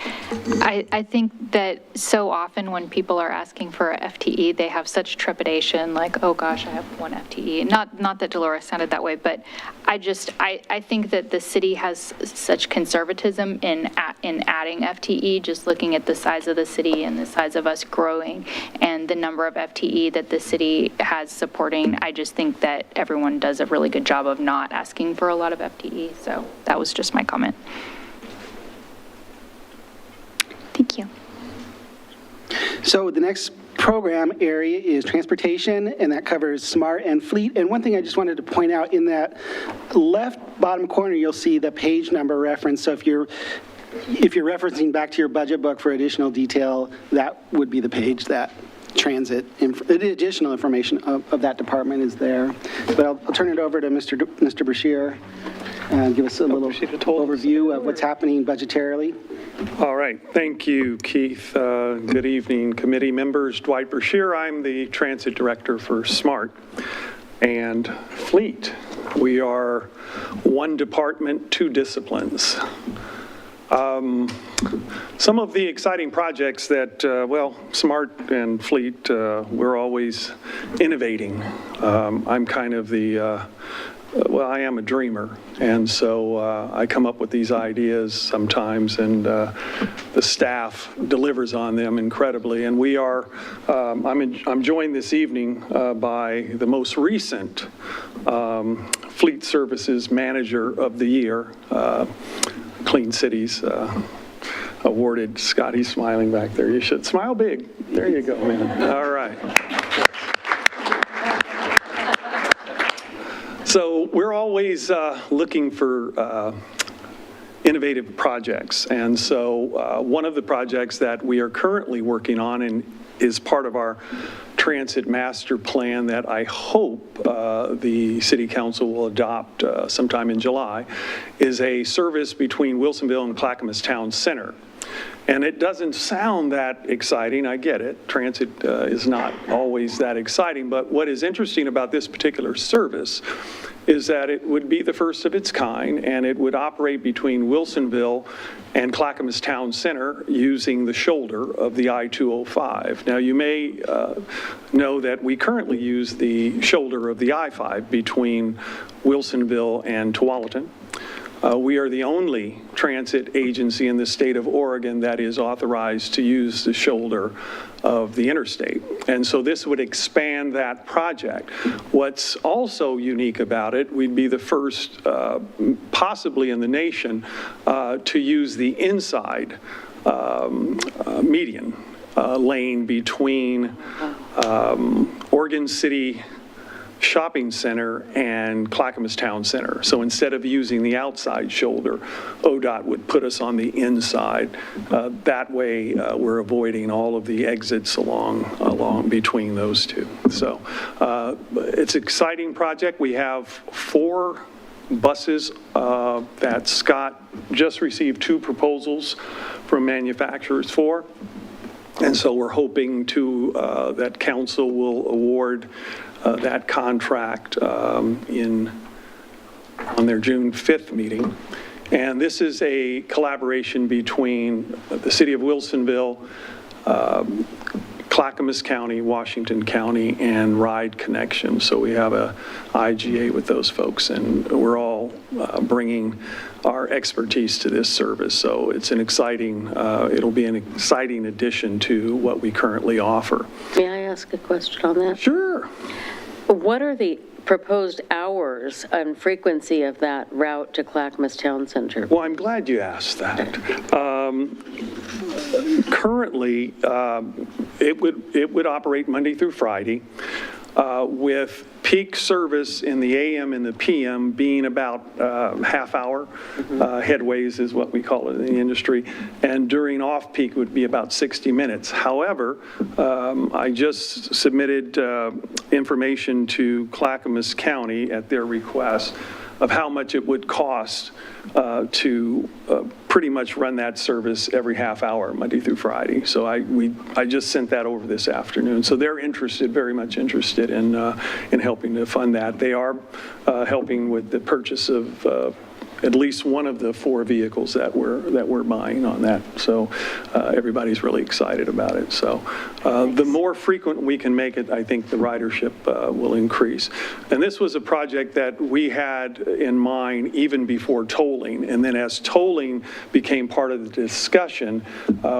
I think that so often when people are asking for a FTE, they have such trepidation, like, oh gosh, I have one FTE. Not that Dolores sounded that way, but I think that the city has such conservatism in adding FTE, just looking at the size of the city and the size of us growing and the number of FTE that the city has supporting. I just think that everyone does a really good job of not asking for a lot of FTE. So that was just my comment. Thank you. So the next program area is transportation, and that covers SMART and fleet. And one thing I just wanted to point out, in that left bottom corner, you'll see the page number reference. So if you're referencing back to your budget book for additional detail, that would be the page that the additional information of that department is there. But I'll turn it over to Mr. Brashear. Give us a little overview of what's happening budgetarily. All right. Thank you, Keith. Good evening, committee members. Dwight Brashear. I'm the transit director for SMART and Fleet. We are one department, two disciplines. Some of the exciting projects that, SMART and Fleet, we're always innovating. I'm kind of I am a dreamer, and so I come up with these ideas sometimes, and the staff delivers on them incredibly. And we are, I'm joined this evening by the most recent Fleet Services Manager of the Year, Clean Cities awarded. Scotty's smiling back there. You should smile big. There you go, man. All right. So we're always looking for innovative projects. And so one of the projects that we are currently working on and is part of our transit master plan that I hope the city council will adopt sometime in July is a service between Wilsonville and Clackamas Town Center. And it doesn't sound that exciting, I get it. Transit is not always that exciting, but what is interesting about this particular service is that it would be the first of its kind, and it would operate between Wilsonville and Clackamas Town Center using the shoulder of the I-205. Now, you may know that we currently use the shoulder of the I-5 between Wilsonville and Tualatin. We are the only transit agency in the state of Oregon that is authorized to use the shoulder of the interstate. And so this would expand that project. What's also unique about it, we'd be the first, possibly in the nation, to use the inside median lane between Oregon City Shopping Center and Clackamas Town Center. So instead of using the outside shoulder, ODOT would put us on the inside. That way, we're avoiding all of the exits along between those two. So it's an exciting project. We have 4 buses that Scott just received 2 proposals from manufacturers for. And so we're hoping that council will award that contract on their June 5th meeting. And this is a collaboration between the city of Wilsonville, Clackamas County, Washington County, and Ride Connection. So we have a IGA with those folks, and we're all bringing our expertise to this service. So it's an exciting, it'll be an exciting addition to what we currently offer. May I ask a question on that? Sure. What are the proposed hours and frequency of that route to Clackamas Town Center? Well, I'm glad you asked that. Currently, it would operate Monday through Friday, with peak service in the AM and the PM being about half hour. Headways is what we call it in the industry. And during off-peak would be about 60 minutes. However, I just submitted information to Clackamas County at their request of how much it would cost to pretty much run that service every half hour, Monday through Friday. So I just sent that over this afternoon. So they're interested, very much interested in helping to fund that. They are helping with the purchase of at least one of the 4 vehicles that we're buying on that. So everybody's really excited about it. So the more frequent we can make it, I think the ridership will increase. And this was a project that we had in mind even before tolling. And then as tolling became part of the discussion,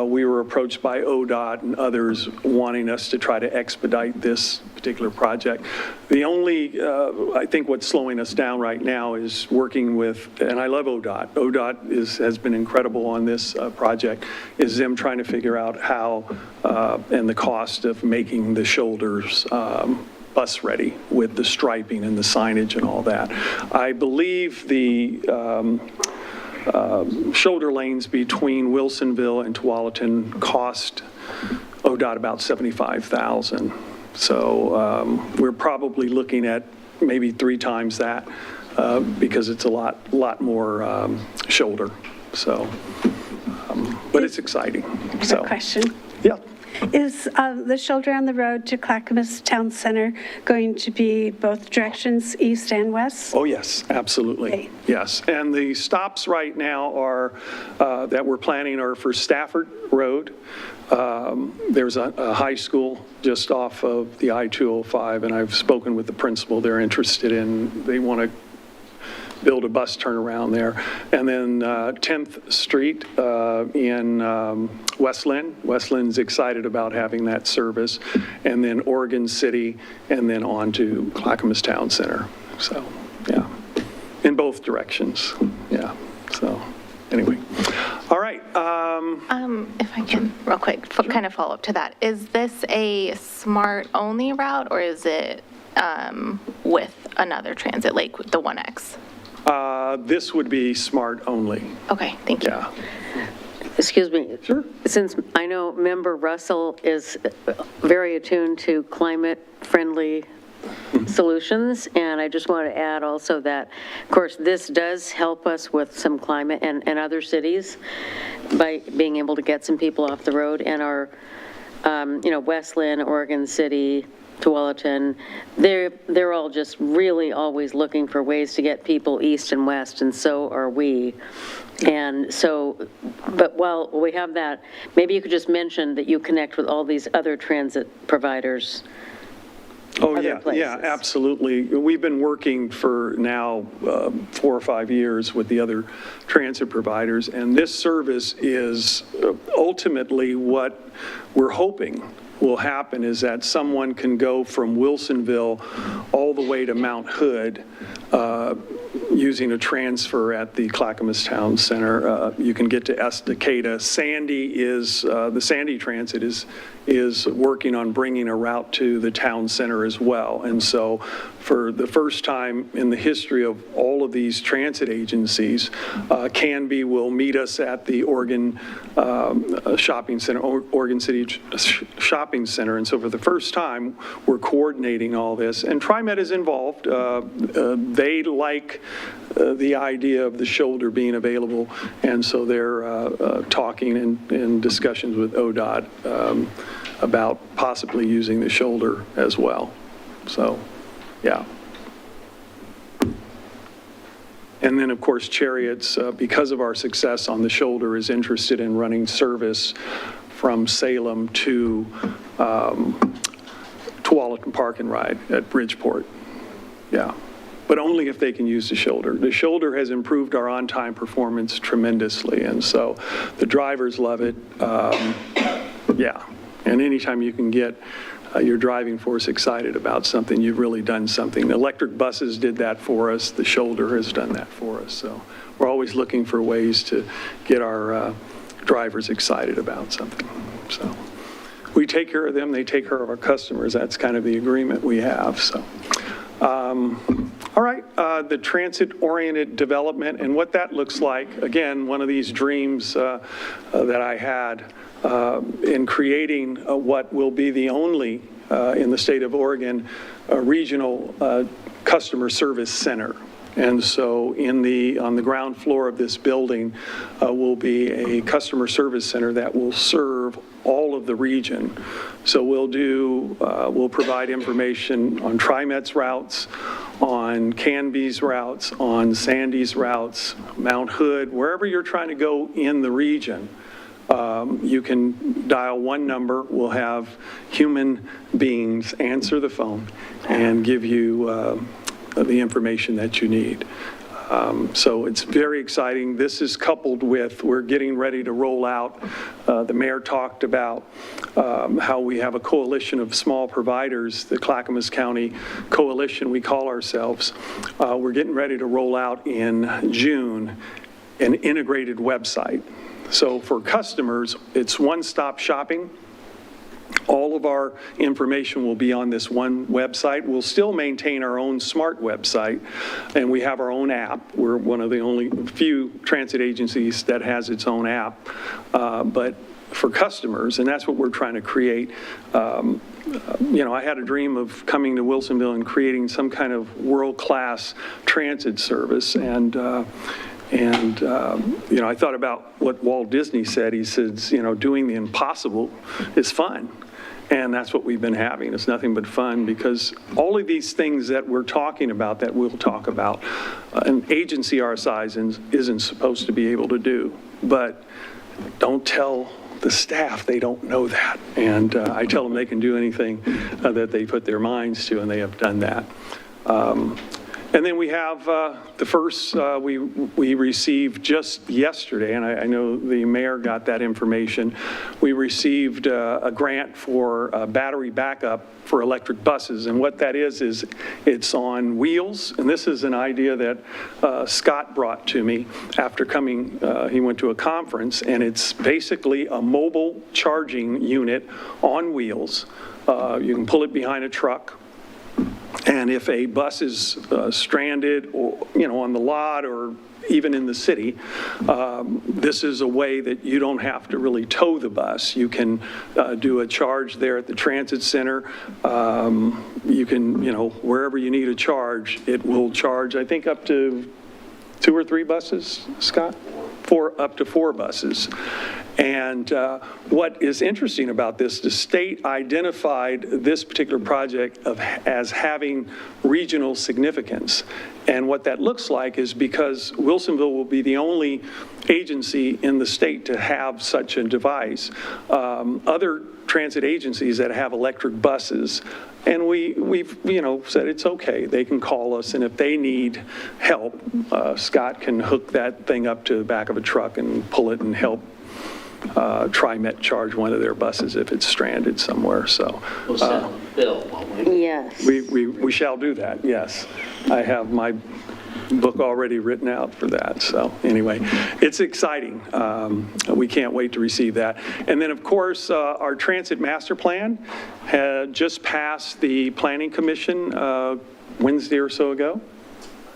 we were approached by ODOT and others wanting us to try to expedite this particular project. The only, I think what's slowing us down right now is working with, and I love ODOT. ODOT has been incredible on this project, is them trying to figure out how, and the cost of making the shoulders bus ready with the striping and the signage and all that. I believe the shoulder lanes between Wilsonville and Tualatin cost ODOT about $75,000. So we're probably looking at maybe 3 times that because it's a lot more shoulder. So, but it's exciting. So. Question. Yeah. Is the shoulder on the road to Clackamas Town Center going to be both directions, east and west? Oh, yes, absolutely. Okay. Yes. And the stops right now are, that we're planning are for Stafford Road. There's a high school just off of the I-205, and I've spoken with the principal. They're interested they want to build a bus turnaround there. And then 10th Street in West Lynn. West Lynn's excited about having that service. And then Oregon City, and then on to Clackamas Town Center. So, yeah, in both directions. Yeah, so anyway. All right. If I can, real quick, kind of follow up to that. Is this a SMART-only route, or is it with another transit, like the 1X? This would be SMART only. Okay, thank you. Yeah. Excuse me. Sure. Since I know Member Russell is very attuned to climate-friendly solutions, and I just want to add also that, of course, this does help us with some climate and other cities by being able to get some people off the road, and our, West Lynn, Oregon City, Tualatin, they're all just really always looking for ways to get people east and west, and so are we. And so, but while we have that, maybe you could just mention that you connect with all these other transit providers Oh, other yeah, places. yeah, absolutely. We've been working for now 4 or 5 years with the other transit providers, and this service is ultimately what we're hoping will happen, is that someone can go from Wilsonville all the way to Mount Hood using a transfer at the Clackamas Town Center. You can get to Estacada. The Sandy Transit is working on bringing a route to the town center as well. And so for the first time in the history of all of these transit agencies, Canby will meet us at the Oregon Shopping Center, Oregon City Shopping Center. And so for the first time, we're coordinating all this. And TriMet is involved. They like the idea of the shoulder being available, and so they're talking in discussions with ODOT about possibly using the shoulder as well. So, yeah. And then, of course, Chariots, because of our success on the shoulder, is interested in running service from Salem to Tualatin Park and Ride at Bridgeport. Yeah. But only if they can use the shoulder. The shoulder has improved our on-time performance tremendously, and so the drivers love it. Yeah, and anytime you can get your driving force excited about something, you've really done something. The electric buses did that for us. The shoulder has done that for us. So we're always looking for ways to get our drivers excited about something. So we take care of them, they take care of our customers. That's kind of the agreement we have, so. All right, the transit-oriented development and what that looks like. Again, one of these dreams that I had in creating what will be the only, in the state of Oregon, regional customer service center. And so on the ground floor of this building will be a customer service center that will serve all of the region. So we'll provide information on TriMet's routes, on Canby's routes, on Sandy's routes, Mount Hood, wherever you're trying to go in the region. You can dial one number. We'll have human beings answer the phone and give you the information that you need. So it's very exciting. This is coupled with, we're getting ready to roll out, the mayor talked about how we have a coalition of small providers, the Clackamas County Coalition, we call ourselves. We're getting ready to roll out in June an integrated website. So for customers, it's one-stop shopping. All of our information will be on this one website. We'll still maintain our own smart website, and we have our own app. We're one of the only few transit agencies that has its own app. But for customers, and that's what we're trying to create. I had a dream of coming to Wilsonville and creating some kind of world-class transit service, and I thought about what Walt Disney said. He says, doing the impossible is fun. And that's what we've been having. It's nothing but fun, because all of these things that we're talking about, that we'll talk about, an agency our size isn't supposed to be able to do. But don't tell the staff they don't know that. And I tell them they can do anything that they put their minds to, and they have done that. And then we have the first, we received just yesterday, and I know the mayor got that information, we received a grant for battery backup for electric buses. And what that is it's on wheels. And this is an idea that Scott brought to me after coming, he went to a conference, and it's basically a mobile charging unit on wheels. You can pull it behind a truck. And if a bus is stranded or, on the lot or even in the city, this is a way that you don't have to really tow the bus. You can do a charge there at the transit center. You can, wherever you need a charge, it will charge, I think, up to 2 or 3 buses, Scott? Up to 4 buses. And what is interesting about this, the state identified this particular project as having regional significance. And what that looks like is because Wilsonville will be the only agency in the state to have such a device. Other transit agencies that have electric buses, and we've said it's okay, they can call us, and if they need help, Scott can hook that thing up to the back of a truck and pull it and help TriMet charge one of their buses if it's stranded somewhere. So We'll send them a bill, won't we? Yes. we shall do that, yes. I have my book already written out for that. So anyway, it's exciting. We can't wait to receive that. And then, of course, our transit master plan had just passed the Planning Commission Wednesday or so ago.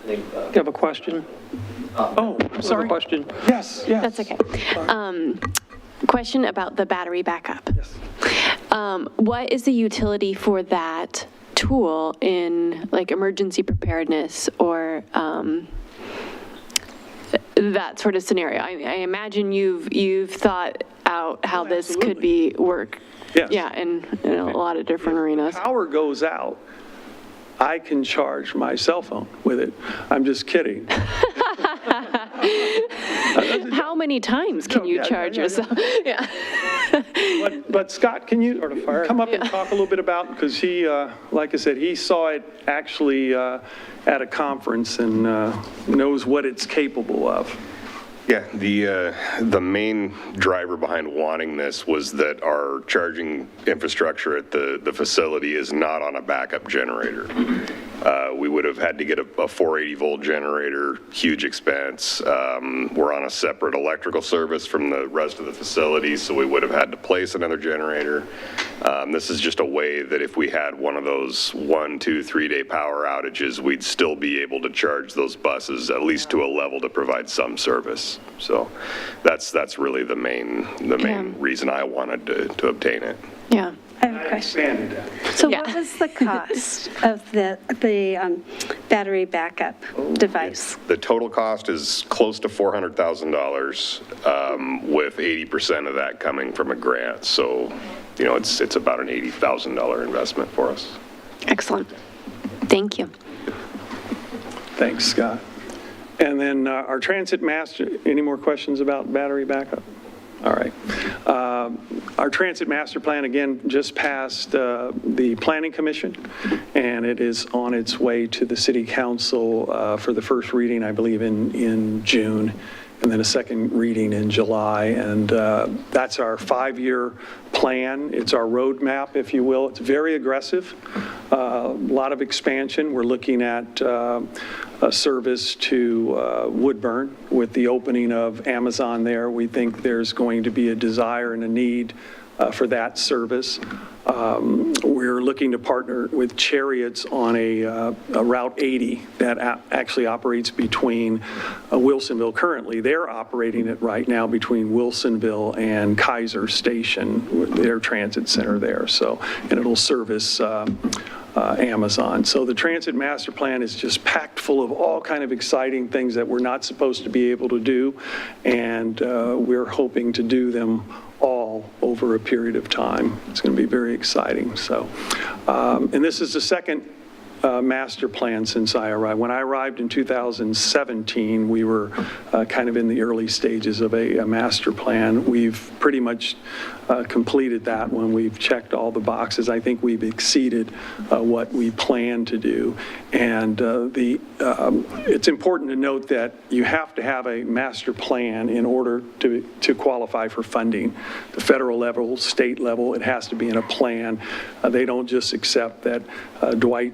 You have a question? Oh, I'm sorry. Question? Yes, yes. That's okay. Question about the battery backup. Yes. What is the utility for that tool in like emergency preparedness or that sort of scenario? I imagine you've thought out how this could be work. Yes. Yeah, in a lot of different arenas. Power goes out, I can charge my cell phone with it. I'm just kidding. How many times can you charge yourself? Yeah. But Scott, can you come up and talk a little bit about, because he, like I said, he saw it actually at a conference and knows what it's capable of. Yeah, the main driver behind wanting this was that our charging infrastructure at the facility is not on a backup generator. We would have had to get a 480 volt generator, huge expense. We're on a separate electrical service from the rest of the facility, so we would have had to place another generator. This is just a way that if we had one of those 1, 2, 3 day power outages, we'd still be able to charge those buses at least to a level to provide some service. So that's really the main reason I wanted to obtain it. Yeah. I have a question. So what was the cost of the battery backup device? The total cost is close to $400,000, with 80% of that coming from a grant. So, it's about an $80,000 investment for us. Excellent. Thank you. Thanks, Scott. And then our transit master, any more questions about battery backup? All right. Our transit master plan, again, just passed the Planning Commission, and it is on its way to the City Council for the first reading, I believe, in June, and then a second reading in July. And that's our 5-year plan. It's our roadmap, if you will. It's very aggressive, a lot of expansion. We're looking at a service to Woodburn with the opening of Amazon there. We think there's going to be a desire and a need for that service. We're looking to partner with Chariots on a Route 80 that actually operates between Wilsonville. Currently, they're operating it right now between Wilsonville and Kaiser Station, their transit center there. So, and it'll service Amazon. So the transit master plan is just packed full of all kind of exciting things that we're not supposed to be able to do, and we're hoping to do them all over a period of time. It's going to be very exciting. So, and this is the second master plan since I arrived. When I arrived in 2017, we were kind of in the early stages of a master plan. We've pretty much completed that when we've checked all the boxes. I think we've exceeded what we planned to do. And it's important to note that you have to have a master plan in order to qualify for funding. The federal level, state level, it has to be in a plan. They don't just accept that Dwight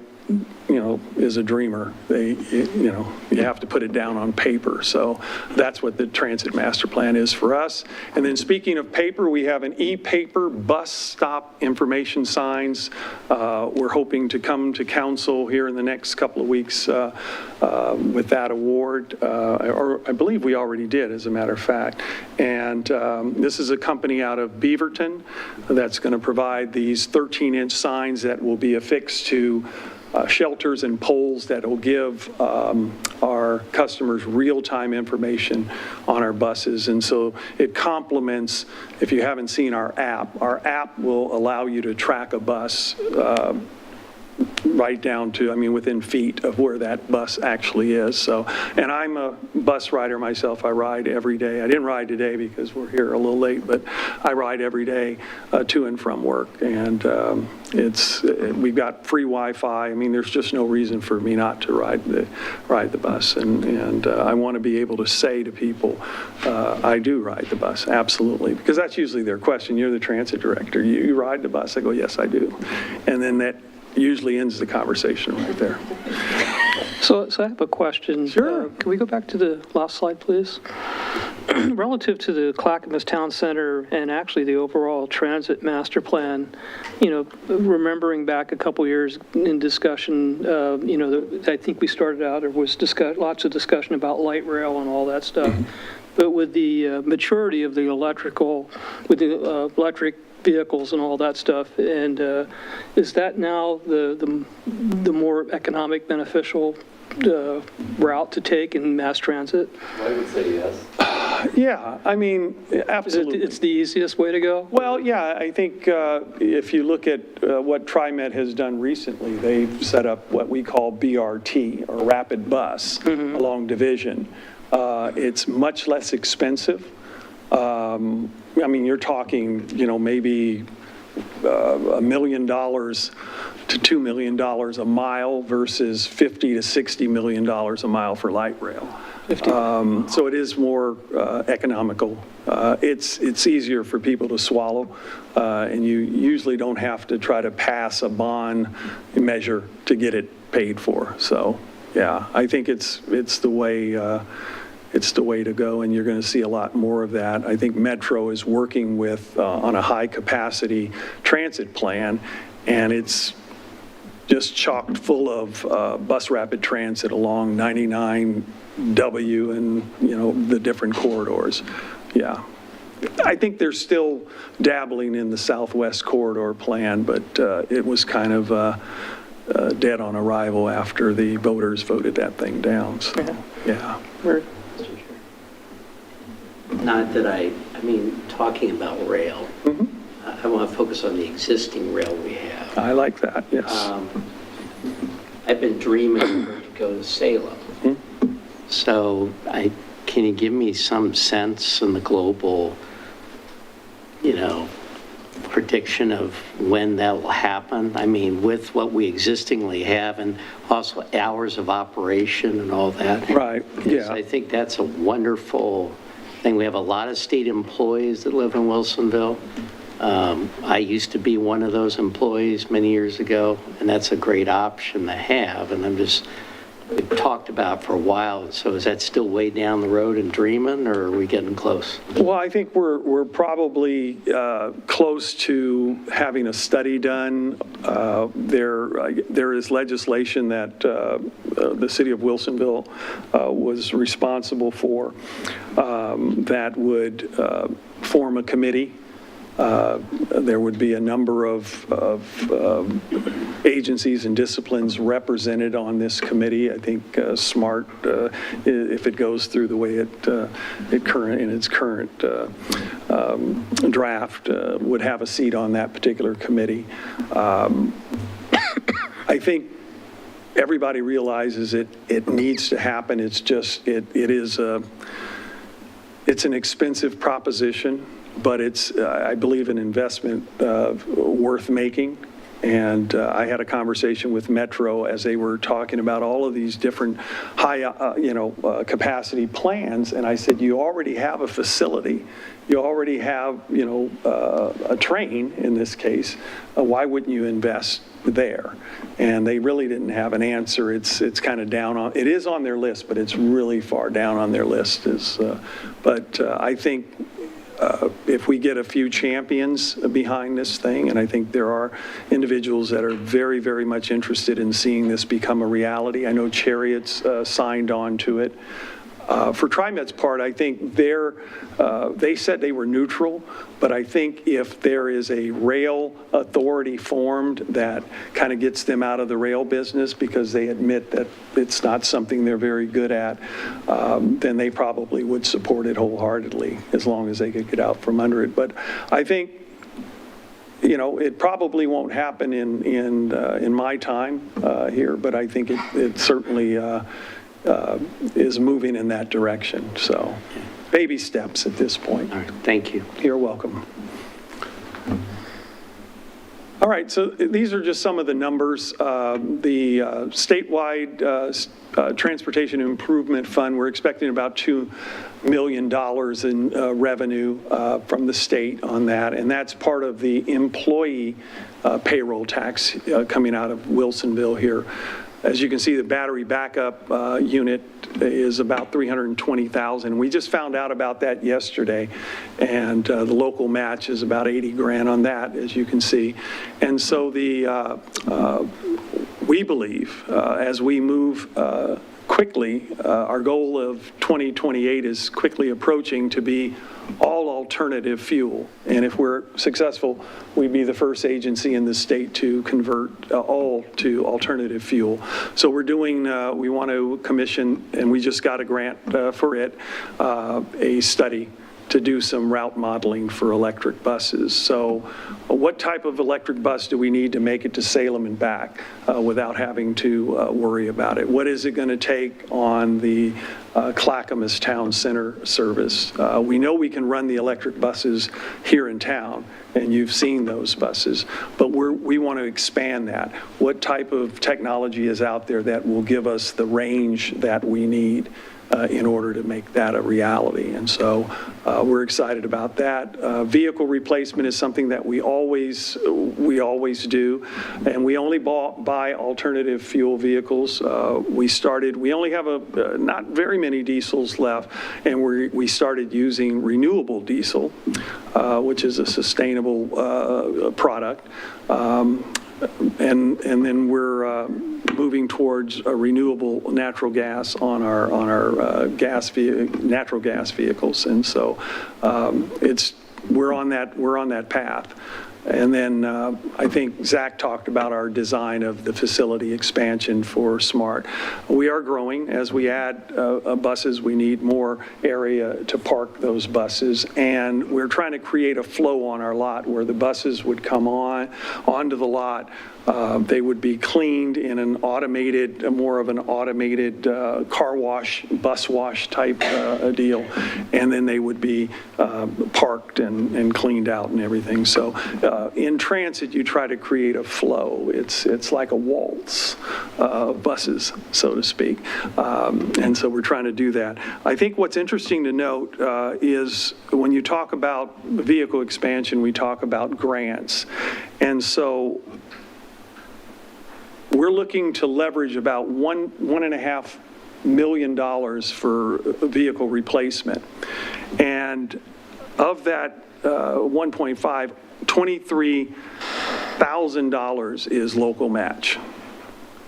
is a dreamer. You have to put it down on paper. So that's what the transit master plan is for us. And then speaking of paper, we have an e-paper bus stop information signs. We're hoping to come to council here in the next couple of weeks with that award, or I believe we already did, as a matter of fact. And this is a company out of Beaverton that's going to provide these 13-inch signs that will be affixed to shelters and poles that will give our customers real-time information on our buses. And so it complements, if you haven't seen our app will allow you to track a bus right down to, I mean, within feet of where that bus actually is. So, and I'm a bus rider myself. I ride every day. I didn't ride today because we're here a little late, but I ride every day to and from work. And we've got free Wi-Fi. I mean, there's just no reason for me not to ride the bus. And I want to be able to say to people, I do ride the bus, absolutely, because that's usually their question. You're the transit director. You ride the bus? I go, yes, I do. And then that usually ends the conversation right there. So I have a question. Sure. Can we go back to the last slide, please? Relative to the Clackamas Town Center and actually the overall transit master plan, remembering back a couple years in discussion, I think we started out, there was lots of discussion about light rail and all that stuff. But with the maturity of the electric vehicles and all that stuff, and is that now the more economic, beneficial route to take in mass transit? I would say yes. Yeah, I mean, absolutely. It's the easiest way to go? Well, yeah, I think if you look at what TriMet has done recently, they've set up what we call BRT, or rapid bus, along Division. It's much less expensive. I mean, you're talking, maybe $1 million to $2 million a mile versus $50 to $60 million a mile for light rail. So it is more economical. It's easier for people to swallow, and you usually don't have to try to pass a bond measure to get it paid for. So, yeah, I think it's the way. It's the way to go, and you're going to see a lot more of that. I think Metro is working with on a high-capacity transit plan, and it's just chocked full of bus rapid transit along 99W and the different corridors. Yeah, I think they're still dabbling in the Southwest Corridor plan, but it was kind of dead on arrival after the voters voted that thing down. So, yeah. Not that I mean, talking about rail, I want to focus on the existing rail we have. I like that, yes. I've been dreaming to go to Salem. So can you give me some sense in the global, prediction of when that will happen? I mean, with what we existingly have and also hours of operation and all that. Right, yeah. I think that's a wonderful thing. We have a lot of state employees that live in Wilsonville. I used to be one of those employees many years ago, and that's a great option to have. And we've talked about for a while. So is that still way down the road and dreaming, or are we getting close? Well, I think we're probably close to having a study done. There is legislation that the city of Wilsonville was responsible for that would form a committee. There would be a number of agencies and disciplines represented on this committee. I think SMART, if it goes through the way in its current draft, would have a seat on that particular committee. I think everybody realizes it needs to happen. It's just it's an expensive proposition, but it's, I believe, an investment worth making. And I had a conversation with Metro as they were talking about all of these different high, capacity plans. And I said, you already have a facility. You already have, a train in this case. Why wouldn't you invest there? And they really didn't have an answer. It's kind of down on, it is on their list, but it's really far down on their list. But I think if we get a few champions behind this thing, and I think there are individuals that are very, very much interested in seeing this become a reality. I know Chariots signed on to it. For TriMet's part, I think they said they were neutral, but I think if there is a rail authority formed that kind of gets them out of the rail business because they admit that it's not something they're very good at, then they probably would support it wholeheartedly as long as they could get out from under it. But I think, it probably won't happen in my time here, but I think it certainly is moving in that direction. So baby steps at this point. All right, thank you. You're welcome. All right, so these are just some of the numbers. The statewide Transportation Improvement Fund, we're expecting about $2 million in revenue from the state on that, and that's part of the employee payroll tax coming out of Wilsonville here. As you can see, the battery backup unit is about $320,000. We just found out about that yesterday, and the local match is about 80 grand on that, as you can see. And so we believe as we move quickly, our goal of 2028 is quickly approaching to be all alternative fuel. And if we're successful, we'd be the first agency in the state to convert all to alternative fuel. So we're doing, we want to commission, and we just got a grant for it, a study to do some route modeling for electric buses. So what type of electric bus do we need to make it to Salem and back without having to worry about it? What is it going to take on the Clackamas Town Center service? We know we can run the electric buses here in town, and you've seen those buses, but we want to expand that. What type of technology is out there that will give us the range that we need in order to make that a reality? And so we're excited about that. Vehicle replacement is something that we always do, and we only buy alternative fuel vehicles. We only have not very many diesels left, and we started using renewable diesel, which is a sustainable product. And then we're moving towards a renewable natural gas on our natural gas vehicles, and so we're on that path. And then I think Zach talked about our design of the facility expansion for SMART. We are growing. As we add buses, we need more area to park those buses. And we're trying to create a flow on our lot where the buses would come onto the lot. They would be cleaned in an automated, more of an automated car wash, bus wash type deal. And then they would be parked and cleaned out and everything. So in transit, you try to create a flow. It's like a waltz, buses, so to speak. And so we're trying to do that. I think what's interesting to note is when you talk about vehicle expansion, we talk about grants. And so we're looking to leverage about $1.5 million for vehicle replacement. And of that 1.5, $23,000 is local match.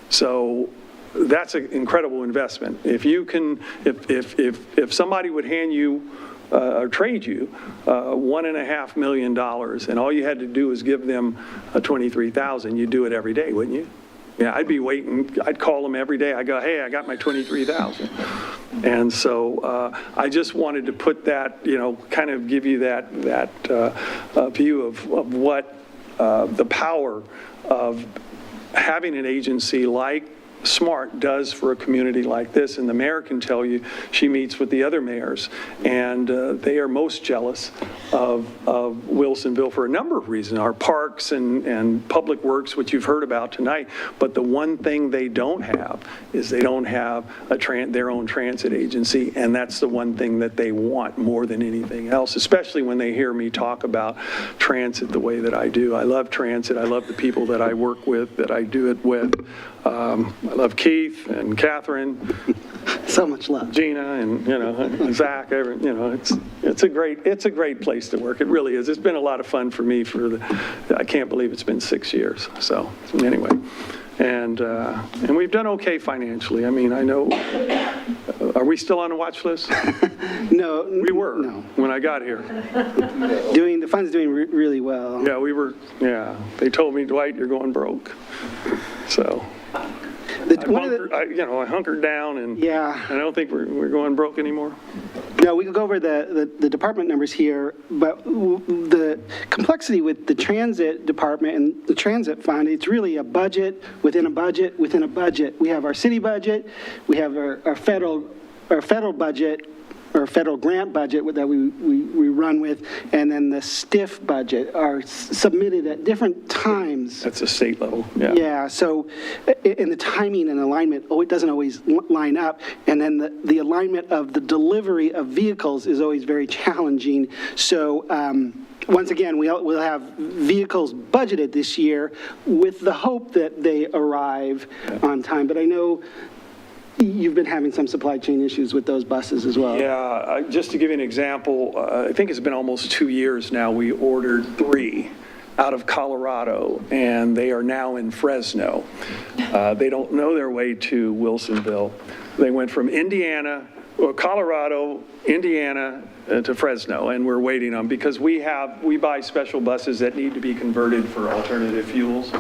So that's an incredible investment. If you can, if somebody would hand you or trade you $1.5 million, and all you had to do is give them $23,000, you'd do it every day, wouldn't you? Yeah, I'd be waiting. I'd call them every day. I go, hey, I got my $23,000. And so I just wanted to put that, kind of give you that view of what the power of having an agency like SMART does for a community like this. And the mayor can tell you, she meets with the other mayors, and they are most jealous of Wilsonville for a number of reasons. Our parks and public works, which you've heard about tonight, but the one thing they don't have is they don't have their own transit agency, and that's the one thing that they want more than anything else, especially when they hear me talk about transit the way that I do. I love transit. I love the people that I work with, that I do it with. I love Keith and Catherine. So much love. Gina and, Zach, it's a great place to work. It really is. It's been a lot of fun for me I can't believe it's been 6 years. So anyway, And we've done okay financially. I mean, I know, are we still on the watch list? No. We were, when I got here. The fund's doing really well. Yeah, we were, yeah. They told me, Dwight, you're going broke. So I hunkered down, and I don't think we're going broke anymore. No, we could go over the department numbers here, but the complexity with the transit department and the transit fund, it's really a budget within a budget within a budget. We have our city budget, we have our federal budget, or federal grant budget that we run with, and then the STIF budget are submitted at different times. That's a state level, yeah. Yeah, so in the timing and alignment, it doesn't always line up, and then the alignment of the delivery of vehicles is always very challenging. So once again, we'll have vehicles budgeted this year with the hope that they arrive on time, but I know you've been having some supply chain issues with those buses as well. Yeah, just to give you an example, I think it's been almost 2 years now, we ordered 3 out of Colorado, and they are now in Fresno. They don't know their way to Wilsonville. They went from Colorado, Indiana, to Fresno, and we're waiting on, because we buy special buses that need to be converted for alternative fuels.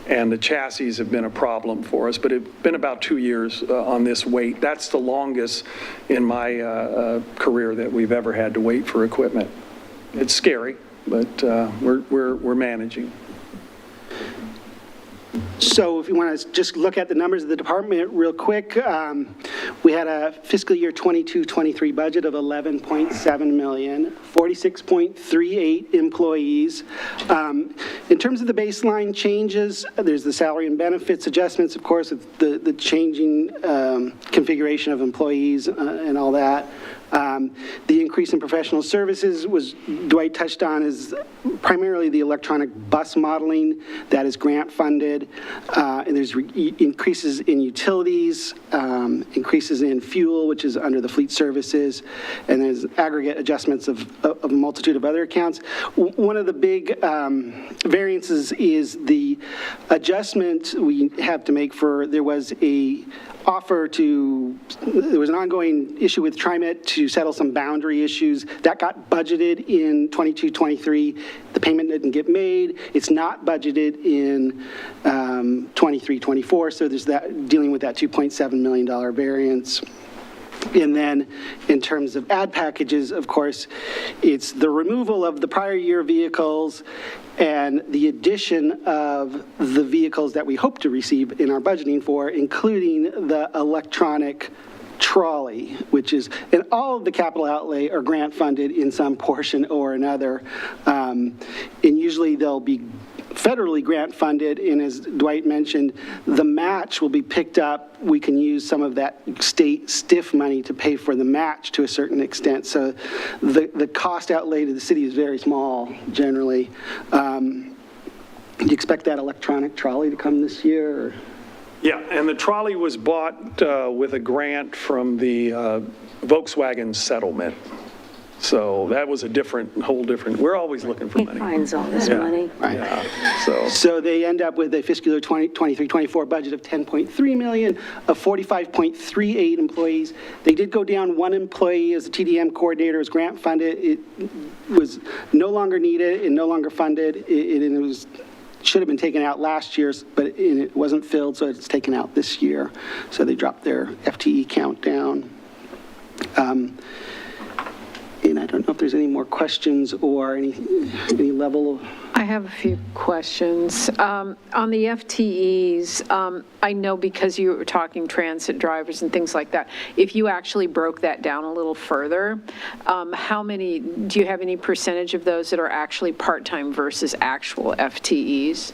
And the chassis have been a problem for us, but it's been about 2 years on this wait. That's the longest in my career that we've ever had to wait for equipment. It's scary, but we're managing. So if you want to just look at the numbers of the department real quick, we had a fiscal year 22-23 budget of $11.7 million, 46.38 employees. In terms of the baseline changes, there's the salary and benefits adjustments, of course, the changing configuration of employees and all that. The increase in professional services was, Dwight touched on, is primarily the electronic bus modeling that is grant funded. And there's increases in utilities, increases in fuel, which is under the fleet services, and there's aggregate adjustments of a multitude of other accounts. One of the big variances is the adjustment we have to make for, there was an ongoing issue with TriMet to settle some boundary issues. That got budgeted in 22-23. The payment didn't get made. It's not budgeted in 23-24, so there's that, dealing with that $2.7 million variance. And then in terms of ad packages, of course, it's the removal of the prior year vehicles and the addition of the vehicles that we hope to receive in our budgeting for, including the electronic trolley, which is, and all of the capital outlay are grant funded in some portion or another. And usually they'll be federally grant funded, and as Dwight mentioned, the match will be picked up. We can use some of that state STIF money to pay for the match to a certain extent. So the cost outlay to the city is very small, generally. Do you expect that electronic trolley to come this year? Or? Yeah, and the trolley was bought with a grant from the Volkswagen settlement. So that was a whole different, we're always looking for money. He finds all this money. Right. Yeah, so they end up with a fiscal year 23-24 budget of $10.3 million, of 45.38 employees. They did go down one employee as a TDM coordinator, as grant funded. It was no longer needed and no longer funded. It should have been taken out last year, but it wasn't filled, so it's taken out this year. So they dropped their FTE count down. And I don't know if there's any more questions or any level of... I have a few questions. On the FTEs, I know because you were talking transit drivers and things like that, if you actually broke that down a little further, do you have any percentage of those that are actually part-time versus actual FTEs?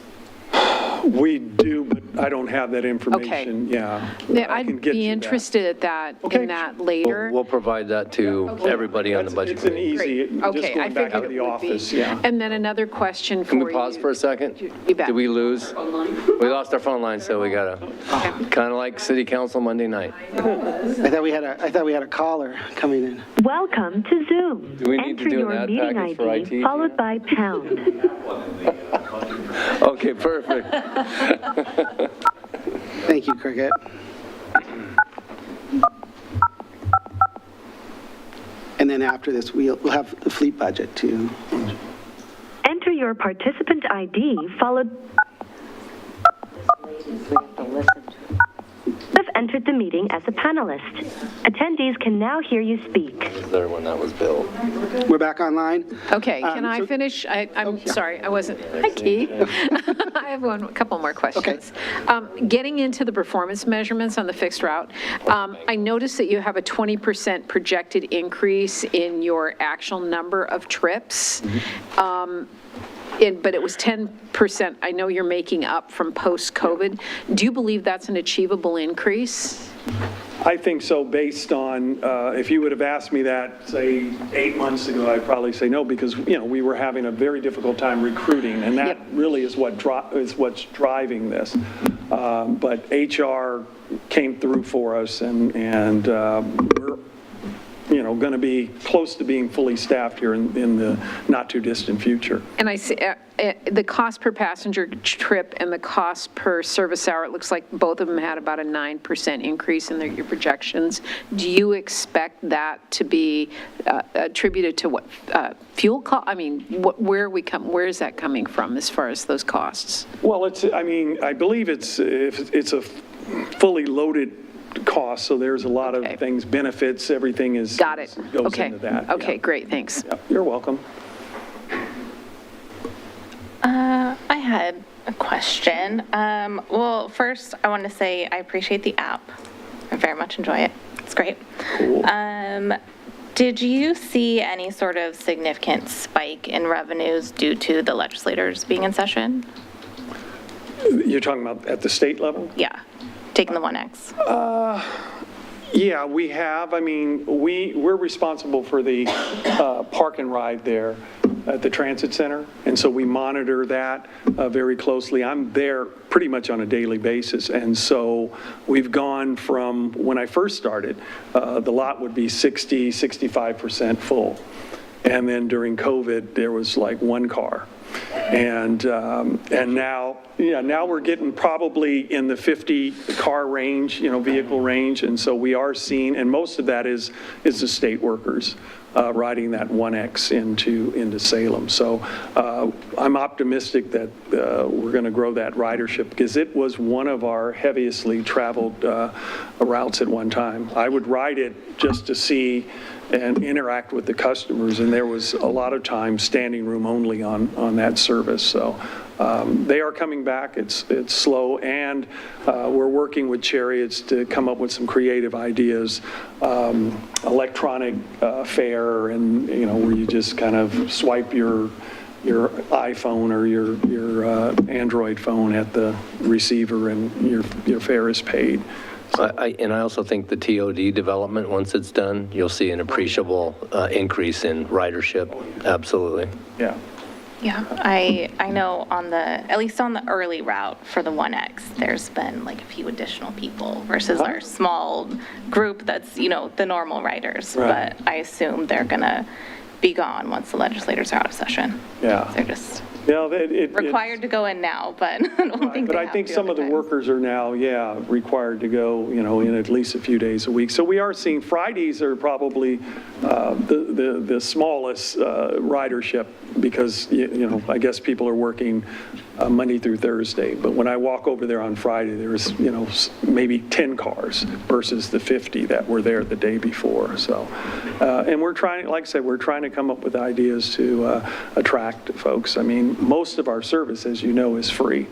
We do, but I don't have that information. Okay. Yeah. I'd be interested in that later. We'll provide that to everybody on the budget It's an committee. easy, just Okay, I going back figured to the it would office, be. yeah. And then another question for Can you. we pause for a second? You bet. Did we lose? We lost our phone line, so we gotta, kind of like city council Monday night. I thought we had a caller coming in. Welcome to Zoom. Do we need to do an ad package for IT? Followed by pound. Okay, perfect. Thank you, Cricket. And then after this, we'll have the fleet budget too. Enter your participant ID followed. Have entered the meeting as a panelist. Attendees can now hear you speak. Was there when that was built? We're back online. Okay, can I finish? I'm sorry, I wasn't. Hi, Keith. I have a couple more questions. Getting into the performance measurements on the fixed route, I noticed that you have a 20% projected increase in your actual number of trips. But it was 10%. I know you're making up from post-COVID. Do you believe that's an achievable increase? I think so, based on, if you would have asked me that, say, 8 months ago, I'd probably say no, because, we were having a very difficult time recruiting, and that really is what's driving this. But HR came through for us, and we're, going to be close to being fully staffed here in the not-too-distant future. And I see the cost per passenger trip and the cost per service hour, it looks like both of them had about a 9% increase in your projections. Do you expect that to be attributed to what, fuel cost? I mean, where is that coming from as far as those costs? Well, I believe it's a fully loaded cost, so there's a lot of things, benefits, everything goes into that. Okay, great, thanks. Yeah, you're welcome. I had a question. Well, first, I want to say I appreciate the app. I very much enjoy it. It's great. Cool. Did you see any sort of significant spike in revenues due to the legislators being in session? You're talking about at the state level? Yeah, taking the 1X. Yeah, we have. I mean, we're responsible for the park and ride there at the transit center, and so we monitor that very closely. I'm there pretty much on a daily basis, and so we've gone from, when I first started, the lot would be 60, 65% full, and then during COVID, there was like one car. And now we're getting probably in the 50 car range, vehicle range, and so we are seeing, and most of that is the state workers riding that 1X into Salem. So I'm optimistic that we're going to grow that ridership, because it was one of our heaviestly traveled routes at one time. I would ride it just to see and interact with the customers, and there was a lot of time standing room only on that service. So they are coming back. It's slow, and we're working with Chariots to come up with some creative ideas, electronic fare, and where you just kind of swipe your iPhone or your Android phone at the receiver, and your fare is paid. And I also think the TOD development, once it's done, you'll see an appreciable increase in ridership. Absolutely. Yeah. Yeah, I know at least on the early route for the 1X, there's been like a few additional people versus our small group that's, the normal riders. Right. But I assume they're going to be gone once the legislators are out of session. Yeah. They're just required to go in now, but I don't think But I think some of the workers are now, required to go, in at least a few days a week. So we are seeing Fridays are probably the smallest ridership, because, I guess people are working Monday through Thursday. But when I walk over there on Friday, there's, maybe 10 cars versus the 50 that were there the day before. So, and we're trying, like I said, we're trying to come up with ideas to attract folks. I mean, most of our service, as you know, is free.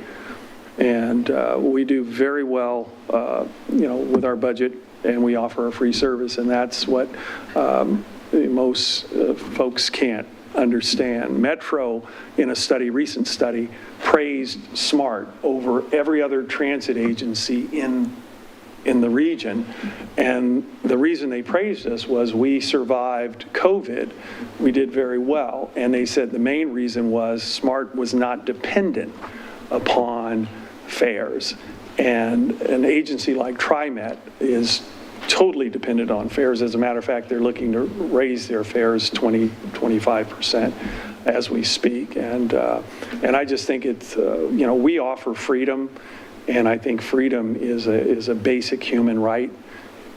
And we do very well, with our budget, and we offer a free service, and that's what most folks can't understand. Metro, in a recent study, praised SMART over every other transit agency in the region, and the reason they praised us was we survived COVID. We did very well, and they said the main reason was SMART was not dependent upon fares, and an agency like TriMet is totally dependent on fares. As a matter of fact, they're looking to raise their fares 25% as we speak, and I just think it's we offer freedom, And I think freedom is a basic human right,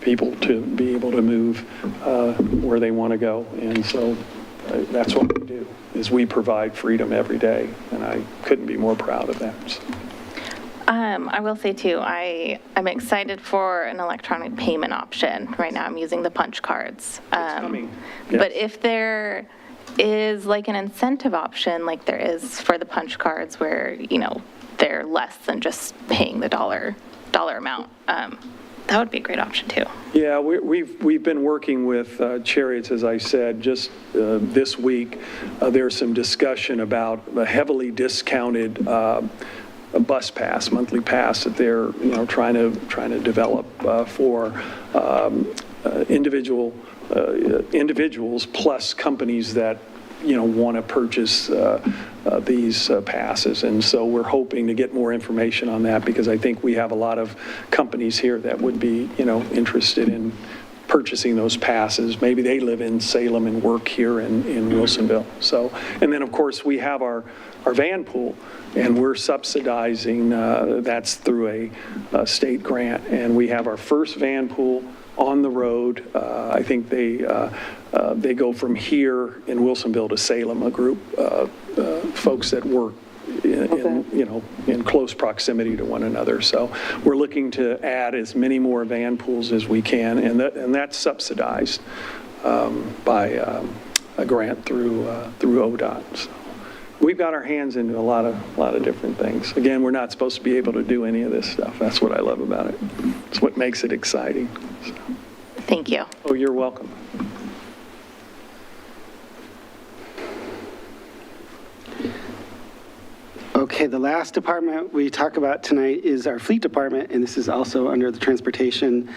people to be able to move where they want to go. And so that's what we do, is we provide freedom every day, and I couldn't be more proud of that. So. I will say too, I'm excited for an electronic payment option. Right now I'm using the punch cards. It's coming. Yes. But if there is like an incentive option like there is for the punch cards where, you know, they're less than just paying the dollar amount, that would be a great option too. Yeah, we've been working with Chariots, as I said, just this week. There's some discussion about a heavily discounted bus pass, monthly pass that they're trying to develop for individuals plus companies that want to purchase these passes. And so we're hoping to get more information on that, because I think we have a lot of companies here that would be interested in purchasing those passes. Maybe they live in Salem and work here in Wilsonville. So, and then of course we have our van pool, and we're subsidizing, that's through a state grant, and we have our first van pool on the road. I think they go from here in Wilsonville to Salem, a group folks that work in close proximity to one another. So we're looking to add as many more van pools as we can, and that's subsidized by a grant through ODOT. So we've got our hands into a lot of different things. Again, we're not supposed to be able to do any of this stuff. That's what I love about it. It's what makes it exciting. So. Thank you. Oh, you're welcome. Okay, the last department we talk about tonight is our fleet department, and this is also under the transportation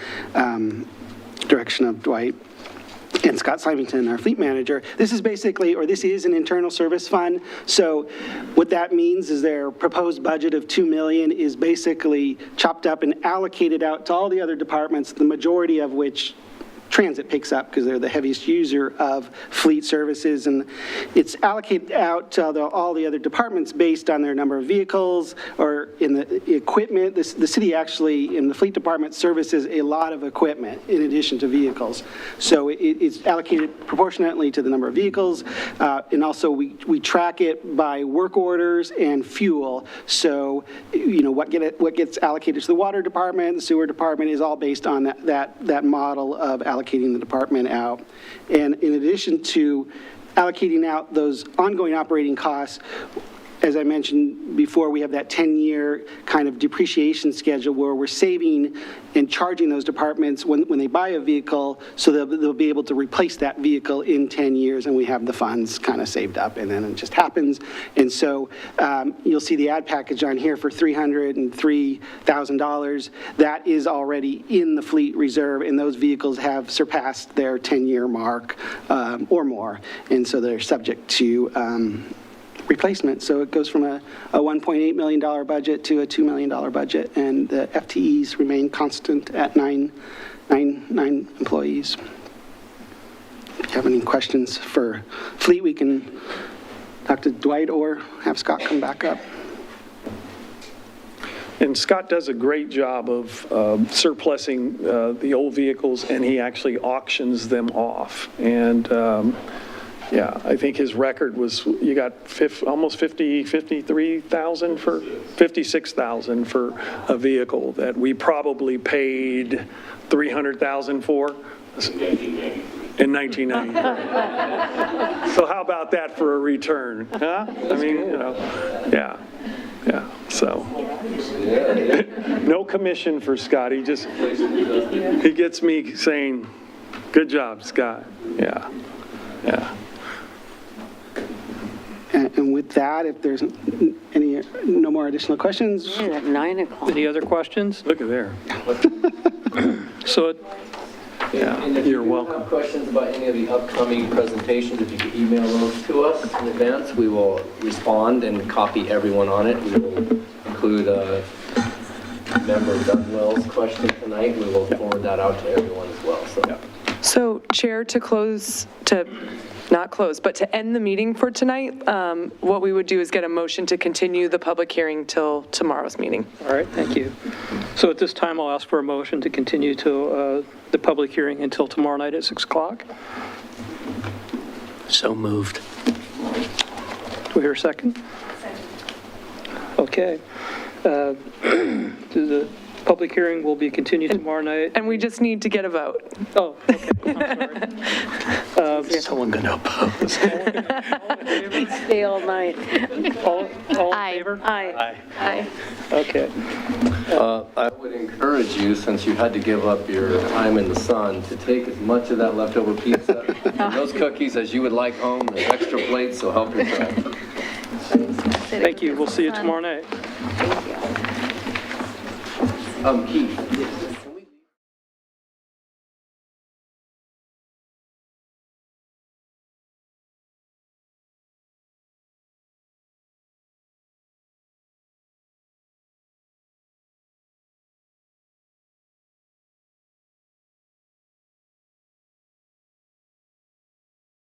direction of Dwight and Scott Symington, our fleet manager. This is basically, or this is an internal service fund. So what that means is their proposed budget of $2 million is basically chopped up and allocated out to all the other departments, the majority of which transit picks up because they're the heaviest user of fleet services, and it's allocated out to all the other departments based on their number of vehicles or in the equipment. The city actually, in the fleet department, services a lot of equipment in addition to vehicles. So it's allocated proportionately to the number of vehicles, and also we track it by work orders and fuel. So what gets allocated to the water department, the sewer department, is all based on that model of allocating the department out. And in addition to allocating out those ongoing operating costs, as I mentioned before, we have that 10-year kind of depreciation schedule where we're saving and charging those departments when they buy a vehicle, so they'll be able to replace that vehicle in 10 years, and we have the funds kind of saved up, and then it just happens. And so you'll see the ad package on here for $303,000. That is already in the fleet reserve, and those vehicles have surpassed their 10-year mark or more, and so they're subject to replacement. So it goes from a $1.8 million budget to a $2 million budget, and the FTEs remain constant at nine employees. If you have any questions for fleet, we can talk to Dwight or have Scott come back up. And Scott does a great job of surplusing the old vehicles, and he actually auctions them off. And yeah, I think his record was, you got almost 53,000 for, 56,000 for a vehicle that we probably paid 300,000 for. In 1990. So how about that for a return, huh? I mean, yeah, so. No commission for Scott, he gets me saying, good job, Scott, yeah. And with that, if there's no more additional questions. Yeah, at 9 o'clock. Any other questions? Look at there. So, yeah, And if you're you welcome. have questions about any of the upcoming presentations, if you could email those to us in advance, we will respond and copy everyone on it. We will include Member Dunwell's question tonight. We will forward that out to everyone as well. So. So, Chair, to not close, but to end the meeting for tonight, what we would do is get a motion to continue the public hearing till tomorrow's meeting. All right, thank you. So at this time, I'll ask for a motion to continue to the public hearing until tomorrow night at 6 o'clock. So moved. Do we hear a second? Okay. The public hearing will be continued tomorrow night. And we just need to get a vote. Oh, okay, I'm sorry. Is someone going to oppose? Stay all night. All in favor? Aye. Aye. Okay. I would encourage you, since you had to give up your time in the sun, to take as much of that leftover pizza and those cookies as you would like home. There's extra plates, so help yourself. Thank you. We'll see you tomorrow night. Keith.